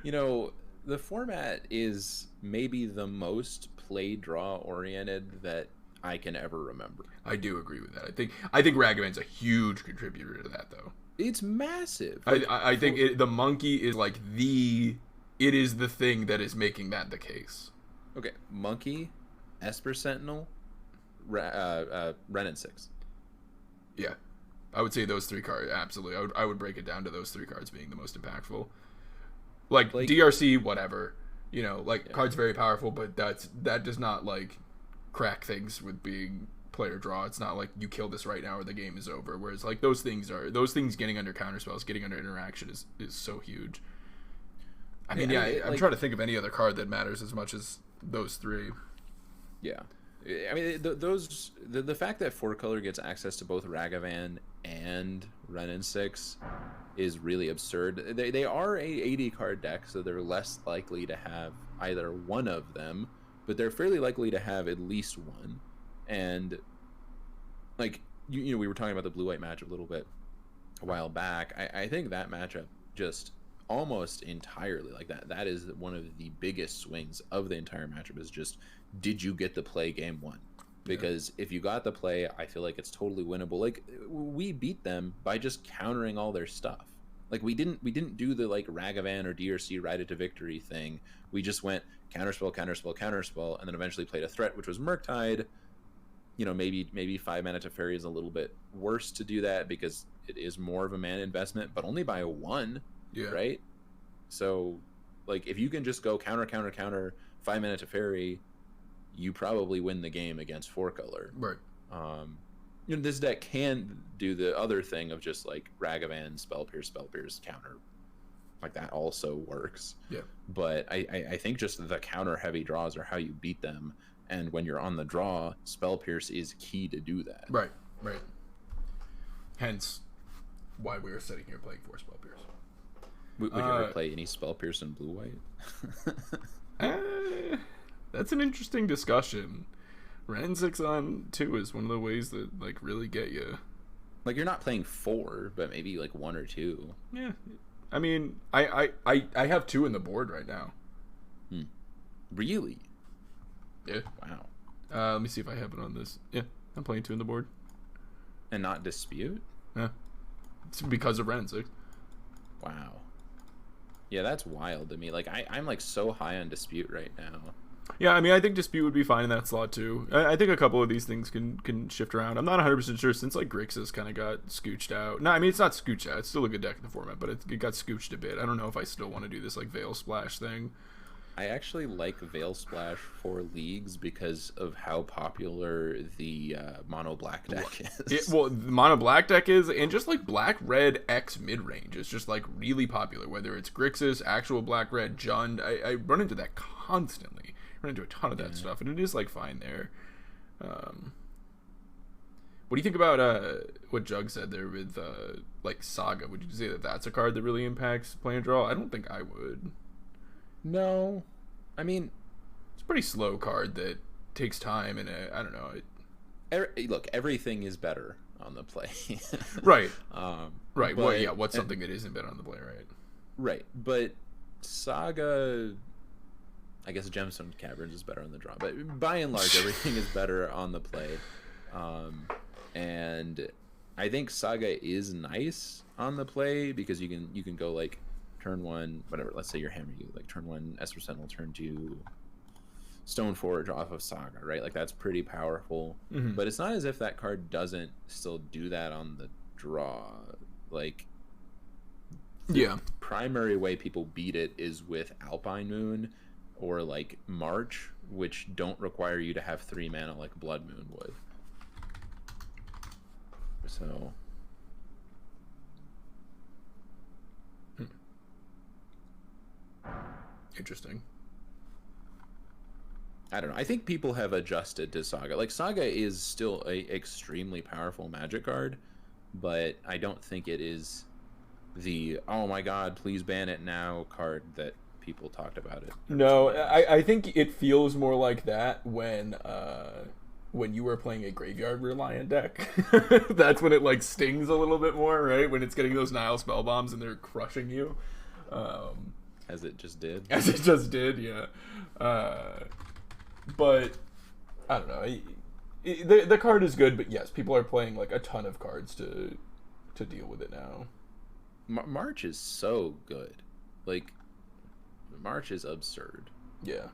You know, the format is maybe the most play draw oriented that I can ever remember. I do agree with that. I think Ragavan's a huge contributor to that, though. It's massive. I think the monkey is like it is the thing that is making that the case. Okay, monkey, Esper Sentinel, Ren and 6. Yeah, I would say those 3 cards, absolutely. I would break it down to those 3 cards being the most impactful. Like DRC, whatever. You know, like, cards very powerful, but that does not, like, crack things with being player draw. It's not like you kill this right now or the game is over. Whereas, like, those things getting under counterspells, getting under interaction is so huge. I mean, I'm trying to think of any other card that matters as much as those 3. Yeah. I mean, the fact that 4-color gets access to both Ragavan and Ren and 6 is really absurd. They are a 80 card deck, so they're less likely to have either one of them, but they're fairly likely to have at least one. And like you know, we were talking about the blue-white matchup a little bit a while back. I think that matchup just almost entirely, like, that is one of the biggest swings of the entire matchup, is just, did you get the play game 1? Because if you got the play, I feel like it's totally winnable. Like, we beat them by just countering all their stuff. Like, we didn't do the, like, Ragavan or DRC ride it to victory thing. We just went counterspell, counterspell, counterspell, and then eventually played a threat, which was Murktide. You know, maybe 5 mana Teferi is a little bit worse to do that because it is more of a mana investment, but only by 1, right? So, like, if you can just go counter, 5 mana Teferi, you probably win the game against 4-color. Right. You know, this deck can do the other thing of just, like, Ragavan, Spell Pierce, counter. Like, that also works. Yeah. But I think just the counter-heavy draws are how you beat them. And when you're on the draw, Spell Pierce is key to do that. Right. Hence, why we are sitting here playing 4 Spell Pierce. Would you ever play any Spell Pierce in blue-white? That's an interesting discussion. Ren 6 on 2 is one of the ways that, like, really get you. Like, you're not playing 4, but maybe, like, 1 or 2. Yeah. I mean, I have 2 in the board right now. Really? Yeah. Wow. Let me see if I have it on this. Yeah, I'm playing 2 in the board. And not Dispute? Yeah. It's because of Ren 6. Wow. Yeah, that's wild to me. Like, I'm like so high on Dispute right now. Yeah, I mean, I think Dispute would be fine in that slot too. I think a couple of these things can shift around. I'm not 100% sure since, like, Grixis kind of got scooched out. No, I mean, it's not scooched out. It's still a good deck in the format, but it got scooched a bit. I don't know if I still want to do this, like, Veil Splash thing. I actually like Veil Splash for leagues because of how popular the mono black deck is. The mono black deck is, and just like black red X mid range is just like really popular. Whether it's Grixis, actual black red, Jund, I run into that constantly. I run into a ton of that stuff, and it is like fine there. What do you think about what Jug said there with like Saga? Would you say that that's a card that really impacts play and draw? I don't think I would. No, I mean, it's a pretty slow card that takes time, and I don't know. Look, everything is better on the play. Right. Right. But, well, yeah. What's something that isn't better on the play, right? Right. But Saga, I guess Gemstone Caverns is better on the draw, but by and large, everything is better on the play. And I think Saga is nice on the play because you can go like turn 1, whatever. Let's say you're Hammer You, like turn 1 Esper Sentinel, turn 2 Stone Forge off of Saga, right? Like that's pretty powerful. Mm-hmm. But it's not as if that card doesn't still do that on the draw. Like, the primary way people beat it is with Alpine Moon or like March, which don't require you to have 3 mana like Blood Moon would. So Interesting. I don't know. I think people have adjusted to Saga. Like, Saga is still a extremely powerful Magic card, but I don't think it is the, oh my god, please ban it now card that people talked about it. No, I think it feels more like that when you were playing a graveyard reliant deck. That's when it like stings a little bit more, right? When it's getting those Nile spell bombs and they're crushing you. As it just did. As it just did, yeah. But I don't know. The card is good, but yes, people are playing like a ton of cards to deal with it now. March is so good. Like, March is absurd. Yeah.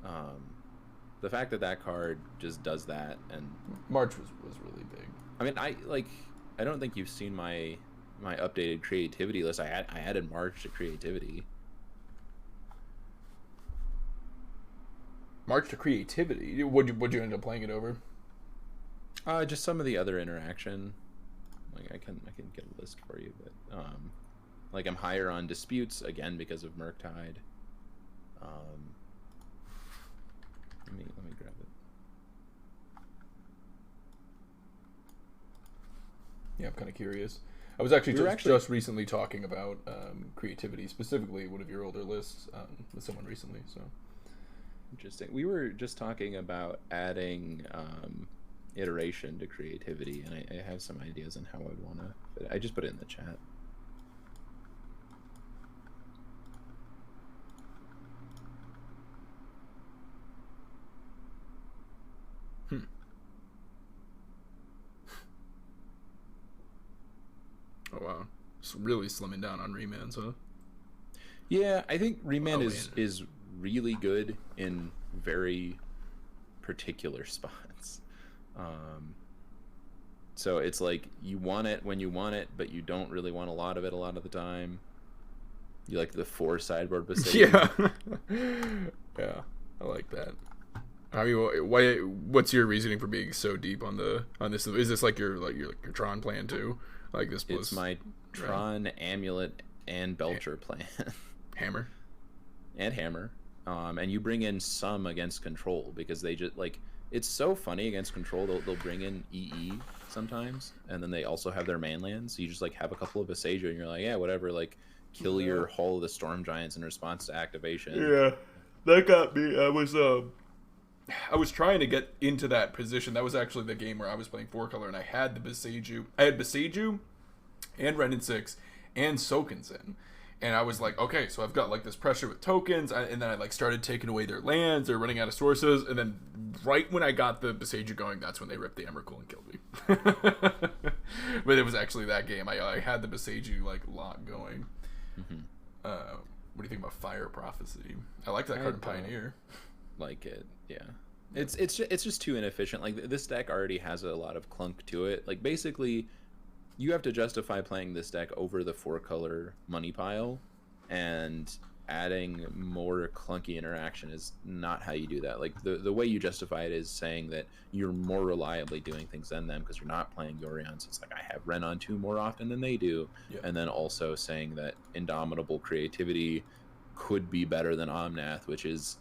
The fact that card just does that, and March was really big. I mean, I don't think you've seen my updated creativity list. I added March to creativity. March to creativity. Would you end up playing it over? Just some of the other interaction. Like, I can get a list for you, but like, I'm higher on disputes again because of Murktide. Let me grab it. Yeah, I'm kind of curious. I was actually just recently talking about creativity, specifically one of your older lists, with someone recently. So interesting. We were just talking about adding iteration to creativity, and I have some ideas on how I'd want to. I just put it in the chat. Oh wow, it's really slimming down on remands, huh? Yeah, I think remand is really good in very particular spots. So it's like you want it when you want it, but you don't really want a lot of it a lot of the time. You like the 4 sideboard Besaid. Yeah. Yeah, I like that. I mean, what's your reasoning for being so deep on this? Is this like your Tron plan too? Like this was, it's my Tron, Amulet, and Belcher plan. Hammer. And Hammer. And you bring in some against control, because they just, like, it's so funny against control. They'll bring in EE sometimes, and then they also have their manlands. So you just like have a couple of Besaid, and you're like, yeah, whatever, like kill your Hall of the Storm Giants in response to activation. Yeah, that got me. I was trying to get into that position. That was actually the game where I was playing 4-color, and I had the Besaiju. I had Besaiju and Renin 6 and Sokensen. And I was like, okay, so I've got like this pressure with tokens, and then I like started taking away their lands. They're running out of sources, and then right when I got the Besaiju going, that's when they ripped the Emrakul and killed me. But it was actually that game. I had the Besaiju like lock going. Mm-hmm. What do you think about Fire Prophecy? I like that card in Pioneer. Like it, yeah. It's just too inefficient. Like, this deck already has a lot of clunk to it. Like, basically, you have to justify playing this deck over the 4-color money pile, and adding more clunky interaction is not how you do that. Like, the way you justify it is saying that you're more reliably doing things than them because you're not playing Yorion. So it's like, I have Ren on 2 more often than they do. Yep. And then also saying that Indomitable Creativity could be better than Omnath, which is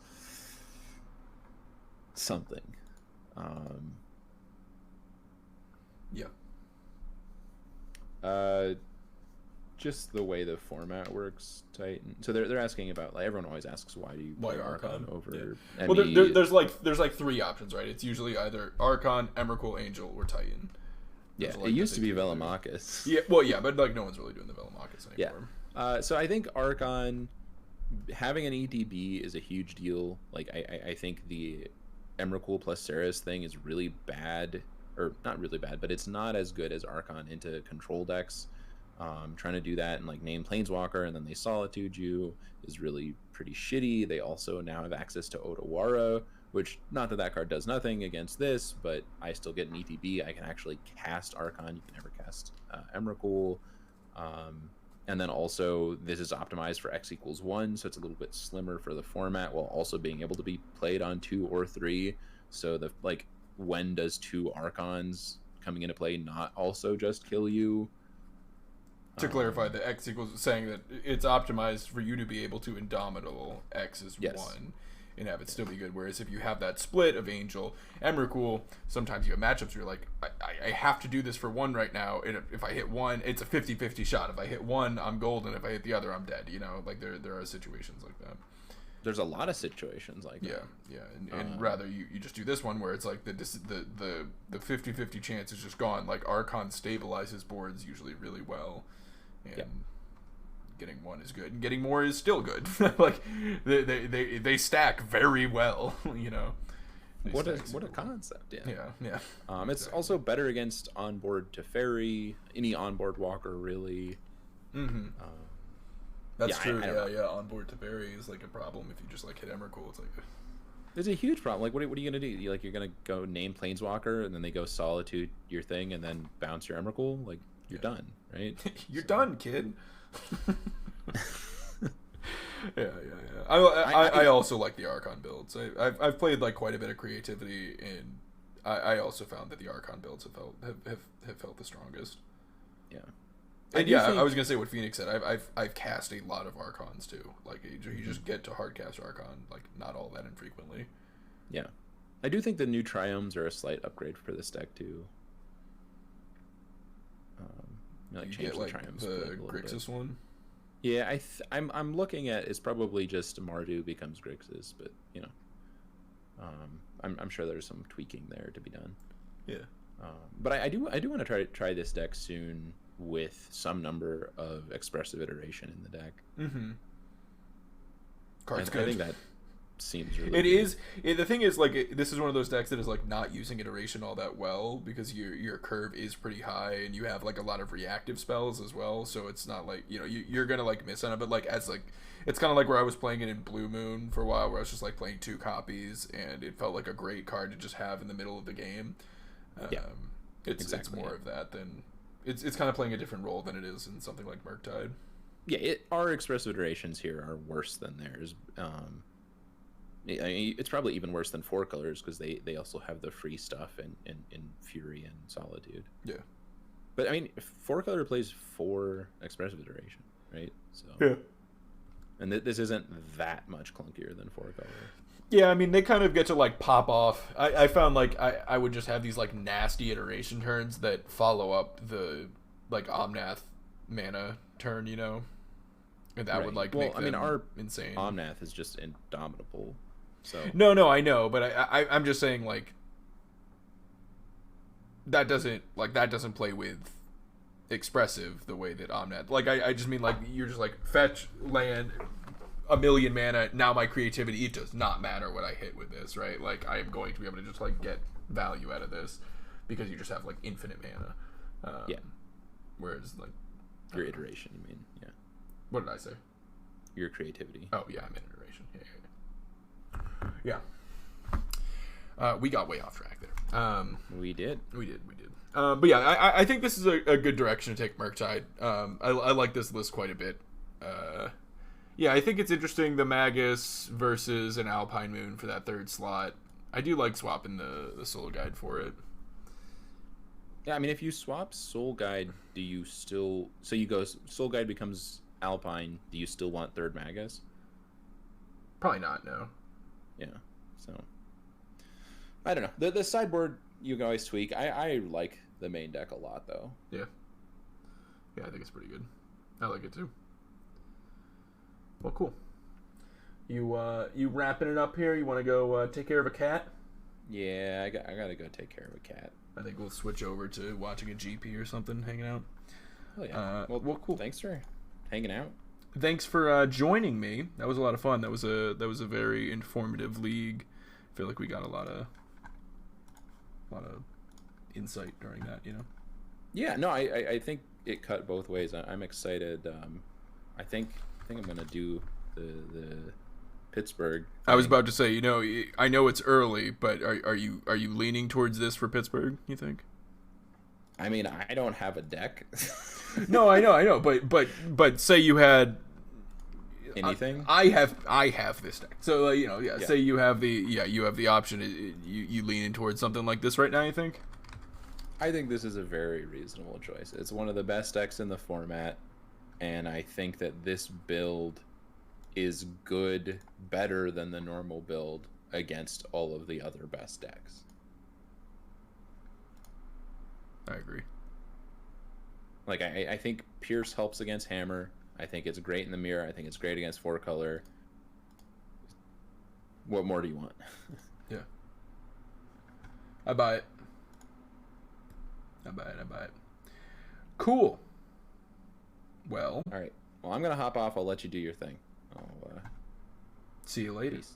something. Just the way the format works, Titan. So they're asking about, like, everyone always asks, why do you play Archon over ME? Well, there's like 3 options, right? It's usually either Archon, Emrakul, Angel, or Titan. Yeah, it used to be Velomachus. Yeah, well, yeah, but like no one's really doing the Velomachus anymore. Yeah. So I think Archon having an EDB is a huge deal. Like, I think the Emrakul plus Ceres thing is really bad, or not really bad, but it's not as good as Archon into control decks. Trying to do that and like name Planeswalker and then they Solitude you is really pretty shitty. They also now have access to Otawara, which, not that card does nothing against this, but I still get an ETB. I can actually cast Archon. You can never cast Emrakul. And then also this is optimized for X=1, so it's a little bit slimmer for the format while also being able to be played on 2 or 3. So the, like, when does 2 Archons coming into play not also just kill you? To clarify, the X equals saying that it's optimized for you to be able to Indomitable X is 1 and have it still be good. Whereas if you have that split of Angel, Emrakul, sometimes you have matchups where you're like, I have to do this for 1 right now. And if I hit 1, it's a 50-50 shot. If I hit 1, I'm golden. If I hit the other, I'm dead. You know, like there are situations like that. There's a lot of situations like that. Yeah. And rather you just do this one where it's like the 50-50 chance is just gone. Like Archon stabilizes boards usually really well. And getting 1 is good, and getting more is still good. Like they stack very well, you know. What a concept! Yeah. It's also better against onboard Teferi, any onboard walker really. That's true. Yeah. Onboard Teferi is like a problem if you just like hit Emrakul. It's like there's a huge problem. Like, what are you gonna do? You're gonna go name Planeswalker, and then they go Solitude your thing, and then bounce your Emrakul. Like, you're done, right? You're done, kid. Yeah. I also like the Archon builds. I've played like quite a bit of creativity, and I also found that the Archon builds have felt the strongest. Yeah. And I was gonna say what Phoenix said. I've cast a lot of Archons too. Like you just get to hardcast Archon like not all that infrequently. Yeah, I do think the new Triomes are a slight upgrade for this deck too. Change get, the Triomes the Grixis one. Yeah, I'm looking at it's probably just Mardu becomes Grixis, but you know, I'm sure there's some tweaking there to be done. Yeah. But I do want to try this deck soon with some number of expressive iteration in the deck. Card's I good. think that seems really it good. Is the thing is like this is one of those decks that is like not using iteration all that well because your curve is pretty high and you have like a lot of reactive spells as well, so it's not like, you know, you're gonna like miss on it, but like as like it's kind of like where I was playing it in Blue Moon for a while, where I was just like playing 2 copies and it felt like a great card to just have in the middle of the game. It's more of that than it's kind of playing a different role than it is in something like Murktide. Yeah, our expressive iterations here are worse than theirs. It's probably even worse than 4 colors because they also have the free stuff in Fury and Solitude. Yeah. But I mean, 4 color plays 4 expressive iteration, right? So yeah. And this isn't that much clunkier than 4 color. Yeah, I mean, they kind of get to, like, pop off. I found, like, I would just have these, like, nasty iteration turns that follow up the, like, Omnath mana turn, you know? And that would, like, make them our insane. Omnath is just indomitable, so... No, I know, but I'm just saying, like, that doesn't play with expressive the way that Omnath... Like, I just mean, like, you're just, like, fetch, land... a million mana, now my creativity, it does not matter what I hit with this, right? Like, I am going to be able to just, like, get value out of this because you just have, like, infinite mana. Whereas, like... Your iteration, you mean, yeah. What did I say? Your creativity. Oh, yeah, I'm in iteration. Yeah. We got way off track there. We did. But yeah, I think this is a good direction to take Murktide. I like this list quite a bit. Yeah, I think it's interesting, the Magus versus an Alpine Moon for that 3rd slot. I do like swapping the Soul Guide for it. Yeah, I mean, if you swap Soul Guide, do you still... So you go, Soul Guide becomes Alpine, do you still want 3rd Magus? Probably not, no. Yeah, so... I don't know. The sideboard, you can always tweak. I like the main deck a lot, though. Yeah. Yeah, I think it's pretty good. I like it, too. Well, cool. You wrapping it up here? You want to go take care of a cat? Yeah, I gotta go take care of a cat. I think we'll switch over to watching a GP or something, hanging out. Oh yeah. Well, cool. Thanks for hanging out. Thanks for joining me. That was a lot of fun. That was a very informative league. I feel like we got a lot of insight during that. You know. Yeah. No, I think it cut both ways. I'm excited. I think I'm gonna do the Pittsburgh. I was about to say, you know, I know it's early, but are you leaning towards this for Pittsburgh, you think? I mean, I don't have a deck. No, I know, but say you had anything. I have this deck. So you know, yeah. Say you have the option. You leaning towards something like this right now, you think? I think this is a very reasonable choice. It's one of the best decks in the format, and I think that this build is good, better than the normal build against all of the other best decks. I agree. Like, I think Pierce helps against Hammer. I think it's great in the mirror. I think it's great against 4-color. What more do you want? Yeah. I buy it. I buy it. Cool. Well. All right. Well, I'm going to hop off. I'll let you do your thing. See you later. Peace.